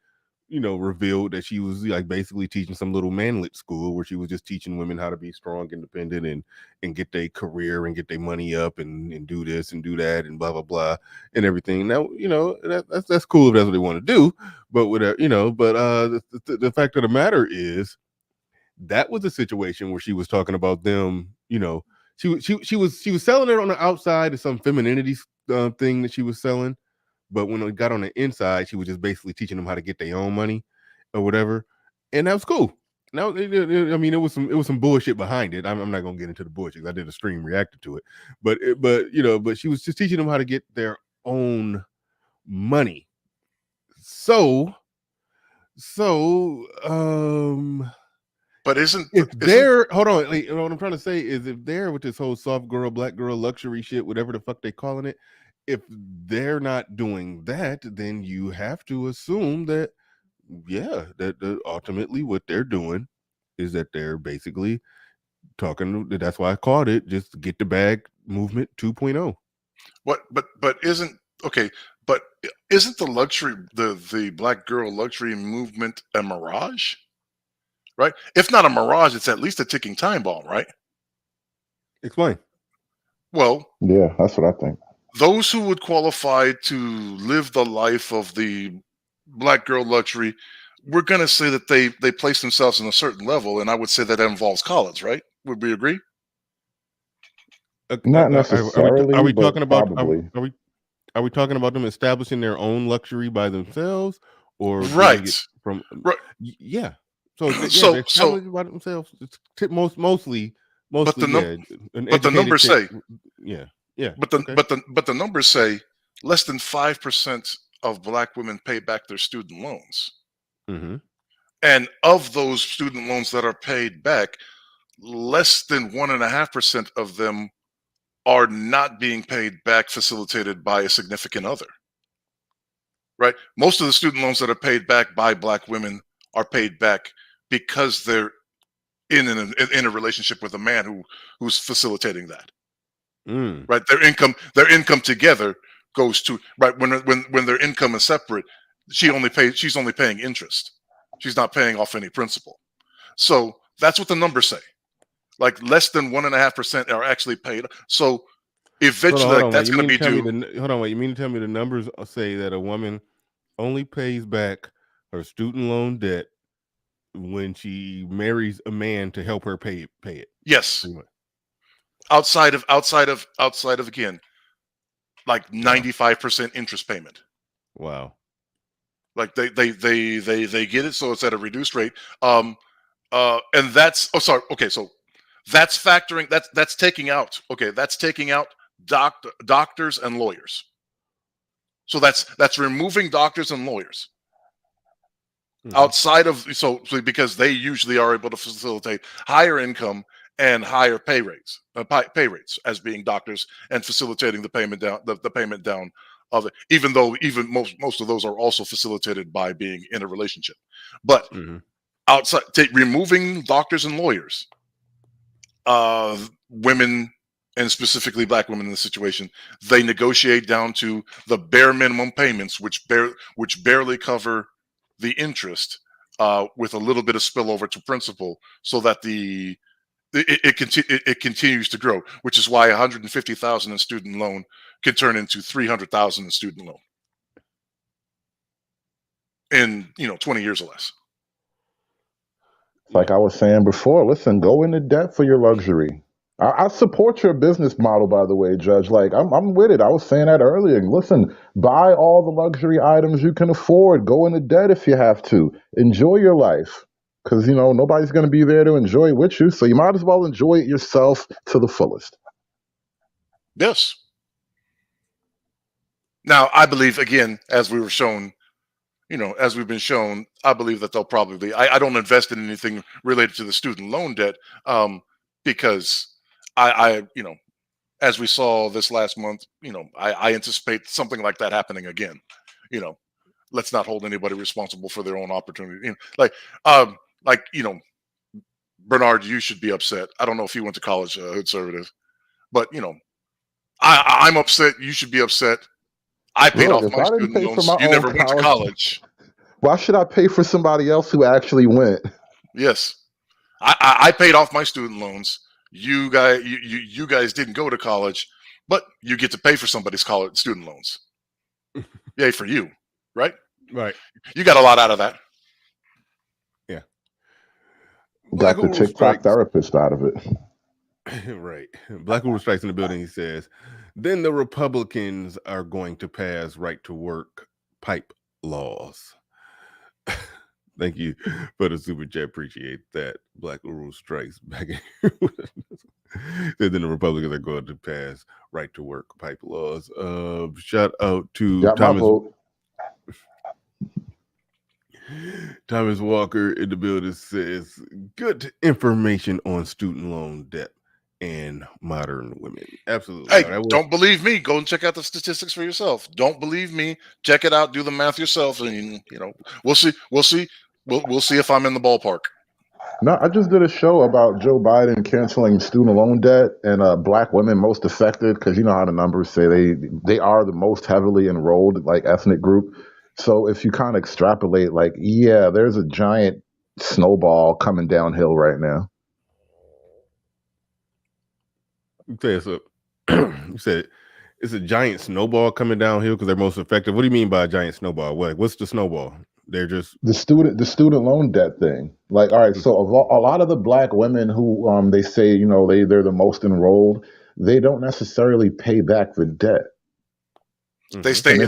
you know, revealed that she was like basically teaching some little manlet school where she was just teaching women how to be strong, independent, and get their career and get their money up and do this and do that and blah blah blah and everything. Now, you know, that's cool if that's what they want to do, but whatever, you know. But the fact of the matter is, that was a situation where she was talking about them. You know, she was selling it on the outside of some femininity thing that she was selling. But when it got on the inside, she was just basically teaching them how to get their own money or whatever. And that was cool. Now, I mean, it was some bullshit behind it. I'm not going to get into the bullshit. I did a stream reacted to it. But she was just teaching them how to get their own money. So, but hold on, like, what I'm trying to say is, if they're with this whole soft girl, black girl luxury shit, whatever the fuck they calling it, if they're not doing that, then you have to assume that, yeah, that ultimately what they're doing is that they're basically talking. That's why I called it just get the bag movement 2.0. But isn't the luxury, the black girl luxury movement a mirage? Right? If not a mirage, it's at least a ticking time bomb, right? Explain. Well, yeah, that's what I think. Those who would qualify to live the life of the black girl luxury, we're going to say that they place themselves in a certain level, and I would say that involves college, right? Would we agree? Not necessarily. Are we talking about probably? Are we talking about them establishing their own luxury by themselves, or right from right? Yeah. So they establish by themselves. It's mostly. But the numbers say. Yeah. But the numbers say less than 5% of black women pay back their student loans. Mm-hmm. And of those student loans that are paid back, less than 1.5% of them are not being paid back, facilitated by a significant other. Right? Most of the student loans that are paid back by black women are paid back because they're in a relationship with a man who's facilitating that. right? Their income together goes to, right, when their income is separate, she's only paying interest. She's not paying off any principal. So that's what the numbers say. Like less than 1.5% are actually paid. So eventually, like, that's going to be due. Hold on, wait. You mean to tell me the numbers say that a woman only pays back her student loan debt when she marries a man to help her pay it? Yes. Outside of again, like 95% interest payment. Wow. Like they get it, so it's at a reduced rate. And that's so that's factoring, that's taking out doctors and lawyers. So that's removing doctors and lawyers. Outside of so because they usually are able to facilitate higher income and higher pay rates as being doctors and facilitating the payment down of it, even though most of those are also facilitated by being in a relationship. But outside, removing doctors and lawyers, women, and specifically black women in this situation, they negotiate down to the bare minimum payments, which barely cover the interest, with a little bit of spillover to principal, so that it continues to grow, which is why 150,000 in student loan can turn into 300,000 in student loan in 20 years or less. Like I was saying before, listen, go into debt for your luxury. I support your business model, by the way, Judge. Like I'm with it. I was saying that earlier. Listen, buy all the luxury items you can afford. Go into debt if you have to. Enjoy your life, because nobody's going to be there to enjoy it with you. So you might as well enjoy it yourself to the fullest. Yes. Now, I believe, again, as we were shown, as we've been shown, I believe that they'll probably. I don't invest in anything related to the student loan debt, because I as we saw this last month, I anticipate something like that happening again. Let's not hold anybody responsible for their own opportunity. Bernard, you should be upset. I don't know if you went to college, Hood Conservative, but I'm upset. You should be upset. I paid off my student loans. You never went to college. Why should I pay for somebody else who actually went? Yes, I paid off my student loans. You guys didn't go to college, but you get to pay for somebody's college student loans. Yay for you, right? Right. You got a lot out of that. Yeah. Got the TikTok therapist out of it. Right. Black Hoover Strikes in the building. He says, then the Republicans are going to pass right to work pipe laws. Thank you for the super chat. Appreciate that. Black Uru Strikes back in here. Then the Republicans are going to pass right to work pipe laws. Shout out to Thomas Walker in the building says, good information on student loan debt and modern women. Absolutely. Hey, don't believe me. Go and check out the statistics for yourself. Don't believe me. Check it out. Do the math yourself, and we'll see. We'll see if I'm in the ballpark. No, I just did a show about Joe Biden canceling student loan debt and black women most affected, because you know how the numbers say they are the most heavily enrolled ethnic group. So if you kind of extrapolate, there's a giant snowball coming downhill right now. You said it's a giant snowball coming downhill because they're most effective. What do you mean by a giant snowball? What's the snowball? They're just the student loan debt thing. All right, so a lot of the black women who they say they're the most enrolled, they don't necessarily pay back the debt. They stay in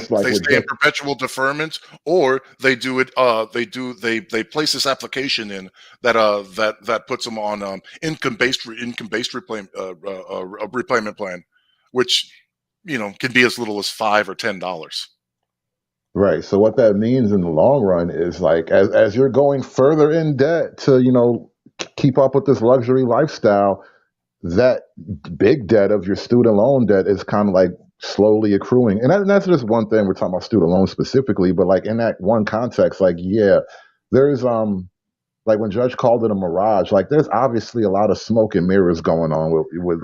perpetual deferment, or they do it. They place this application in that puts them on income based repayment plan, which can be as little as $5 or $10. Right. So what that means in the long run is as you're going further in debt to keep up with this luxury lifestyle, that big debt of your student loan debt is kind of slowly accruing. And that's just one thing. We're talking about student loans specifically, but in that one context, there's when Judge called it a mirage, there's obviously a lot of smoke and mirrors going on with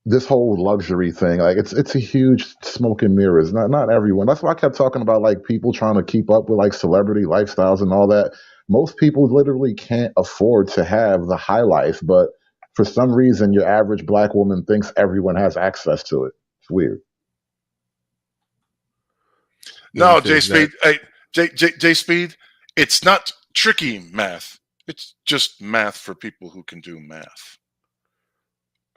this whole luxury thing, like it's a huge smoke and mirrors. Not everyone. That's why I kept talking about like people trying to keep up with like celebrity lifestyles and all that. Most people literally can't afford to have the high life, but for some reason, your average black woman thinks everyone has access to it. It's weird. No, J Speed. Hey, J Speed. It's not tricky math. It's just math for people who can do math.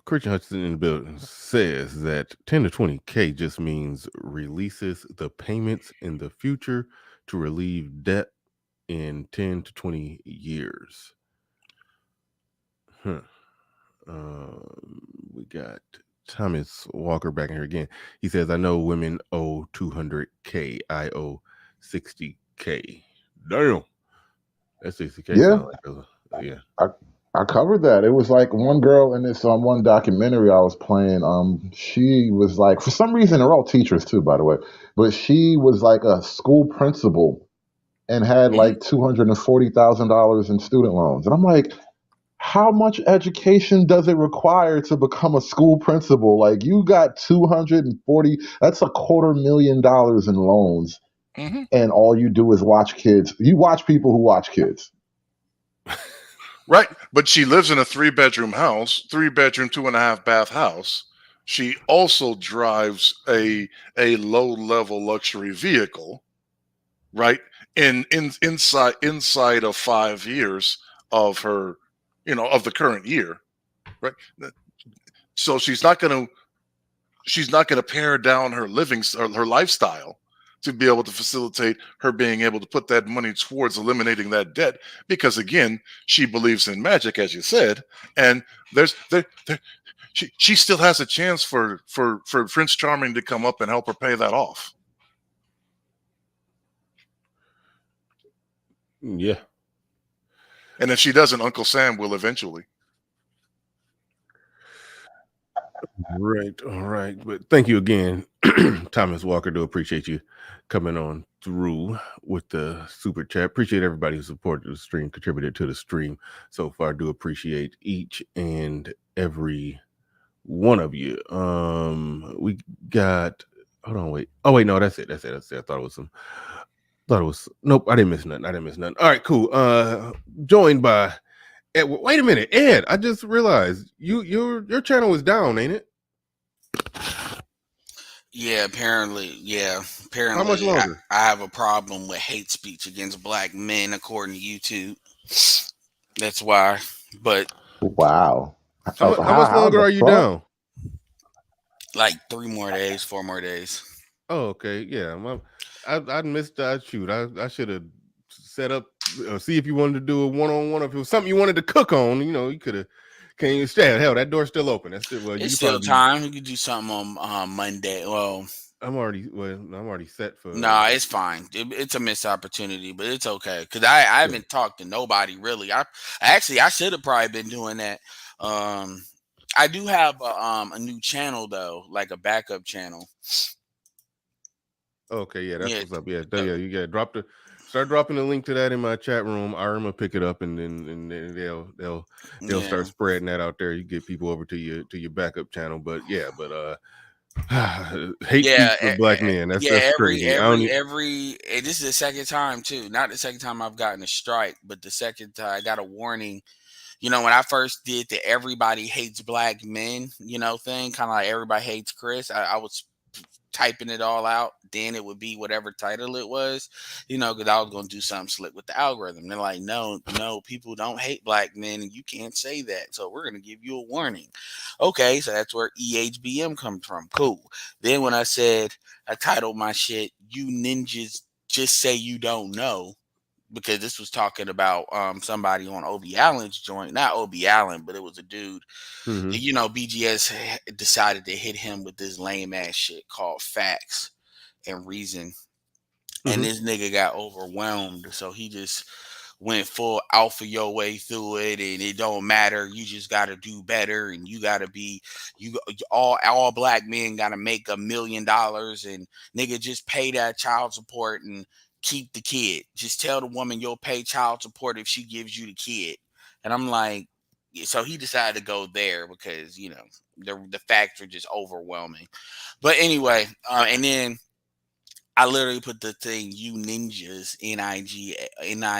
Christian Hutchinson in the building says that 10 to 20K just means releases the payments in the future to relieve debt in 10 to 20 years. We got Thomas Walker back in here again. He says, I know women owe 200K. I owe 60K. Damn. That 60K Yeah. sounds like yeah. I covered that. It was like one girl in this one documentary I was playing. She was like, for some reason, they're all teachers too, by the way, but she was like a school principal and had like $240,000 in student loans, and I'm like, how much education does it require to become a school principal? Like, you got 240, that's $250,000 in loans, and all you do is watch kids. You watch people who watch kids. Right, but she lives in a 3-bedroom house, 3-bedroom, 2.5-bath house. She also drives a low-level luxury vehicle, right? Inside of 5 years of her, of the current year, right? So she's not going to pare down her her lifestyle to be able to facilitate her being able to put that money towards eliminating that debt, because again, she believes in magic, as you said, and she still has a chance for Prince Charming to come up and help her pay that off. Yeah. And if she doesn't, Uncle Sam will eventually. Right. All right. But thank you again, Thomas Walker. Do appreciate you coming on through with the super chat. Appreciate everybody who supported the stream, contributed to the stream so far. Do appreciate each and every one of you. We got, hold on, wait. Oh, wait, no, that's it. I thought it was nope, I didn't miss nothing. All right, cool. Joined by Ed. Wait a minute, Ed. I just realized your channel is down, ain't it? Yeah, apparently. How much longer? I have a problem with hate speech against black men, according to YouTube. That's why. But wow, how much longer are you down? Like 4 more days. Oh, okay. Yeah, I missed that. Shoot, I should have set up. See if you wanted to do a one-on-one. If it was something you wanted to cook on, you could have. Can you stay? Hell, that door's still open. That's still. Well, it's still time. We could do something on Monday. Well, I'm already set for. No, it's fine. It's a missed opportunity, but it's okay because I haven't talked to nobody really. I should have probably been doing that. I do have a new channel though, like a backup channel. Okay, yeah, that's what's up. Yeah, you got start dropping the link to that in my chat room. Irma pick it up, and then they'll start spreading that out there. You get people over to your backup channel, but hate speech for black men. That's crazy. This is the second time too. Not the second time I've gotten a strike, but the second time I got a warning. When I first did the everybody hates black men, thing, kind of like everybody hates Chris. I was typing it all out, then it would be whatever title it was, because I was going to do something slick with the algorithm. They're like, no, people don't hate black men and you can't say that. So we're going to give you a warning. Okay. So that's where EHBM comes from. Cool. Then when I titled my shit, you ninjas just say you don't know, because this was talking about somebody on Obie Allen's joint, not Obie Allen, but it was a dude. BGS decided to hit him with this lame ass shit called facts and reason. And this nigga got overwhelmed. So he just went full alpha your way through it, and it don't matter. You just got to do better, and you got to be all black men got to make $1 million, and nigga just pay that child support and keep the kid. Just tell the woman you'll pay child support if she gives you the kid. And I'm like, So he decided to go there because the facts were just overwhelming. But anyway, and then I literally put the thing, "You ninjas, NINJA,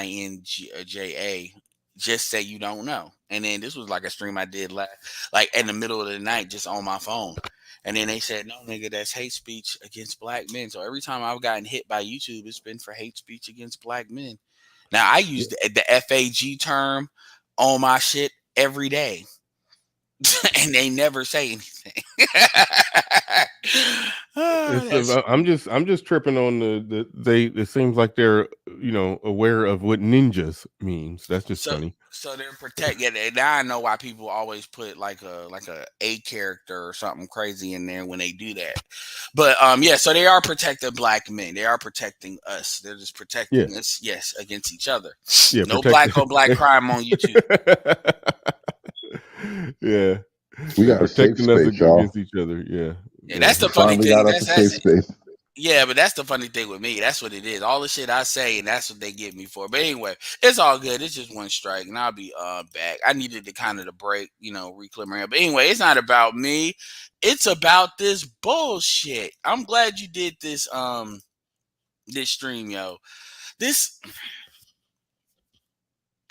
just say you don't know." And then this was like a stream I did like in the middle of the night, just on my phone. And then they said, "No, nigga, that's hate speech against black men." So every time I've gotten hit by YouTube, it's been for hate speech against black men. Now I use the FAG term on my shit every day. And they never say anything. I'm just tripping on it seems like they're aware of what ninjas means. That's just funny. So they're protected. Yeah, now I know why people always put like a character or something crazy in there when they do that. But yeah, so they are protecting black men. They are protecting us. They're just protecting us, yes, against each other. Yeah, no black on black crime on YouTube. Yeah. We got protecting us against each other. Yeah. Yeah, that's the funny thing. That's safe space. Yeah, but that's the funny thing with me. That's what it is. All the shit I say, and that's what they get me for. But anyway, it's all good. It's just one strike, and I'll be back. I needed to kind of the break, reclaim my. But anyway, it's not about me. It's about this bullshit. I'm glad you did this this stream, yo. This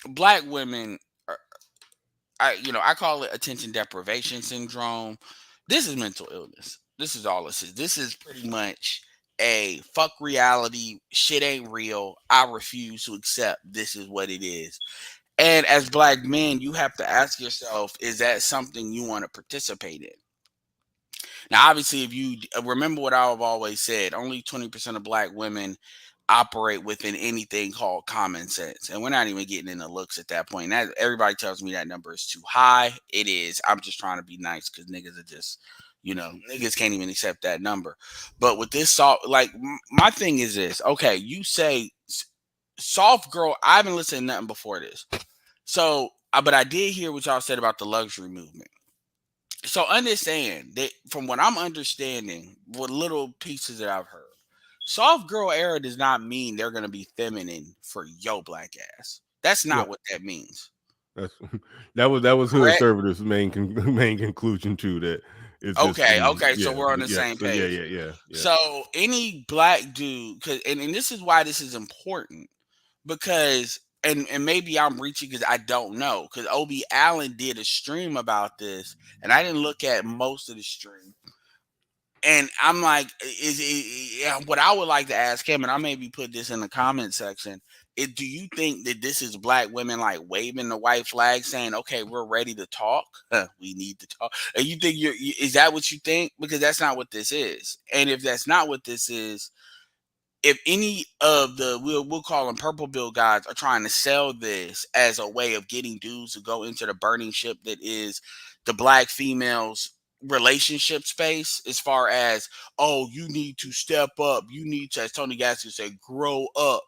black women I call it attention deprivation syndrome. This is mental illness. This is all this is. This is pretty much a fuck reality. Shit ain't real. I refuse to accept this is what it is. And as black men, you have to ask yourself, is that something you want to participate in? Now, obviously, if you remember what I've always said, only 20% of black women operate within anything called common sense. And we're not even getting into looks at that point. That everybody tells me that number is too high. It is. I'm just trying to be nice because niggas are just, niggas can't even accept that number. But with this my thing is this. Okay, you say soft girl. I haven't listened to nothing before this. So, but I did hear what y'all said about the luxury movement. So understand that from what I'm understanding, what little pieces that I've heard, soft girl era does not mean they're going to be feminine for yo black ass. That's not what that means. That was Hood Servitor's main conclusion too. That it's okay. So we're on the same page. Yeah. So any black dude, and this is why this is important, because and maybe I'm reaching because I don't know, because Obi Allen did a stream about this, and I didn't look at most of the stream. And I'm like, what I would like to ask him, and I maybe put this in the comment section, is do you think that this is black women like waving the white flag saying, okay, we're ready to talk? We need to talk. And you think is that what you think? Because that's not what this is. And if that's not what this is, if any of the we'll call them purple bill guys are trying to sell this as a way of getting dudes to go into the burning ship that is the black females relationship space, as far as, oh, you need to step up, you need to, as Tony Gaskins said, grow up,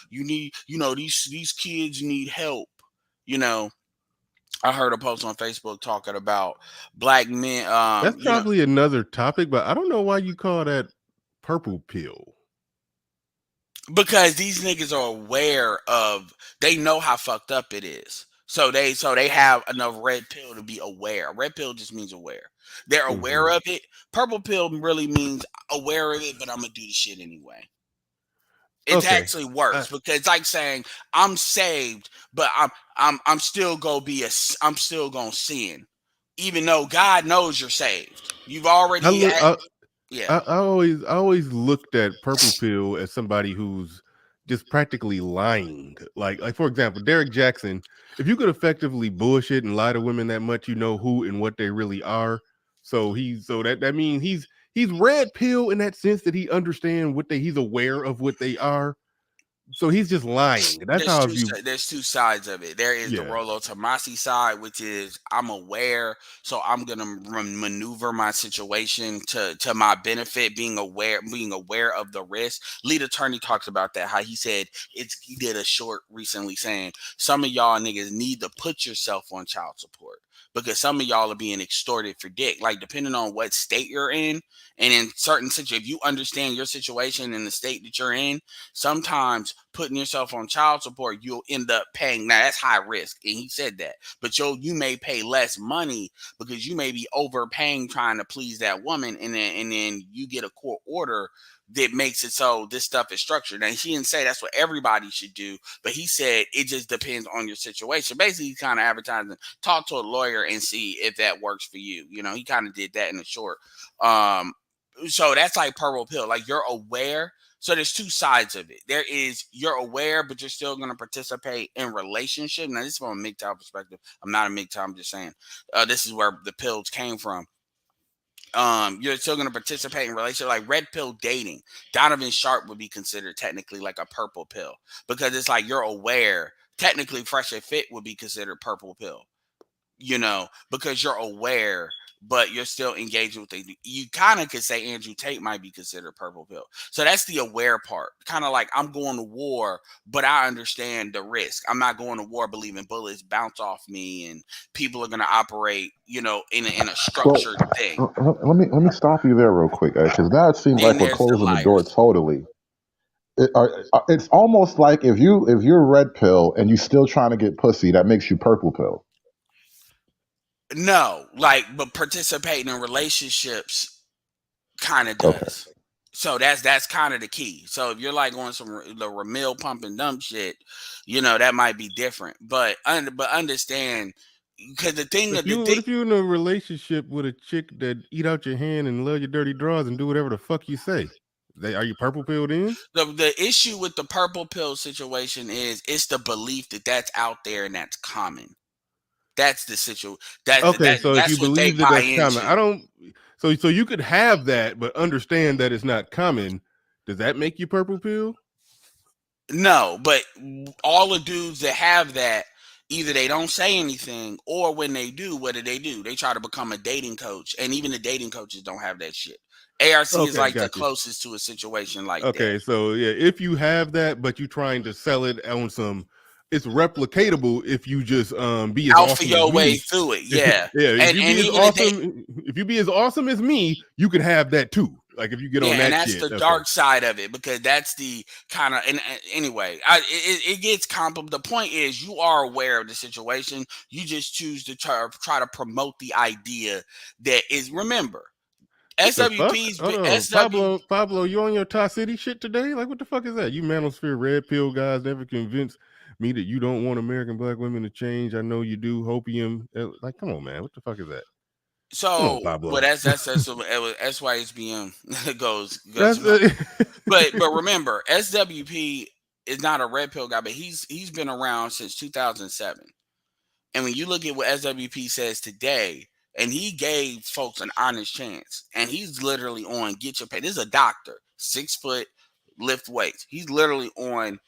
you need, these kids need help. I heard a post on Facebook talking about black men. That's probably another topic, but I don't know why you call that purple pill. Because these niggas are aware of, they know how fucked up it is. So they have enough red pill to be aware. Red pill just means aware. They're aware of it. Purple pill really means aware of it, but I'm gonna do the shit anyway. It actually works because it's like saying I'm saved, but I'm still gonna I'm still gonna sin, even though God knows you're saved. You've already. I always looked at purple pill as somebody who's just practically lying. Like for example, Derek Jackson. If you could effectively bullshit and lie to women that much, you know who and what they really are. So that means he's red pill in that sense that he understands he's aware of what they are. So he's just lying. That's how there's two sides of it. There is the Rollo Tomasi side, which is I'm aware, so I'm gonna maneuver my situation to my benefit, being aware of the risk. Lead Attorney talks about that, how he said he did a short recently saying some of y'all niggas need to put yourself on child support because some of y'all are being extorted for dick. Like, depending on what state you're in, and in certain situations, if you understand your situation in the state that you're in, sometimes putting yourself on child support, you'll end up paying. Now that's high risk, and he said that. But you may pay less money because you may be overpaying trying to please that woman, and then you get a court order that makes it so this stuff is structured. Now, he didn't say that's what everybody should do, but he said it just depends on your situation. Basically, he's kind of advertising, talk to a lawyer and see if that works for you. You know, he kind of did that in a short. So that's like purple pill. Like, you're aware. So there's two sides of it. There is, you're aware, but you're still going to participate in relationship. Now, this is from a MGTOW perspective. I'm not a MGTOW. I'm just saying this is where the pills came from. You're still going to participate in relationship, like red pill dating. Donovan Sharp would be considered technically like a purple pill because it's like you're aware. Technically, Fresh and Fit would be considered purple pill, you know, because you're aware, but you're still engaging with it. You kind of could say Andrew Tate might be considered purple pill. So that's the aware part. Kind of like, I'm going to war, but I understand the risk. I'm not going to war believing bullets bounce off me and people are going to operate, you know, in a structured thing. Let me stop you there real quick, because now it seems like we're closing the door totally. It's almost like if you're red pill and you still trying to get pussy, that makes you purple pill. No, like, but participating in relationships kind of does. Okay. So that's kind of the key. So if you're like on some the Ramil pump and dump shit, you know, that might be different. But understand, because the thing what if you're in a relationship with a chick that eat out your hand and love your dirty drawers and do whatever the fuck you say? Are you purple pilled in? The issue with the purple pill situation is it's the belief that that's out there and that's common. That's the situation. So if you believe that that's common, I don't. So you could have that, but understand that it's not common. Does that make you purple pill? No, but all the dudes that have that, either they don't say anything, or when they do, what do? They try to become a dating coach, and even the dating coaches don't have that shit. ARC is like the closest to a situation like that. Okay, so yeah, if you have that, but you're trying to sell it on some. It's replicatable if you just be as awesome your as way me. through it, yeah. Yeah, if you be as awesome as me, you could have that too. Like if you get on that, and that's the dark side of it, because that's the kind of. And anyway, it gets complicated. The point is, you are aware of the situation. You just choose to try to promote the idea that is. Remember, SWP's Pablo, you on your Tie City shit today? Like, what the fuck is that? You manosphere red pill guys never convinced me that you don't want American black women to change. I know you do. Hopium. Like, come on, man. What the fuck is that? So, well, that's why SBM goes. But remember, SWP is not a red pill guy, but he's been around since 2007. And when you look at what SWP says today, and he gave folks an honest chance, and he's literally on get your pay. This is a doctor, 6 foot, lift weights. He's literally on.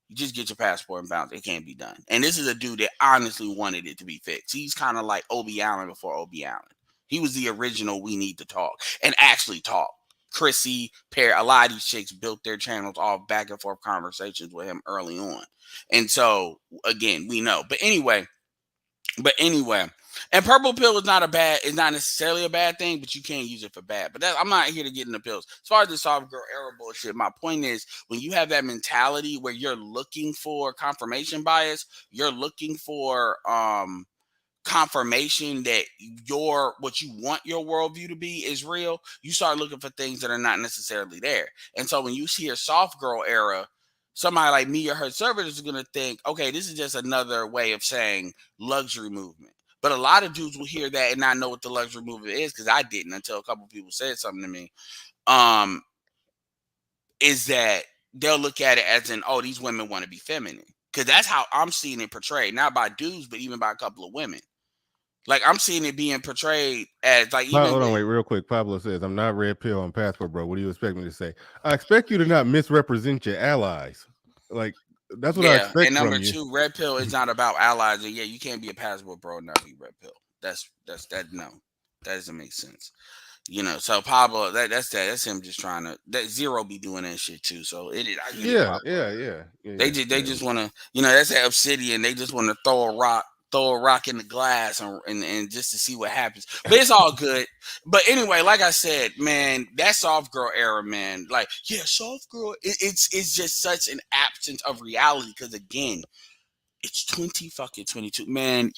You just get your passport and bounce. It can't be done. And this is a dude that honestly wanted it to be fixed. He's kind of like Obie Allen before Obie Allen. He was the original We Need to Talk and actually talk. Chrissy, Pear, a lot of these chicks built their channels off back and forth conversations with him early on. And so, again, we know. But anyway, and purple pill is not necessarily a bad thing, but you can't use it for bad. But I'm not here to get into pills. As far as the soft girl era bullshit, my point is, when you have that mentality where you're looking for confirmation bias, you're looking for confirmation that what you want your worldview to be is real, you start looking for things that are not necessarily there. And so when you see a soft girl era, somebody like me or her servitors is going to think, okay, this is just another way of saying luxury movement. But a lot of dudes will hear that and not know what the luxury movement is, because I didn't until a couple of people said something to me. Is that they'll look at it as in, oh, these women want to be feminine. Because that's how I'm seeing it portrayed, not by dudes, but even by a couple of women. Like, I'm seeing it being portrayed as like. Hold on, wait, real quick. Pablo says, "I'm not red pill on passport, bro. What do you expect me to say? I expect you to not misrepresent your allies. Like, that's what I expect and number from you. 2, red pill is not about allies. And yeah, you can't be a passport bro and not be red pill. That's no, that doesn't make sense. You know, so Pablo, that's him just trying to. That Zero be doing that shit too. So yeah. They just want to, you know, that's that Obsidian. They just want to throw a rock throw a rock in the glass and just to see what happens. But it's all good. But anyway, like I said, man, that soft girl era, man, like, yeah, soft girl, it's just such an absence of reality because, again, it's 2022. Man,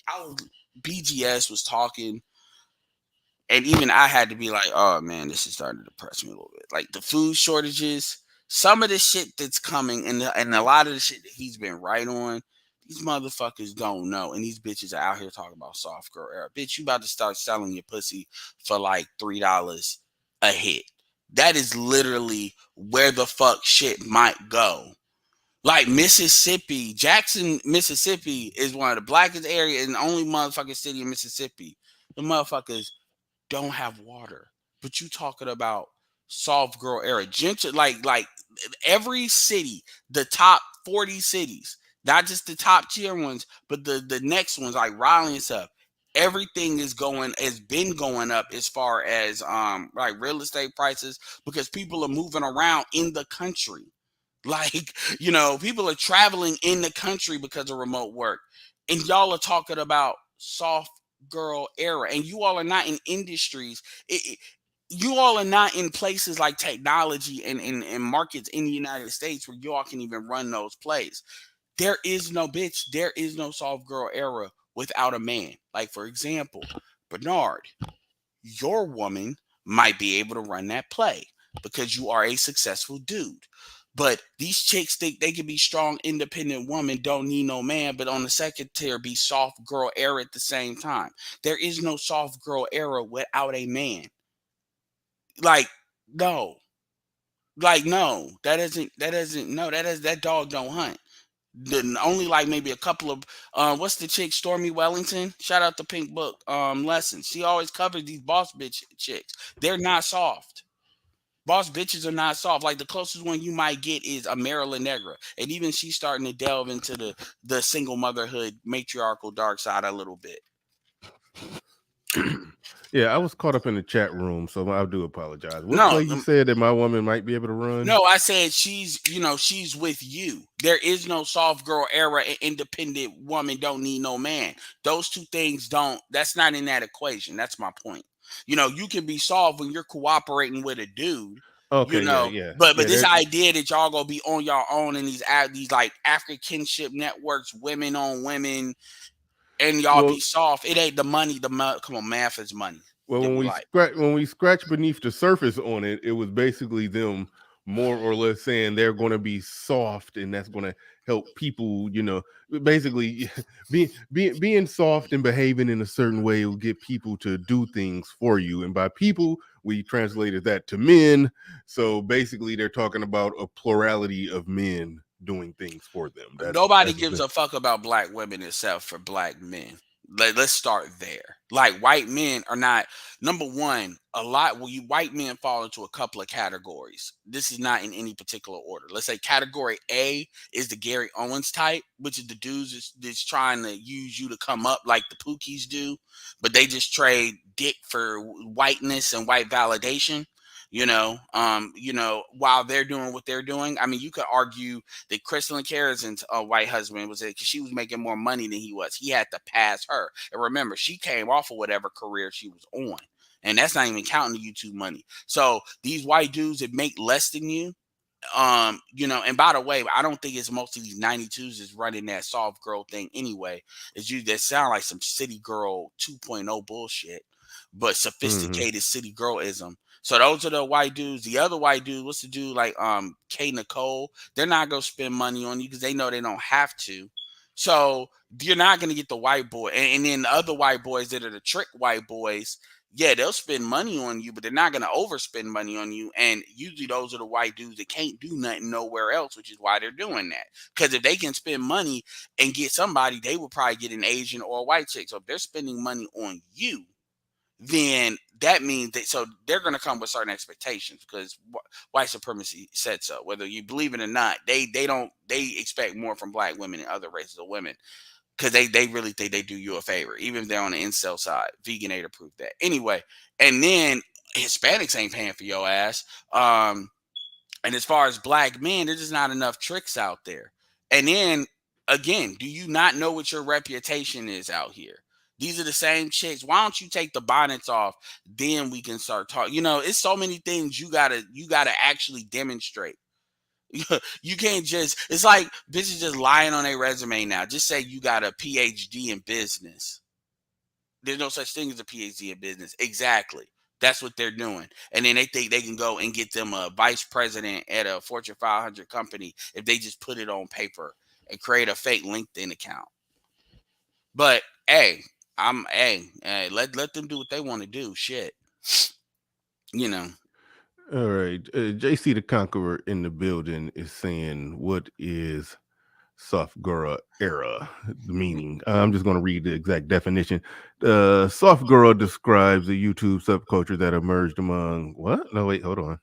BGS was talking, and even I had to be like, oh, man, this is starting to depress me a little bit. Like, the food shortages, some of the shit that's coming, and a lot of the shit that he's been right on, these motherfuckers don't know. And these bitches are out here talking about soft girl era. Bitch, you about to start selling your pussy for like $3 a hit. That is literally where the fuck shit might go. Like Mississippi, Jackson, Mississippi is one of the blackest areas and the only motherfucking city in Mississippi. The motherfuckers don't have water. But you talking about soft girl era. Like every city, the top 40 cities, not just the top tier ones, but the next ones like Raleigh and stuff. Everything has been going up as far as like real estate prices because people are moving around in the country. Like, you know, people are traveling in the country because of remote work. And y'all are talking about soft girl era. And you all are not in industries. You all are not in places like technology and markets in the United States where you all can even run those plays. There is no soft girl era without a man. Like, for example, Bernard, your woman might be able to run that play because you are a successful dude. But these chicks think they can be strong, independent women, don't need no man, but on the second tier be soft girl era at the same time. There is no soft girl era without a man. Like, no. Like, no. That dog don't hunt. Only like maybe a couple of what's the chick, Stormy Wellington? Shout out to Pink Book Lessons. She always covers these boss bitch chicks. They're not soft. Boss bitches are not soft. Like the closest one you might get is a Marilyn Negra. And even she's starting to delve into the single motherhood matriarchal dark side a little bit. Yeah, I was caught up in the chat room, so I do apologize. What play you said that my woman might be able to run? No, I said she's with you. There is no soft girl era and independent woman don't need no man. Those two things that's not in that equation. That's my point. You know, you can be soft when you're cooperating with a dude. Okay, you know, yeah. But this idea that y'all gonna be on your own in these like African kinship networks, women on women, and y'all be soft. It ain't the money. Come on, math is money. Well, when we scratch beneath the surface on it, it was basically them more or less saying they're going to be soft, and that's going to help people. You know, basically being soft and behaving in a certain way will get people to do things for you. And by people, we translated that to men. So basically, they're talking about a plurality of men doing things for them. Nobody gives a fuck about black women except for black men. Let's start there. Like, white men are not, number one, white men fall into a couple of categories. This is not in any particular order. Let's say category A is the Gary Owens type, which is the dudes that's trying to use you to come up like the Pookies do, but they just trade dick for whiteness and white validation. While they're doing what they're doing. I mean, you could argue that Crystal Carrison's white husband was because she was making more money than he was. He had to pass her. And remember, she came off of whatever career she was on. And that's not even counting the YouTube money. So these white dudes that make less than you, and by the way, I don't think it's most of these 92s is running that soft girl thing anyway. It's you that sound like some city girl 2.0 bullshit, but sophisticated city girlism. So those are the white dudes. The other white dude, what's the dude like K. Nicole? They're not gonna spend money on you because they know they don't have to. So you're not gonna get the white boy. And then the other white boys that are the trick white boys, yeah, they'll spend money on you, but they're not gonna overspend money on you. And usually those are the white dudes that can't do nothing nowhere else, which is why they're doing that. Because if they can spend money and get somebody, they would probably get an Asian or a white chick. So if they're spending money on you, then that means they're going to come with certain expectations because white supremacy said so. Whether you believe it or not, they expect more from black women and other races of women because they really think they do you a favor, even if they're on the incel side. Vegan proof that anyway. And then Hispanics ain't paying for your ass. And as far as black men, there's just not enough tricks out there. And then again, do you not know what your reputation is out here? These are the same chicks. Why don't you take the bonnets off? Then we can start talking. You know, it's so many things you gotta actually demonstrate. You can't just, it's like bitches just lying on their resume now. Just say you got a PhD in business. There's no such thing as a PhD in business. Exactly. That's what they're doing. And then they think they can go and get them a vice president at a Fortune 500 company if they just put it on paper and create a fake LinkedIn account. But hey, let them do what they want to do. Shit. You know. All right. JC the Conqueror in the building is saying, what is soft girl era? The meaning. I'm just going to read the exact definition. Soft girl describes a YouTube subculture that emerged among what? No, wait, hold on.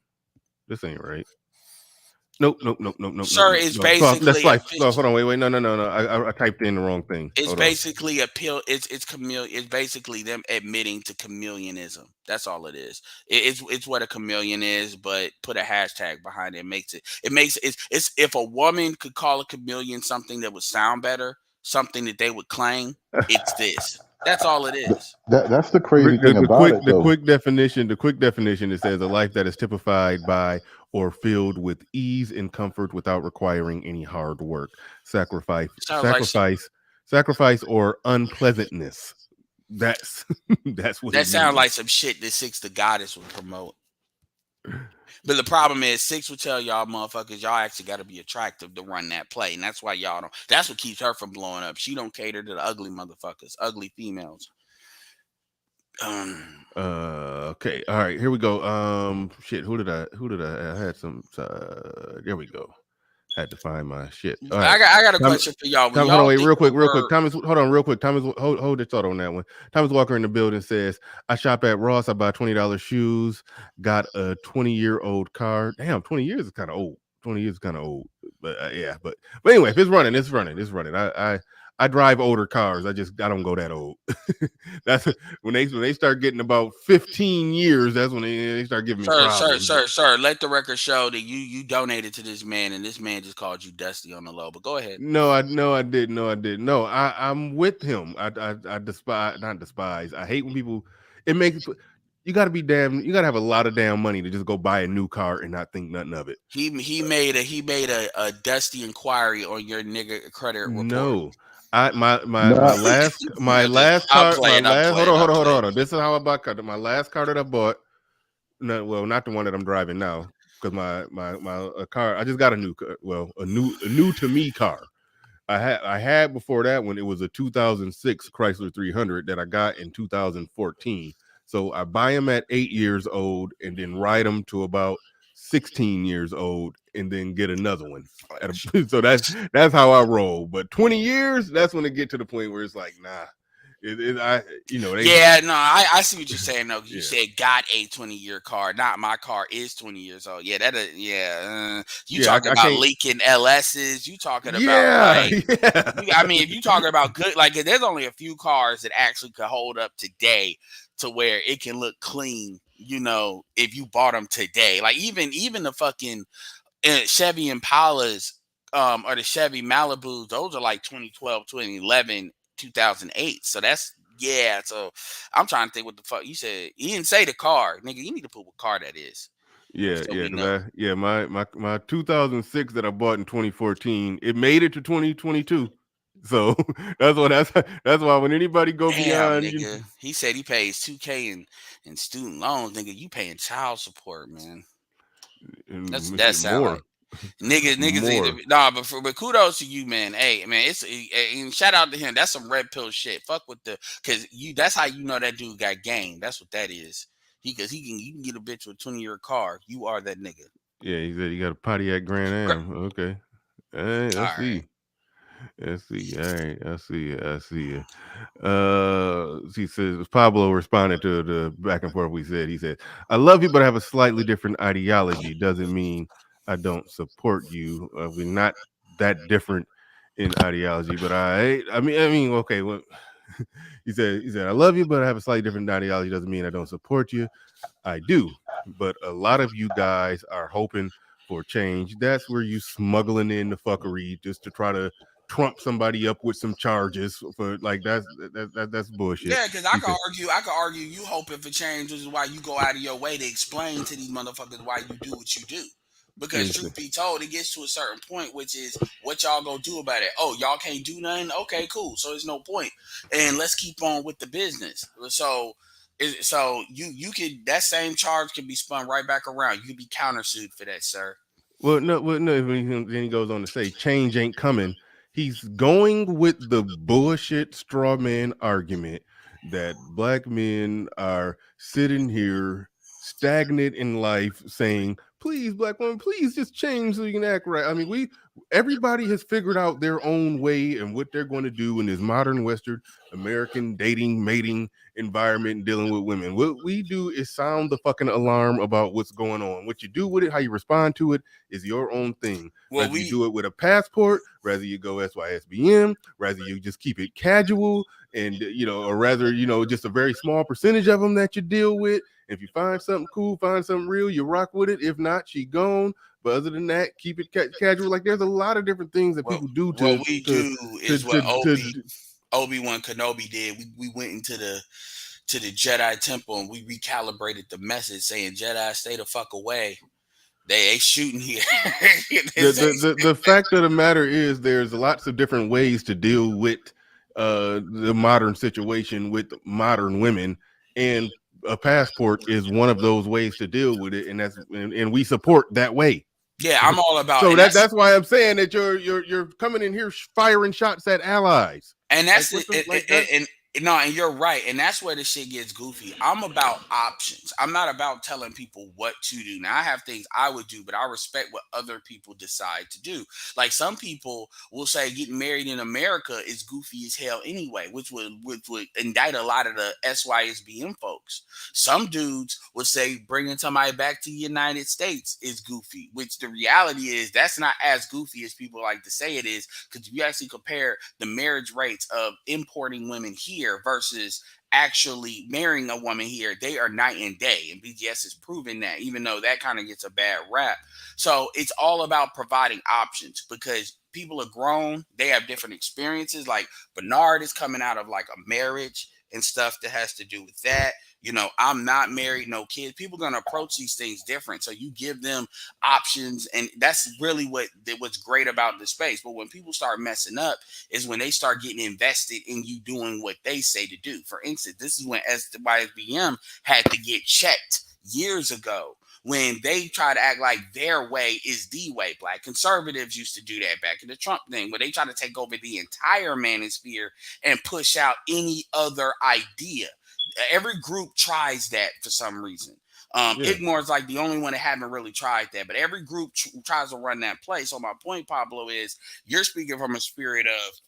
This ain't right. Nope. Sir, it's basically hold on, wait. No. I typed in the wrong thing. It's basically it's basically them admitting to chameleonism. That's all it is. It's what a chameleon is, but put a hashtag behind it. It's if a woman could call a chameleon something that would sound better, something that they would claim, it's this. That's all it is. That's the crazy thing about it. The quick definition. It says a life that is typified by or filled with ease and comfort without requiring any hard work, sacrifice, or unpleasantness. That's what that sounds like some shit that Six the Goddess would promote. But the problem is, Six would tell y'all motherfuckers, y'all actually got to be attractive to run that play, and that's why y'all don't. That's what keeps her from blowing up. She don't cater to the ugly motherfuckers, ugly females. Okay, all right, here we go. Shit, who did I had some. There we go. Had to find my shit. All right. I got a question for y'all. Hold on, wait, real quick. Thomas, hold on, real quick. Thomas, hold your thought on that one. Thomas Walker in the building says, I shop at Ross. I buy $20 shoes. Got a 20-year-old car. Damn, 20 years is kind of old. 20 years is kind of old. But yeah, but anyway, if it's running, it's running. I drive older cars. I don't go that old. That's when they start getting about 15 years. That's when they start giving me problems. Sir. Let the record show that you donated to this man, and this man just called you Dusty on the low. But go ahead. No, I didn't. No, I'm with him. I not despise. I hate when people. It makes. You gotta have a lot of damn money to just go buy a new car and not think nothing of it. He made a Dusty inquiry on your nigga credit report. No. My last car. Hold on. This is how I bought car. My last car that I bought. No, well, not the one that I'm driving now, because my car. I just got a new to me car. I had before that when it was a 2006 Chrysler 300 that I got in 2014. So I buy them at 8 years old and then ride them to about 16 years old and then get another one. So that's how I roll. But 20 years, that's when it get to the point where it's like, nah. I see what you're saying though. You said got a 20-year car, not my car is 20 years old. Yeah, talking about leaking LSs. You talking about I mean, if you talking about good, like there's only a few cars that actually could hold up today to where it can look clean. You know, if you bought them today, like even the fucking Chevy Impalas or the Chevy Malibus, those are like 2012, 2011. 2008. So so I'm trying to think what the fuck you said. He didn't say the car, nigga. You need to put what car that is. My 2006 that I bought in 2014, it made it to 2022. So that's why when anybody go beyond, nigga, he said he pays $2,000 in student loans, nigga. You paying child support, man. That sound like niggas but kudos to you, man. Hey, man, and shout out to him. That's some red pill shit. Fuck with that's how you know that dude got game. That's what that is. You can get a bitch with a 20-year car. You are that nigga. Yeah, he said he got a Pontiac Grand Am. Okay. Let's see. All right, I see you. He says Pablo responded to the back and forth we said. He said, I love you, but I have a slightly different ideology. Doesn't mean I don't support you. We're not that different in ideology, but I mean, okay. Well, he said, I love you, but I have a slightly different ideology. Doesn't mean I don't support you. I do, but a lot of you guys are hoping for change. That's where you smuggling in the fuckery just to try to trump somebody up with some charges for like that's bullshit. Yeah, because I could argue you hoping for change, which is why you go out of your way to explain to these motherfuckers why you do what you do. Because truth be told, it gets to a certain point, which is what y'all gonna do about it. Oh, y'all can't do nothing? Okay, cool. So there's no point. And let's keep on with the business. So you could, that same charge can be spun right back around. You could be countersued for that, sir. Well, no. Then he goes on to say, change ain't coming. He's going with the bullshit straw man argument that black men are sitting here stagnant in life, saying, "Please, black women, please just change so you can act right." I mean, everybody has figured out their own way and what they're going to do in this modern Western American dating, mating environment and dealing with women. What we do is sound the fucking alarm about what's going on. What you do with it, how you respond to it, is your own thing. Well, whether you do it with a passport, whether you go SYSBM, whether you just keep it casual, and or rather, just a very small percentage of them that you deal with. If you find something cool, find something real, you rock with it. If not, she gone. But other than that, keep it casual. Like there's a lot of different things that people do. Obi-Wan Kenobi did. We went into the Jedi temple and we recalibrated the message, saying Jedi, stay the fuck away. They ain't shooting here. the fact of the matter is there's lots of different ways to deal with the modern situation with modern women, and a passport is one of those ways to deal with it, and we support that way. Yeah, I'm all about. So that's why I'm saying that you're coming in here firing shots at allies, and that's and you're right, and that's where the shit gets goofy. I'm about options. I'm not about telling people what to do. Now, I have things I would do, but I respect what other people decide to do. Like some people will say getting married in America is goofy as hell anyway, which would indict a lot of the SYSBM folks. Some dudes would say bringing somebody back to the United States is goofy, which the reality is that's not as goofy as people like to say it is, because if you actually compare the marriage rates of importing women here versus actually marrying a woman here, they are night and day, and BGS has proven that, even though that kind of gets a bad rap. So it's all about providing options, because people are grown, they have different experiences. Like Bernard is coming out of like a marriage and stuff that has to do with that. I'm not married, no kids. People are going to approach these things different. So you give them options. And that's really what's great about the space. But when people start messing up is when they start getting invested in you doing what they say to do. For instance, this is when SYSBM had to get checked years ago, when they try to act like their way is the way. Black conservatives used to do that back in the Trump thing, where they try to take over the entire manosphere and push out any other idea. Every group tries that for some reason. Ignore is like the only one that haven't really tried that, but every group tries to run that play. So my point, Pablo, is you're speaking from a spirit of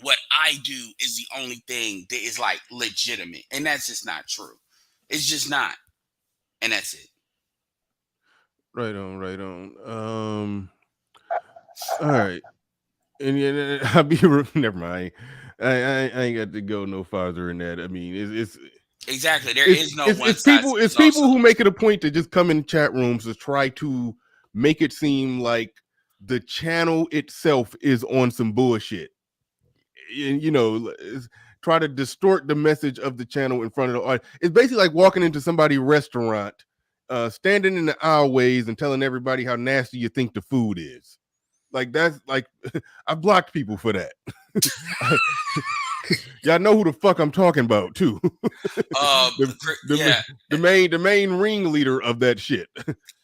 what I do is the only thing that is like legitimate, and that's just not true. It's just not, and that's it. Right on. All right, and I'll be never mind. I ain't got to go no farther in that. I mean, it's exactly there is no one. It's people who make it a point to just come in chat rooms to try to make it seem like the channel itself is on some bullshit, and try to distort the message of the channel in front of the audience. It's basically like walking into somebody's restaurant, standing in the aisleways and telling everybody how nasty you think the food is. Like that's like I blocked people for that. Y'all know who the fuck I'm talking about too. The main ringleader of that shit.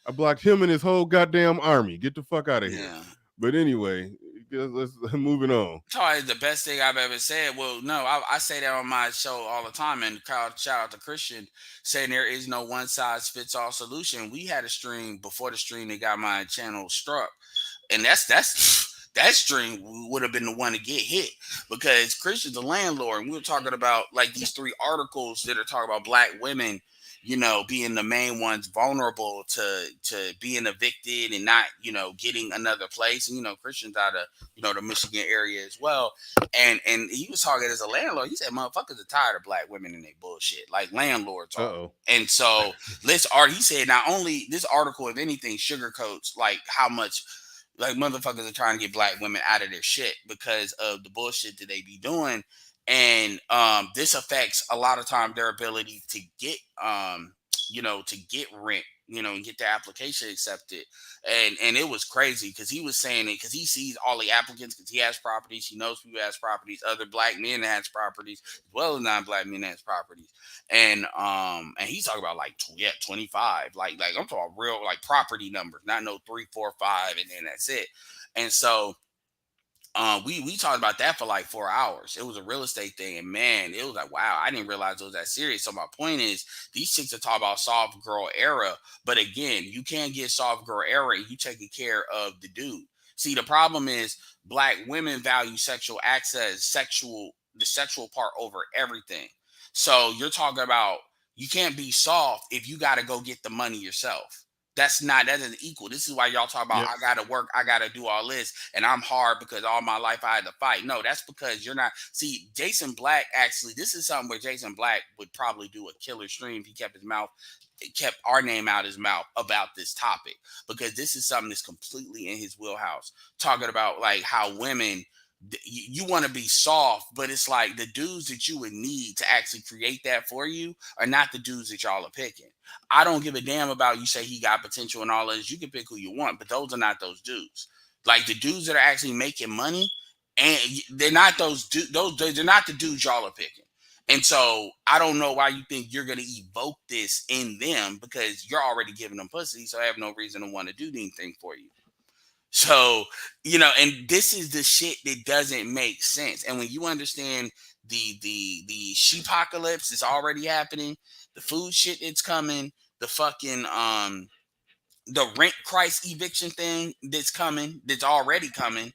I blocked him and his whole goddamn army. Get the fuck out of here. But anyway, let's moving on. It's probably the best thing I've ever said. Well, no, I say that on my show all the time, and shout out to Christian saying there is no one size fits all solution. We had a stream before the stream that got my channel struck, and that stream would have been the one to get hit, because Christian's the landlord, and we were talking about like these 3 articles that are talking about black women, being the main ones vulnerable to being evicted and not, getting another place. And, Christian's out of, the Michigan area as well. And he was talking as a landlord. He said, motherfuckers are tired of black women and they bullshit, like landlords are. And so he said, not only this article, if anything, sugarcoats like how much Like motherfuckers are trying to get black women out of their shit because of the bullshit that they be doing. And this affects a lot of time their ability to get to get rent, and get their application accepted. And it was crazy because he was saying it because he sees all the applicants because he has properties, he knows people has properties, other black men that has properties, as well as non-black men that has properties. And he's talking about like 25, like I'm talking about real like property numbers, not no 3, 4, 5, and then that's it. And so we talked about that for like 4 hours. It was a real estate thing, and man, it was like, wow, I didn't realize it was that serious. So my point is, these chicks are talking about soft girl era, but again, you can't get soft girl era if you taking care of the dude. See, the problem is black women value sexual access, the sexual part over everything. So you're talking about you can't be soft if you got to go get the money yourself. That doesn't equal. This is why y'all talk about I gotta work, I gotta do all this, and I'm hard because all my life I had to fight. No, that's because you're not. See, Jason Black actually, this is something where Jason Black would probably do a killer stream if he kept our name out his mouth about this topic, because this is something that's completely in his wheelhouse. Talking about like how women, you want to be soft, but it's like the dudes that you would need to actually create that for you are not the dudes that y'all are picking. I don't give a damn about you say he got potential and all this. You can pick who you want, but those are not those dudes. Like the dudes that are actually making money, and they're not they're not the dudes y'all are picking. And so I don't know why you think you're gonna evoke this in them, because you're already giving them pussy, so I have no reason to want to do anything for you. So, and this is the shit that doesn't make sense. And when you understand the sheepocalypse is already happening, the food shit that's coming, the fucking the rent price eviction thing that's already coming.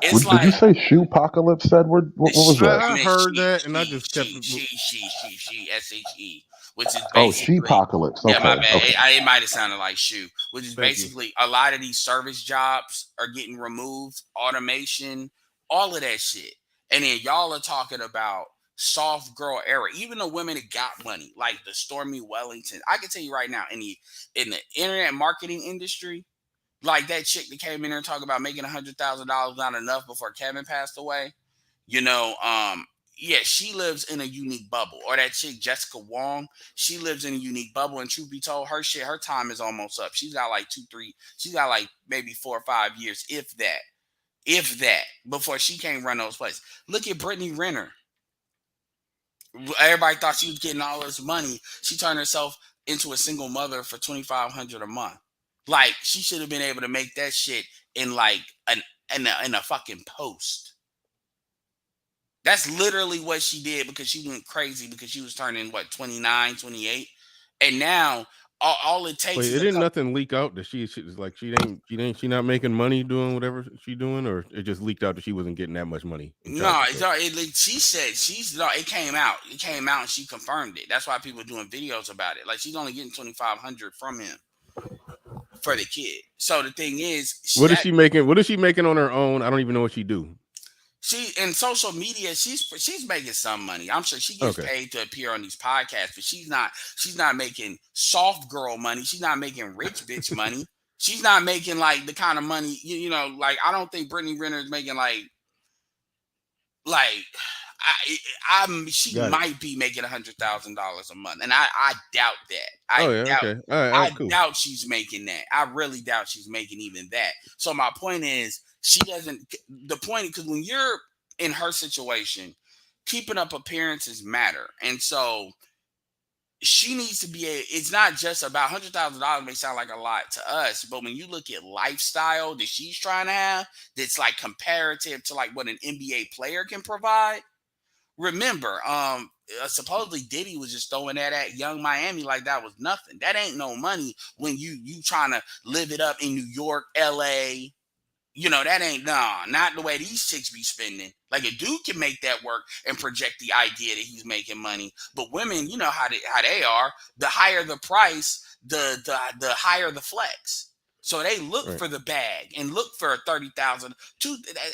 It's Did you like say shoe apocalypse, Edward? What was that? I heard that, and I just kept. SHE, which is Oh, basically, sheepocalypse. yeah, my Okay. bad. Okay. It might have sounded like shoe, which is Thank you. basically a lot of these service jobs are getting removed, automation, all of that shit. And then y'all are talking about soft girl era. Even the women that got money, like the Stormy Wellington. I can tell you right now, in the internet marketing industry, like that chick that came in there talking about making $100,000 not enough before Kevin passed away. Yeah, she lives in a unique bubble. Or that chick Jessica Wong, she lives in a unique bubble. And truth be told, her time is almost up. She's got like she's got like maybe 4 or 5 years, if that, before she can't run those places. Look at Brittany Renner. Everybody thought she was getting all this money. She turned herself into a single mother for $2,500 a month. Like, she should have been able to make that shit in like in a fucking post. That's literally what she did, because she went crazy because she was turning 29, 28, and now all it takes Wait, is it didn't nothing leak out that she not making money doing whatever she doing, or it just leaked out that she wasn't getting that much money. No, she said it came out. It came out and she confirmed it. That's why people are doing videos about it. Like, she's only getting $2,500 from him for the kid. So the thing is, what is she making? What is she making on her own? I don't even know what she do. She in social media, she's making some money. I'm sure she gets paid to appear on these podcasts, but she's not making soft girl money. She's not making rich bitch money. She's not making like the kind of money, like, I don't think Brittany Renner is making she might be making $100,000 a month, and I doubt that. I doubt she's making that. I really doubt she's making even that. So my point is, she doesn't. The point, because when you're in her situation, keeping up appearances matter, and so she needs to be it's not just about $100,000. May sound like a lot to us, but when you look at lifestyle that she's trying to have, that's like comparative to like what an NBA player can provide. Remember, supposedly Diddy was just throwing that at Young Miami like that was nothing. That ain't no money when you trying to live it up in New York, LA. That ain't not the way these chicks be spending. Like, a dude can make that work and project the idea that he's making money, but women, you know how they are. The higher the price, the higher the flex. So they look for the bag and look for $30,000.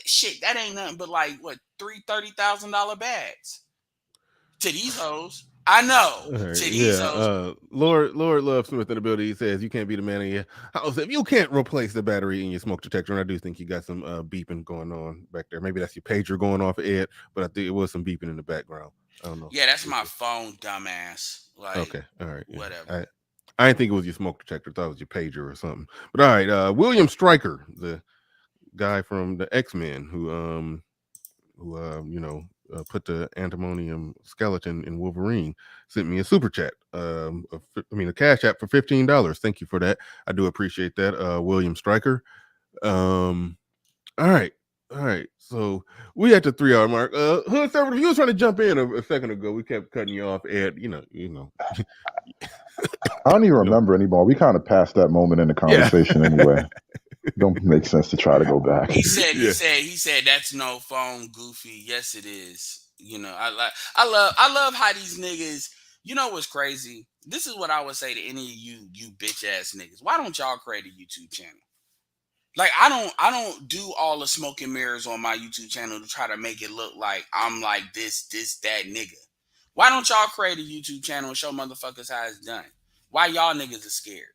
Shit, that ain't nothing but like what $30,000 bags to these hoes. I know. Right, Yeah. Lord Love Smith in the building. He says you can't be the man of your house if you can't replace the battery in your smoke detector. And I do think you got some beeping going on back there. Maybe that's your pager going off, Ed. But I think it was some beeping in the background. I don't know. Yeah, that's my phone, dumbass. Like, okay, all right, yeah. Whatever. I didn't think it was your smoke detector. I thought it was your pager or something. But all right, William Stryker, the guy from the X-Men who put the antimonium skeleton in Wolverine, sent me a super chat. A cash app for $15. Thank you for that. I do appreciate that, William Stryker. All right. So we at the 3 hour mark. Hood Server, if you was trying to jump in a second ago, we kept cutting you off. Ed, you know. I don't even remember anymore. We kind of passed that moment in the conversation anyway. Don't make sense to try to go back. He said that's no phone, Goofy. Yes, it is. You know, I love how these niggas. You know what's crazy? This is what I would say to any of you bitch ass niggas. Why don't y'all create a YouTube channel? Like I don't do all the smoke and mirrors on my YouTube channel to try to make it look like I'm like this, that nigga. Why don't y'all create a YouTube channel and show motherfuckers how it's done? Why y'all niggas are scared?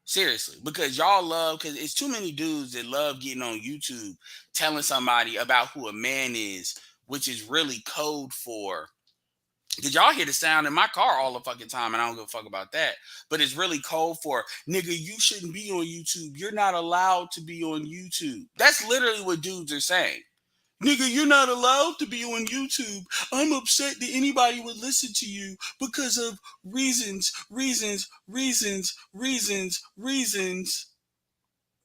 Seriously, because it's too many dudes that love getting on YouTube telling somebody about who a man is, which is really code for. Because y'all hear the sound in my car all the fucking time, and I don't give a fuck about that. But it's really code for, nigga, you shouldn't be on YouTube. You're not allowed to be on YouTube. That's literally what dudes are saying. Nigga, you're not allowed to be on YouTube. I'm upset that anybody would listen to you because of reasons.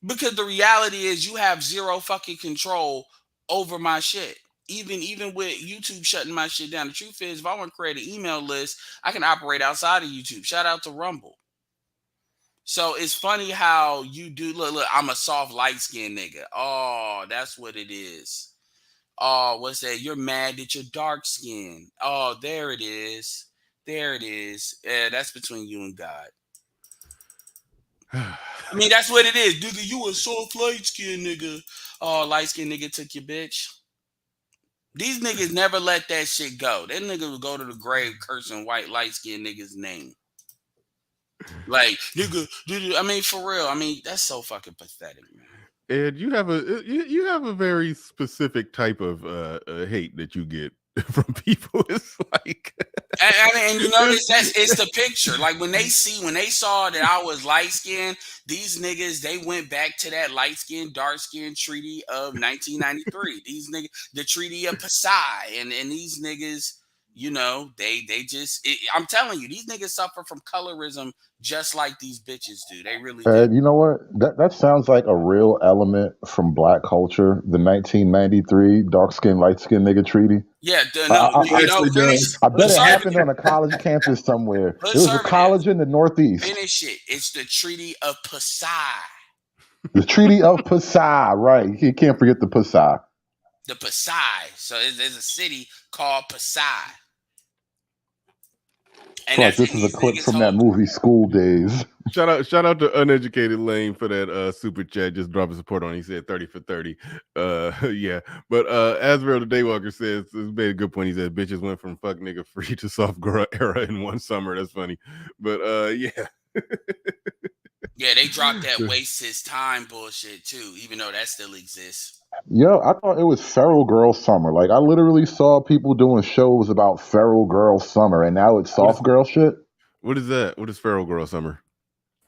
Because the reality is you have zero fucking control over my shit. Even with YouTube shutting my shit down. The truth is, if I want to create an email list, I can operate outside of YouTube. Shout out to Rumble. So it's funny how you do. Look, I'm a soft, light-skinned nigga. Oh, that's what it is. Oh, what's that? You're mad that you're dark skinned. Oh, there it is. Yeah, that's between you and God. I mean, that's what it is. Nigga, you a soft light skinned nigga. Oh, light skinned nigga took your bitch. These niggas never let that shit go. That nigga would go to the grave cursing white light skinned nigga's name. Like, nigga, I mean, for real. I mean, that's so fucking pathetic, man. Ed, you have a very specific type of hate that you get from people. It's like, and you notice it's the picture. Like when they saw that I was light skinned, these niggas, they went back to that light skin, dark skin treaty of 1993. These niggas, the Treaty of Pasai, and these niggas, you know, they just. I'm telling you, these niggas suffer from colorism just like these bitches do. They really do. You know what? That sounds like a real element from Black culture. The 1993 dark skin, light skin nigga treaty. Yeah, I bet it happened on a college campus somewhere. There was a college in the Northeast. Finish it. It's the Treaty of Pasai. The Treaty of Pasai, right? You can't forget the Pasai. The Pasai. So there's a city called Pasai. And like this is a clip from that movie School Days. Shout out to Uneducated Lane for that super chat. Just dropping support on. He said 30 for 30. Yeah. But Azrael the Daywalker says, this made a good point. He said bitches went from fuck nigga free to soft girl era in one summer. That's funny. But yeah. Yeah, they dropped that waste his time bullshit too, even though that still exists. Yo, I thought it was Feral Girl Summer. Like, I literally saw people doing shows about Feral Girl Summer, and now it's soft girl shit. What is that? What is Feral Girl Summer?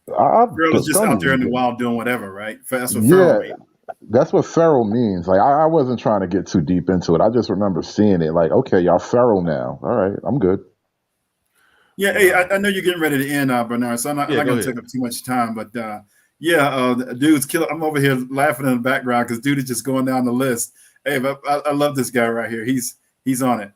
Girl is just out there in the wild doing whatever, right? That's what feral means. That's what feral means. Like, I wasn't trying to get too deep into it. I just remember seeing it. Like, okay, y'all feral now. All right, I'm good. Yeah, hey, I know you're getting ready to end, Bernard, so I'm not going to take up too much time, but dude's killing. I'm over here laughing in the background because dude is just going down the list. Hey, but I love this guy right here. He's on it.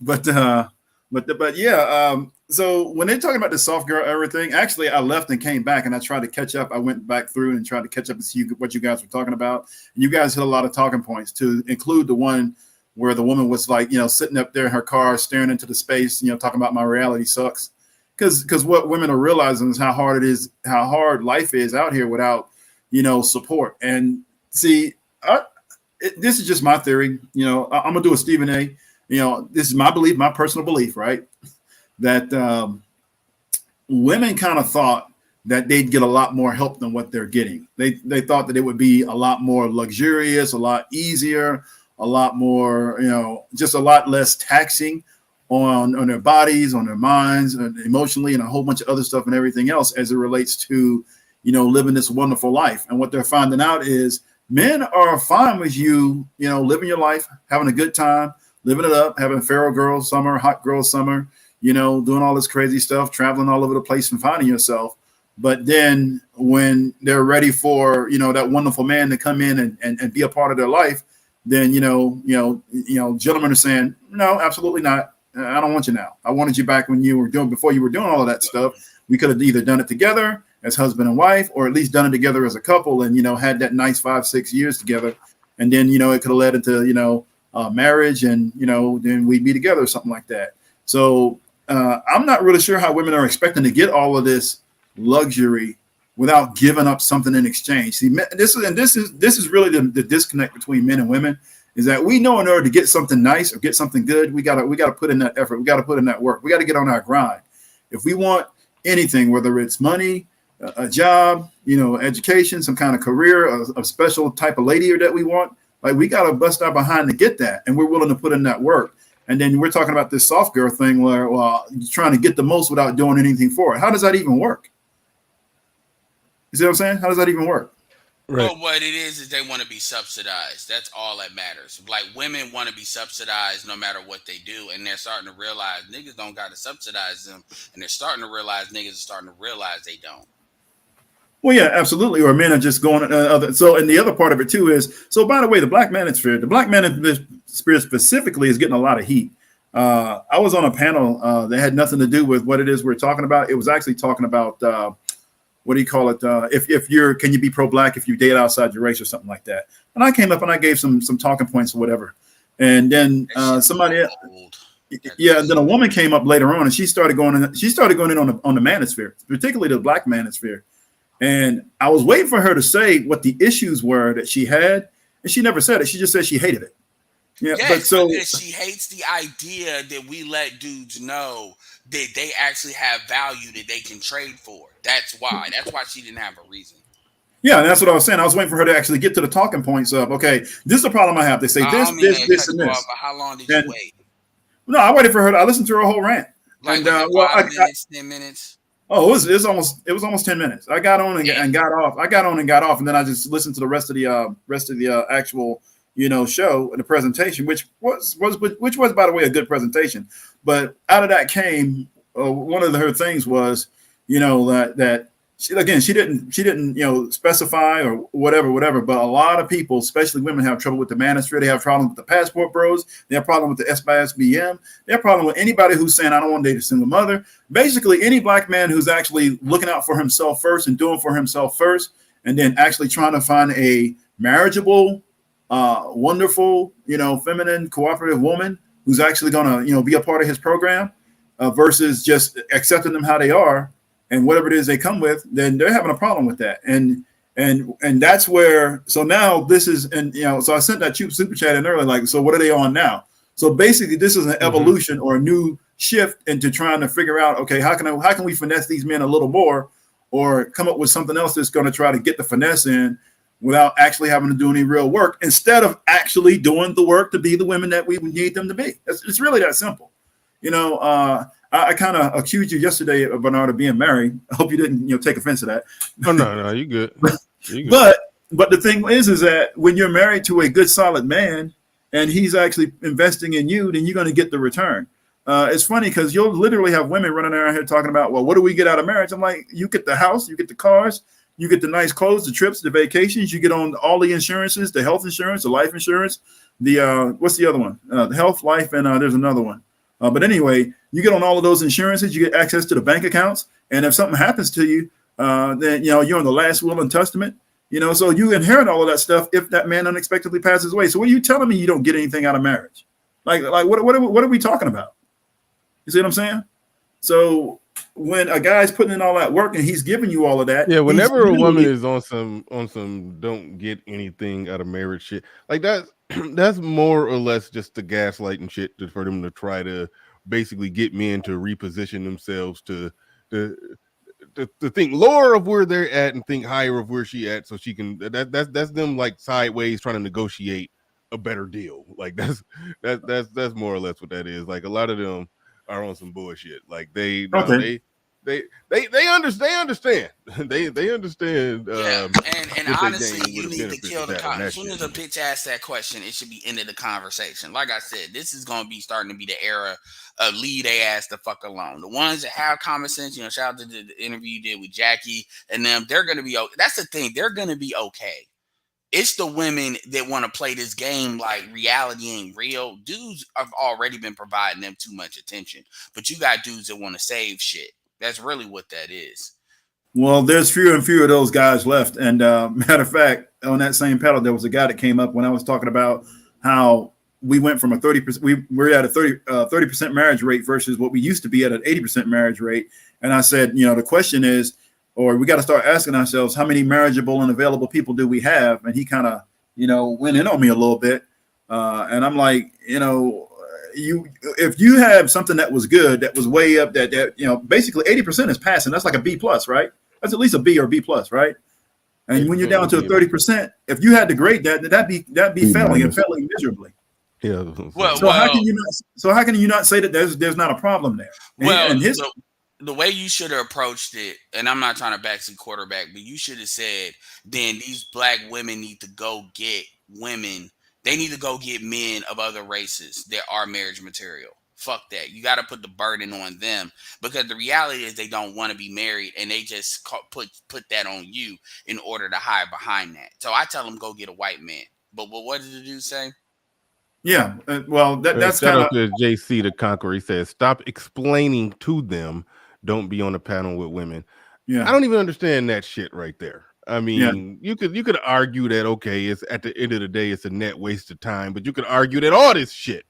but yeah. So when they're talking about the soft girl everything, actually I left and came back and I tried to catch up. I went back through and tried to catch up and see what you guys were talking about. And you guys hit a lot of talking points, to include the one where the woman was like, sitting up there in her car, staring into the space, talking about my reality sucks. Because what women are realizing is how hard life is out here without, support. And see, this is just my theory. I'm gonna do a Stephen A. This is my belief, my personal belief, right? that women kind of thought that they'd get a lot more help than what they're getting. They thought that it would be a lot more luxurious, a lot easier, a lot more, just a lot less taxing on their bodies, on their minds, and emotionally, and a whole bunch of other stuff and everything else as it relates to, living this wonderful life. And what they're finding out is men are fine with you, living your life, having a good time, living it up, having feral girl summer, hot girl summer, doing all this crazy stuff, traveling all over the place and finding yourself. But then when they're ready for, that wonderful man to come in and be a part of their life, then, gentlemen are saying, no, absolutely not. I don't want you now. I wanted you back before you were doing all of that stuff. We could have either done it together as husband and wife, or at least done it together as a couple and, had that nice 5-6 years together. And then, it could have led into, marriage and, then we'd be together or something like that. So I'm not really sure how women are expecting to get all of this luxury without giving up something in exchange. See, this is really the disconnect between men and women, is that we know in order to get something nice or get something good, we gotta put in that effort. We gotta put in that work. We gotta get on our grind. If we want anything, whether it's money, a job, education, some kind of career, a special type of lady that we want, like we gotta bust our behind to get that, and we're willing to put in that work. And then we're talking about this soft girl thing where, well, you're trying to get the most without doing anything for it. How does that even work? You see what I'm saying? How does that even work? Right. Well, what it is they want to be subsidized. That's all that matters. Like, women want to be subsidized no matter what they do, and they're starting to realize niggas don't got to subsidize them, and they're starting to realize niggas are starting to realize they don't. Well, yeah, absolutely. Or men are just going so, and the other part of it too is, so by the way, the black manosphere specifically is getting a lot of heat. I was on a panel that had nothing to do with what it is we're talking about. It was actually talking about what do you call it? Can you be pro-black if you date outside your race or something like that? And I came up and I gave some talking points or whatever. And then somebody, and then a woman came up later on and she started going in on the manosphere, particularly the black manosphere. And I was waiting for her to say what the issues were that she had, and she never said it. She just said she hated it. Yeah, yes, but she hates the idea that we let dudes know that they actually have value that they can trade for. That's why. That's why she didn't have a reason. Yeah, and that's what I was saying. I was waiting for her to actually get to the talking points of, okay, this is the problem I have. They say this, and this. But how long did you wait? No, I waited for her. I listened to her whole rant. Like 5 minutes, 10 minutes. Oh, it was almost 10 minutes. I got on and got off. I got on and got off, and then I just listened to the rest of the actual show and the presentation, which was by the way a good presentation. But out of that came one of her things was that she didn't specify or whatever. But a lot of people, especially women, have trouble with the manosphere. They have problems with the passport bros. They have problem with the SBM. They have problem with anybody who's saying I don't want to date a single mother. Basically, any black man who's actually looking out for himself first and doing for himself first, and then actually trying to find a marriageable, wonderful, feminine, cooperative woman who's actually going to be a part of his program, versus just accepting them how they are. And whatever it is they come with, then they're having a problem with that. And that's where, so now this is, and so I sent that super chat in earlier, like, so what are they on now? So basically this is an evolution or a new shift into trying to figure out, okay, how can we finesse these men a little more, or come up with something else that's going to try to get the finesse in without actually having to do any real work, instead of actually doing the work to be the women that we need them to be. It's really that simple. I kind of accused you yesterday, Bernard, of being married. I hope you didn't, take offense to that. Oh, no, you good. You good. But the thing is that when you're married to a good, solid man, and he's actually investing in you, then you're going to get the return. It's funny because you'll literally have women running around here talking about, well, what do we get out of marriage? I'm like, you get the house, you get the cars, you get the nice clothes, the trips, the vacations, you get on all the insurances, the health insurance, the life insurance, the what's the other one? The health, life, and there's another one. But anyway, you get on all of those insurances, you get access to the bank accounts. And if something happens to you, then, you're on the last will and testament, so you inherit all of that stuff if that man unexpectedly passes away. So what are you telling me you don't get anything out of marriage? Like what are we talking about? You see what I'm saying? So when a guy's putting in all that work and he's giving you all of that. Yeah. Whenever a woman is on some don't get anything out of marriage shit, like that's more or less just the gaslighting shit, just for them to try to basically get men to reposition themselves to think lower of where they're at and think higher of where she at, so she can. That's them like sideways trying to negotiate a better deal. Like that's more or less what that is. Like a lot of them are on some bullshit. Like they understand. they understand. they understand. And honestly, you need to kill the cop. As soon as a bitch asks that question, it should be ended the conversation. Like I said, this is gonna be starting to be the era of leave they ass the fuck alone. The ones that have common sense, you know, shout out to the interview you did with Jackie and them, they're gonna be okay. That's the thing, they're gonna be okay. It's the women that want to play this game like reality ain't real. Dudes have already been providing them too much attention, but you got dudes that want to save shit. That's really what that is. Well, there's fewer and fewer of those guys left. And matter of fact, on that same panel, there was a guy that came up when I was talking about how we went from a 30%, we're at a 30% marriage rate versus what we used to be at an 80% marriage rate. And I said, you know, the question is, or we got to start asking ourselves, how many marriageable and available people do we have? And he kind of, you know, went in on me a little bit. And I'm like, you know, if you have something that was good, that was way up, that you know, basically 80% is passing. That's like a B plus, right? That's at least a B or B plus, right? And when you're down to a 30%, if you had to grade that, that'd be failing and failing miserably. Yeah. So how can you not say that there's not a problem there? And the way you should have approached it, and I'm not trying to backseat quarterback, but you should have said, then these black women need to go get women. They need to go get men of other races that are marriage material. Fuck that. You got to put the burden on them, because the reality is they don't want to be married, and they just put that on you in order to hide behind that. So I tell them, go get a white man. But what did the dude say? Yeah, well, that's shout kind out to JC the Conqueror. He says, stop explaining to them. Don't be on a panel with women. Yeah, I don't even understand that shit right there. I mean, you could argue that, okay, it's at the end of the day, it's a net waste of time, but you could argue that all this shit,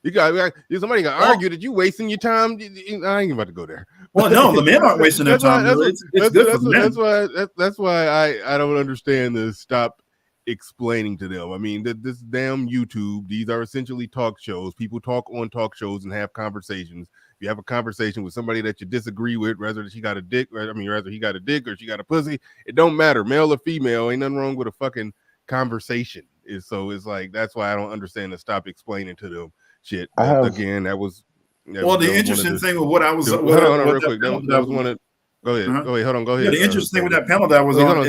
somebody got argue that you wasting your time. I ain't about to go there. Well, no, the men aren't wasting their time. It's good for men. That's why I don't understand the stop explaining to them. I mean, this damn YouTube, these are essentially talk shows. People talk on talk shows and have conversations. If you have a conversation with somebody that you disagree with, whether she got a dick, whether he got a dick or she got a pussy, it don't matter, male or female. Ain't nothing wrong with a fucking conversation. So it's like, that's why I don't understand the stop explaining to them shit. Again, that was the interesting thing with what I was. Hold on, real quick. That was one of. Go ahead. Go ahead. Hold on. Go ahead. Yeah, the interesting thing with that panel that I was on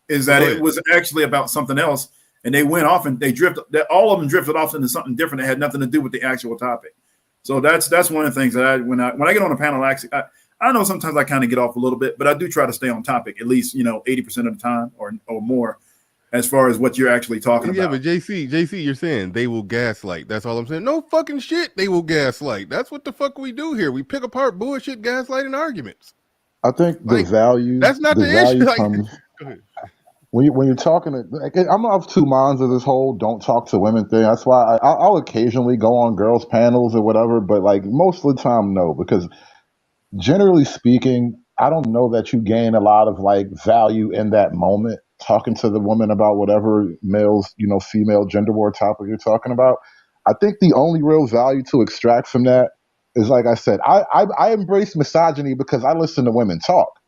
is that it was actually about something else, and they went off and they drifted. All of them drifted off into something different that had nothing to do with the actual topic. So that's one of the things that when I get on a panel, actually, I know sometimes I kind of get off a little bit, but I do try to stay on topic at least 80% of the time or more, as far as what you're actually talking about. Yeah, but JC, you're saying they will gaslight. That's all I'm saying. No fucking shit. They will gaslight. That's what the fuck we do here. We pick apart bullshit, gaslighting arguments. I think the value. That's not the issue. Go ahead. When you're talking, I'm of two minds of this whole "don't talk to women" thing. That's why I'll occasionally go on girls' panels or whatever, but like most of the time, no, because generally speaking, I don't know that you gain a lot of like value in that moment talking to the woman about whatever male's, female gender war topic you're talking about. I think the only real value to extract from that is, like I said, I embrace misogyny because I listen to women talk,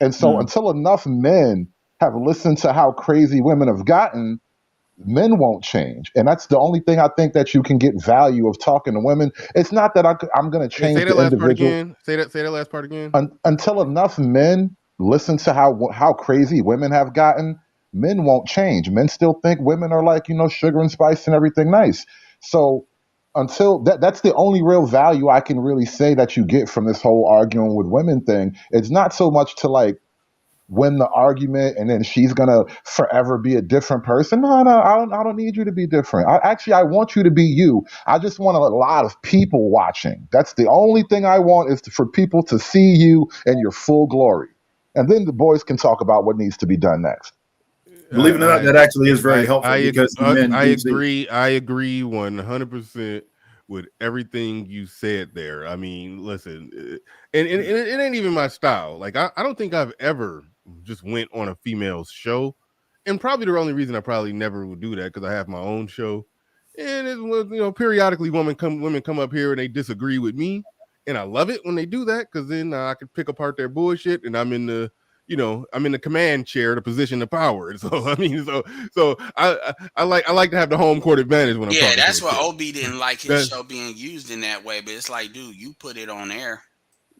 and so until enough men have listened to how crazy women have gotten, men won't change. And that's the only thing I think that you can get value of talking to women. It's not that I'm going to change the individual. Say that last part again. Until enough men listen to how crazy women have gotten, men won't change. Men still think women are like, sugar and spice and everything nice. So until that's the only real value I can really say that you get from this whole arguing with women thing. It's not so much to like win the argument and then she's gonna forever be a different person. No, I don't need you to be different. I want you to be you. I just want a lot of people watching. That's the only thing I want, is for people to see you in your full glory, and then the boys can talk about what needs to be done next. Believe it or not, that actually is very helpful. I agree 100% with everything you said there. I mean, listen, and it ain't even my style. Like I don't think I've ever just went on a female's show, and probably the only reason I probably never would do that, because I have my own show, And it was, periodically women come up here and they disagree with me, and I love it when they do that because then I can pick apart their bullshit, and I'm in the command chair, the position of power. So I mean, so I like to have the home court advantage when I'm talking. Yeah, that's what OB didn't like his show being used in that way. But it's like, dude, you put it on air.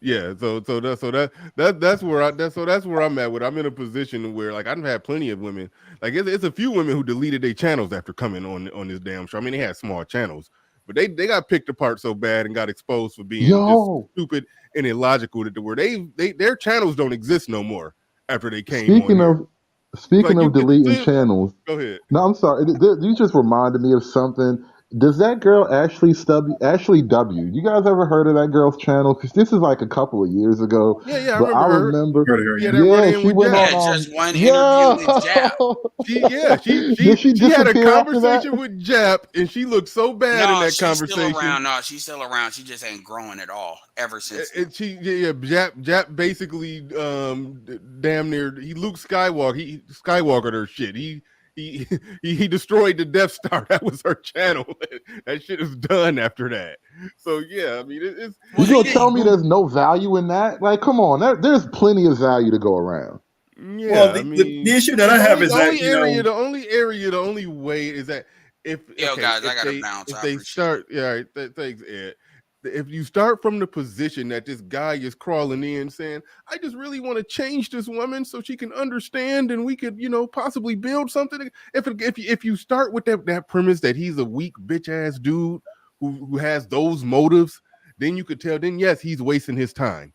Yeah, that's where I'm at with. I'm in a position where like I've had plenty of women. Like it's a few women who deleted their channels after coming on this damn show. I mean, they had small channels, but they got picked apart so bad and got exposed for being just stupid and illogical that their channels don't exist no more after they came on. Speaking of deleting channels, go ahead. No, I'm sorry. You just reminded me of something. Does that girl Ashley W? You guys ever heard of that girl's channel? Because this is like a couple of years ago. Yeah, but I remember. She went on. Just one interview with Jap. She had a conversation with Jap, and she looked so bad in that conversation. Still around. No, she's still around. She just ain't growing at all ever since. And Jap basically damn near Luke Skywalker. He Skywalkered her shit. He destroyed the Death Star. That was her channel. That shit is done after that. So yeah, I mean, it's. You gonna tell me there's no value in that? Like, come on, there's plenty of value to go around. Yeah, well, the issue that I have is that the only way is that if guys, I gotta bounce. If they start, thanks, Ed. If you start from the position that this guy is crawling in saying, I just really want to change this woman so she can understand and we could, possibly build something. If you start with that premise that he's a weak bitch ass dude who has those motives, then you could tell, then yes, he's wasting his time.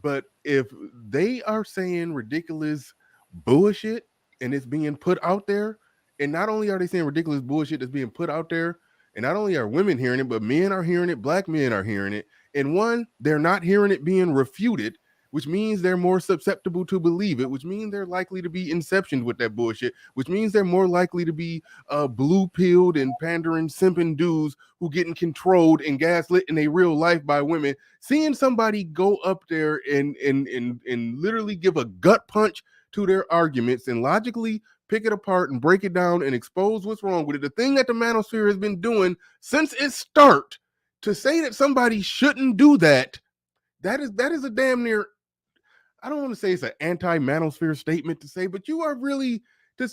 But if they are saying ridiculous bullshit and it's being put out there, and not only are they saying ridiculous bullshit that's being put out there, and not only are women hearing it, but men are hearing it, black men are hearing it. And one, they're not hearing it being refuted, which means they're more susceptible to believe it, which means they're likely to be inceptioned with that bullshit, which means they're more likely to be blue-pilled and pandering, simping dudes who getting controlled and gaslit in their real life by women. Seeing somebody go up there and literally give a gut punch to their arguments and logically pick it apart and break it down and expose what's wrong with it. The thing that the manosphere has been doing since its start, to say that somebody shouldn't do that, that is a damn near, I don't want to say it's an anti-manosphere statement to say, but you are really, the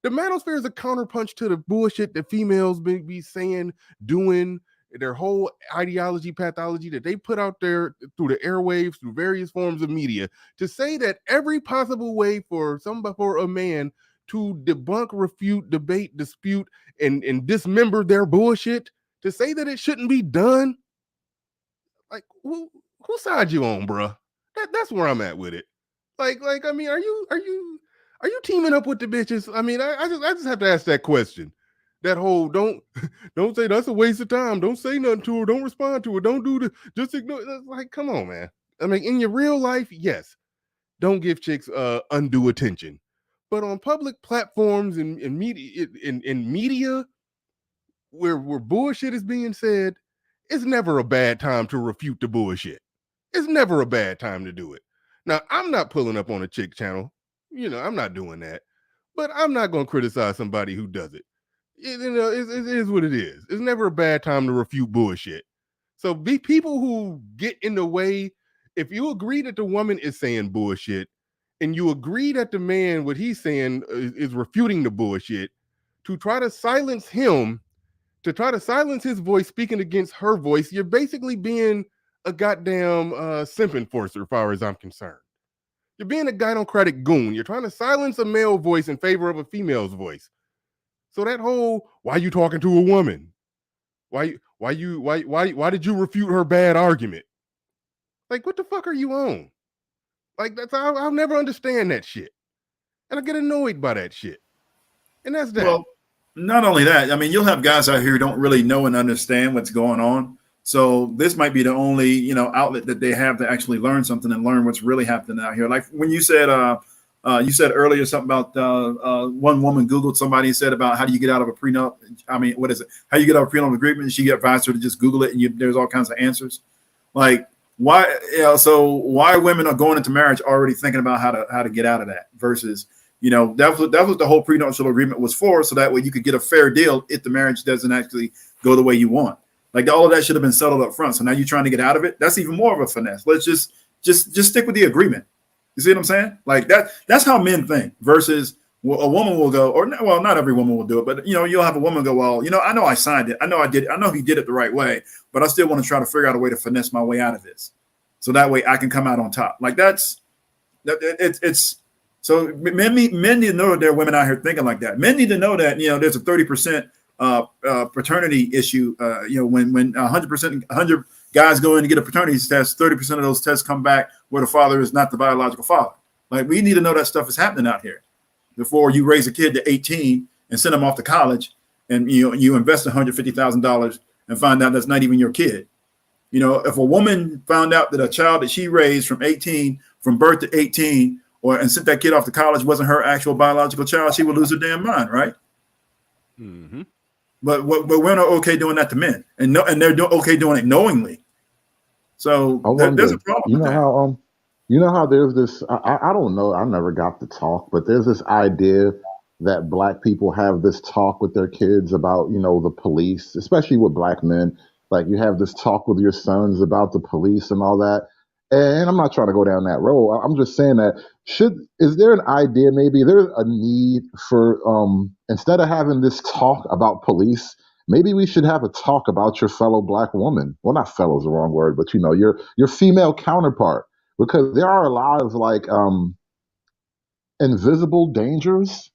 manosphere is a counterpunch to the bullshit that females be saying, doing, their whole ideology, pathology that they put out there through the airwaves, through various forms of media, to say that every possible way for a man to debunk, refute, debate, dispute, and dismember their bullshit, to say that it shouldn't be done. Like, who side you on, bruh? That's where I'm at with it. Like, I mean, are you teaming up with the bitches? I mean, I just have to ask that question. That whole don't say that's a waste of time. Don't say nothing to her. Don't respond to her. Don't do the, just ignore. Like, come on, man. I mean, in your real life, yes, don't give chicks undue attention. But on public platforms and media, in media where bullshit is being said, it's never a bad time to refute the bullshit. It's never a bad time to do it. Now, I'm not pulling up on a chick channel. I'm not doing that. But I'm not going to criticize somebody who does it. It is what it is. It's never a bad time to refute bullshit. So be people who get in the way. If you agree that the woman is saying bullshit, and you agree that the man, what he's saying is refuting the bullshit, to try to silence him, to try to silence his voice speaking against her voice, you're basically being a goddamn simp enforcer, as far as I'm concerned. You're being a gynocratic goon. You're trying to silence a male voice in favor of a female's voice. So that whole, why you talking to a woman? Why did you refute her bad argument? Like, what the fuck are you on? Like, I'll never understand that shit. And I get annoyed by that shit. And that's that. Well, not only that, I mean, you'll have guys out here who don't really know and understand what's going on. So this might be the only, outlet that they have to actually learn something and learn what's really happening out here. Like when you said earlier something about one woman Googled somebody and said about how do you get out of a prenup? I mean, what is it? How you get out of a prenup agreement? And she advised her to just Google it, and there's all kinds of answers. Like why? So why women are going into marriage already thinking about how to get out of that versus That was the whole prenuptial agreement was for, so that way you could get a fair deal if the marriage doesn't actually go the way you want. Like all of that should have been settled up front. So now you're trying to get out of it. That's even more of a finesse. Let's just stick with the agreement. You see what I'm saying? Like that's how men think versus a woman will go, or well, not every woman will do it, but you'll have a woman go, well, I know I signed it. I know I did. I know he did it the right way, but I still want to try to figure out a way to finesse my way out of this. So that way I can come out on top. Like it's so men need to know that there are women out here thinking like that. Men need to know that, there's a 30% paternity issue. When 100 guys go in to get a paternity test, 30% of those tests come back where the father is not the biological father. Like we need to know that stuff is happening out here before you raise a kid to 18 and send them off to college and you invest $150,000 and find out that's not even your kid. If a woman found out that a child that she raised from birth to 18, and sent that kid off to college wasn't her actual biological child, she would lose her damn mind, right? Mm-hmm. But we're not okay doing that to men, and they're okay doing it knowingly. So there's a problem. You know how there's this. I don't know. I never got to talk, but there's this idea that Black people have this talk with their kids about the police, especially with Black men. Like you have this talk with your sons about the police and all that. And I'm not trying to go down that road. I'm just saying that is there an idea, maybe there's a need for, instead of having this talk about police, maybe we should have a talk about your fellow Black woman. Well, not fellow is the wrong word, but your female counterpart, because there are a lot of like invisible dangers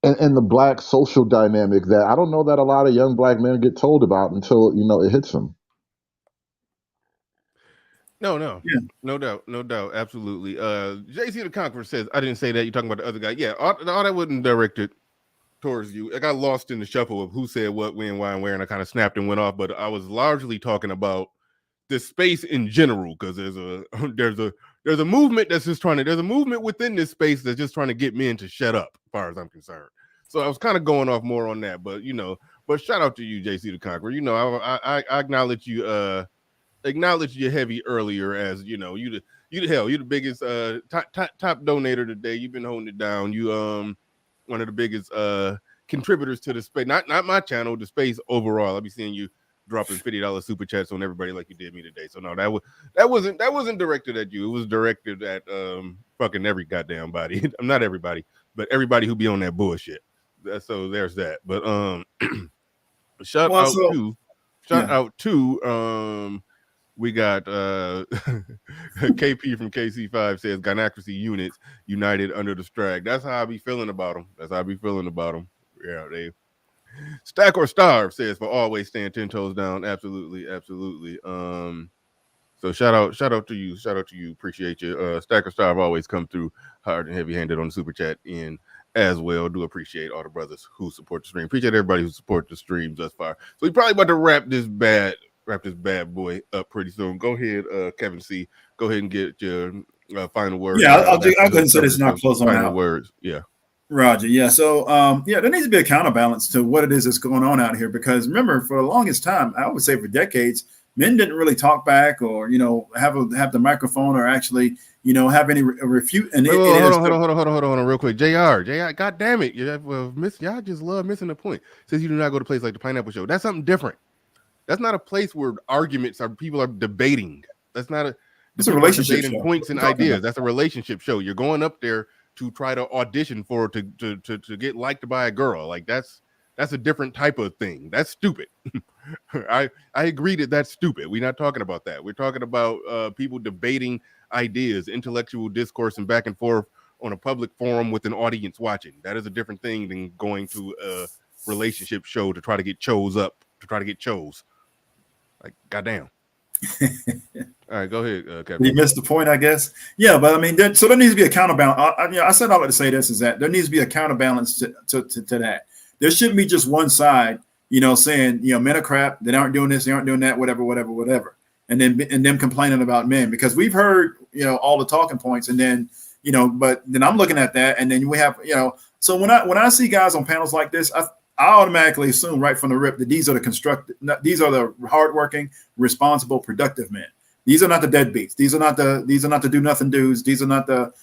in the Black social dynamic that I don't know that a lot of young Black men get told about until, it hits them. No, no doubt, absolutely. JC the Conqueror says, I didn't say that. You're talking about the other guy. Yeah, all that wasn't directed towards you. I got lost in the shuffle of who said what, when, why, and where, and I kind of snapped and went off. But I was largely talking about the space in general, because there's a movement that's just there's a movement within this space that's just trying to get men to shut up, as far as I'm concerned. So I was kind of going off more on that, but but shout out to you, JC the Conqueror. I acknowledge you. Acknowledge you heavy earlier as you the biggest top donator today. You've been holding it down. You one of the biggest contributors to the space, not my channel, the space overall. I'll be seeing you dropping $50 super chats on everybody like you did me today. So no, that wasn't directed at you. It was directed at fucking every goddamn body. Not everybody, but everybody who be on that bullshit. So there's that. But shout out to we got KP from KC5 says gynocracy units united under the strike. That's how I be feeling about them. Yeah, they stack or starve says for always staying 10 toes down. Absolutely. So shout out to you. Appreciate you. Stack or starve always come through hard and heavy handed on the super chat in as well. Do appreciate all the brothers who support the stream. Appreciate everybody who support the streams thus far. So we probably about to wrap this bad boy up pretty soon. Go ahead, Kevin C. Go ahead and get your final words. Yeah, I'll go ahead and say this and I'll close on final out. Words. Yeah. Roger. Yeah. So there needs to be a counterbalance to what it is that's going on out here, because remember, for the longest time, I would say for decades, men didn't really talk back or have the microphone or actually have any refute. And hold on real quick. JR, God damn it, y'all just love missing the point. Says you do not go to places like the Pineapple Show. That's something different. That's not a place where people are debating. That's not it's a relationship show. Points and ideas. That's a relationship show. You're going up there to try to audition for to get liked by a girl. Like that's a different type of thing. That's stupid. I agree that's stupid. We're not talking about that. We're talking about people debating ideas, intellectual discourse, and back and forth on a public forum with an audience watching. That is a different thing than going to a relationship show to try to get chose. Like, goddamn. All right, go ahead, Kevin. You missed the point, I guess. Yeah, but I mean, there needs to be a counterbalance. I said I would say this is that there needs to be a counterbalance to that. There shouldn't be just one side, saying, men are crap, they aren't doing this, they aren't doing that, whatever. And then them complaining about men, because we've heard, all the talking points, and then, but then I'm looking at that, and then we have, so when I see guys on panels like this, I automatically assume right from the rip that these are the hardworking, responsible, productive men. These are not the deadbeats. These are not the do nothing dudes. These are not the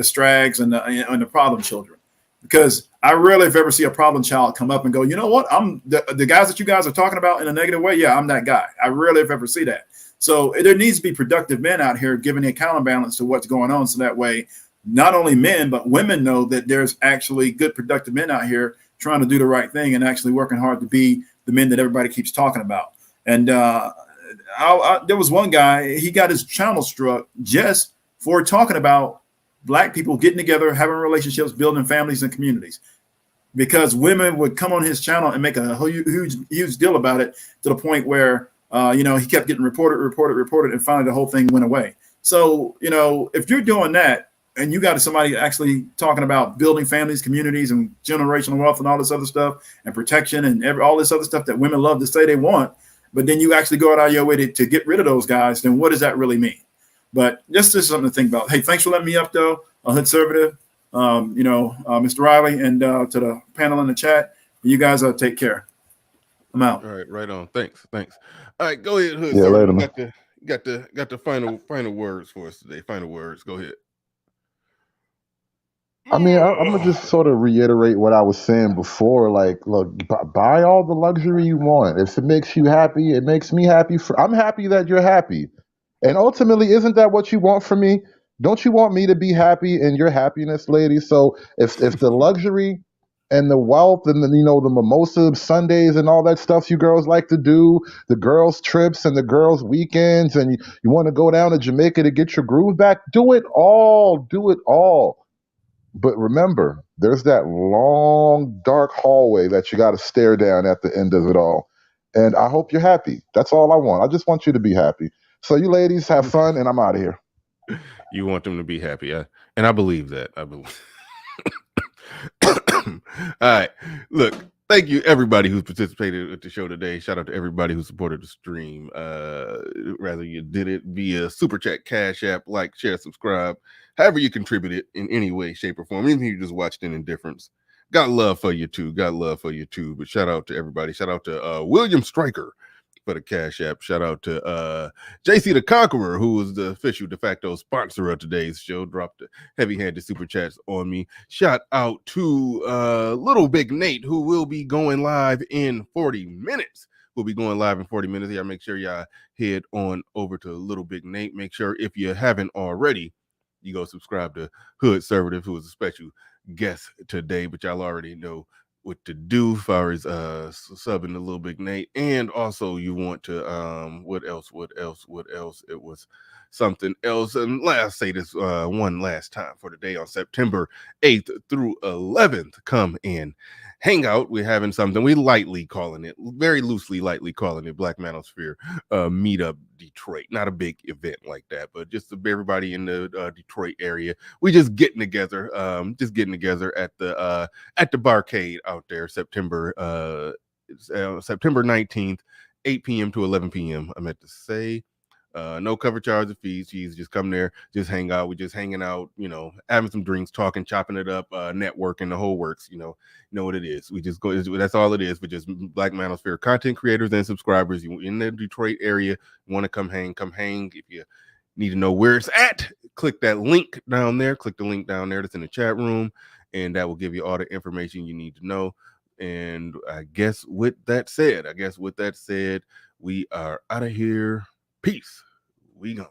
strags and the problem children. Because I rarely, if ever, see a problem child come up and go, you know what, I'm the guys that you guys are talking about in a negative way. Yeah, I'm that guy. I rarely, if ever, see that. So there needs to be productive men out here giving the counterbalance to what's going on. So that way, not only men, but women know that there's actually good, productive men out here trying to do the right thing and actually working hard to be the men that everybody keeps talking about. And there was one guy, he got his channel struck just for talking about Black people getting together, having relationships, building families and communities, because women would come on his channel and make a huge deal about it, to the point where, he kept getting reported, and finally the whole thing went away. So, if you're doing that and you got somebody actually talking about building families, communities, and generational wealth and all this other stuff and protection and all this other stuff that women love to say they want, but then you actually go out of your way to get rid of those guys, then what does that really mean? But this is something to think about. Hey, thanks for letting me up, though, Hoodservative, Mr. Riley, and to the panel in the chat. You guys take care. I'm out. All right, right on. Thanks. All right, go ahead, Hood. Yeah, later, man. Got the final words for us today. Final words. Go ahead. I mean, I'm gonna just sort of reiterate what I was saying before. Like, look, buy all the luxury you want. If it makes you happy, it makes me happy. I'm happy that you're happy. And ultimately, isn't that what you want from me? Don't you want me to be happy in your happiness, lady? So if the luxury and the wealth and the mimosa Sundays and all that stuff you girls like to do, the girls' trips and the girls' weekends, and you want to go down to Jamaica to get your groove back, do it all. But remember, there's that long, dark hallway that you got to stare down at the end of it all. And I hope you're happy. That's all I want. I just want you to be happy. So you ladies have fun, and I'm out of here. You want them to be happy, and I believe that. I believe. All right, look. Thank you, everybody who's participated at the show today. Shout out to everybody who supported the stream. Rather you did it via Super Chat, Cash App, like, share, subscribe. However you contributed in any way, shape, or form. Even if you just watched in indifference. Got love for you too. But shout out to everybody. Shout out to William Stryker for the Cash App. Shout out to JC the Conqueror, who was the official de facto sponsor of today's show. Dropped the heavy-handed super chats on me. Shout out to Little Big Nate, who will be going live in 40 minutes. Y'all make sure y'all head on over to Little Big Nate. Make sure, if you haven't already, you go subscribe to Hoodservative, who is a special guest today, but y'all already know what to do as far as subbing to Little Big Nate. And also you want to what else? It was something else. And let's say this one last time for today on September 8th through 11th. Come and hang out. We're having something we very loosely calling it Black Manosphere meetup Detroit. Not a big event like that, but just everybody in the Detroit area. We just getting together at the barcade out there, September 19th, 8 p.m. to 11 p.m. I meant to say. No cover charge of fees. Just come there, just hang out. We're just hanging out, having some drinks, talking, chopping it up, networking, the whole works. You know what it is. We just go. That's all it is. But just Black Manosphere content creators and subscribers. You in the Detroit area, want to come hang. If you need to know where it's at, click that link down there. Click the link down there that's in the chat room, and that will give you all the information you need to know. And I guess with that said, we are out of here. Peace. We gone.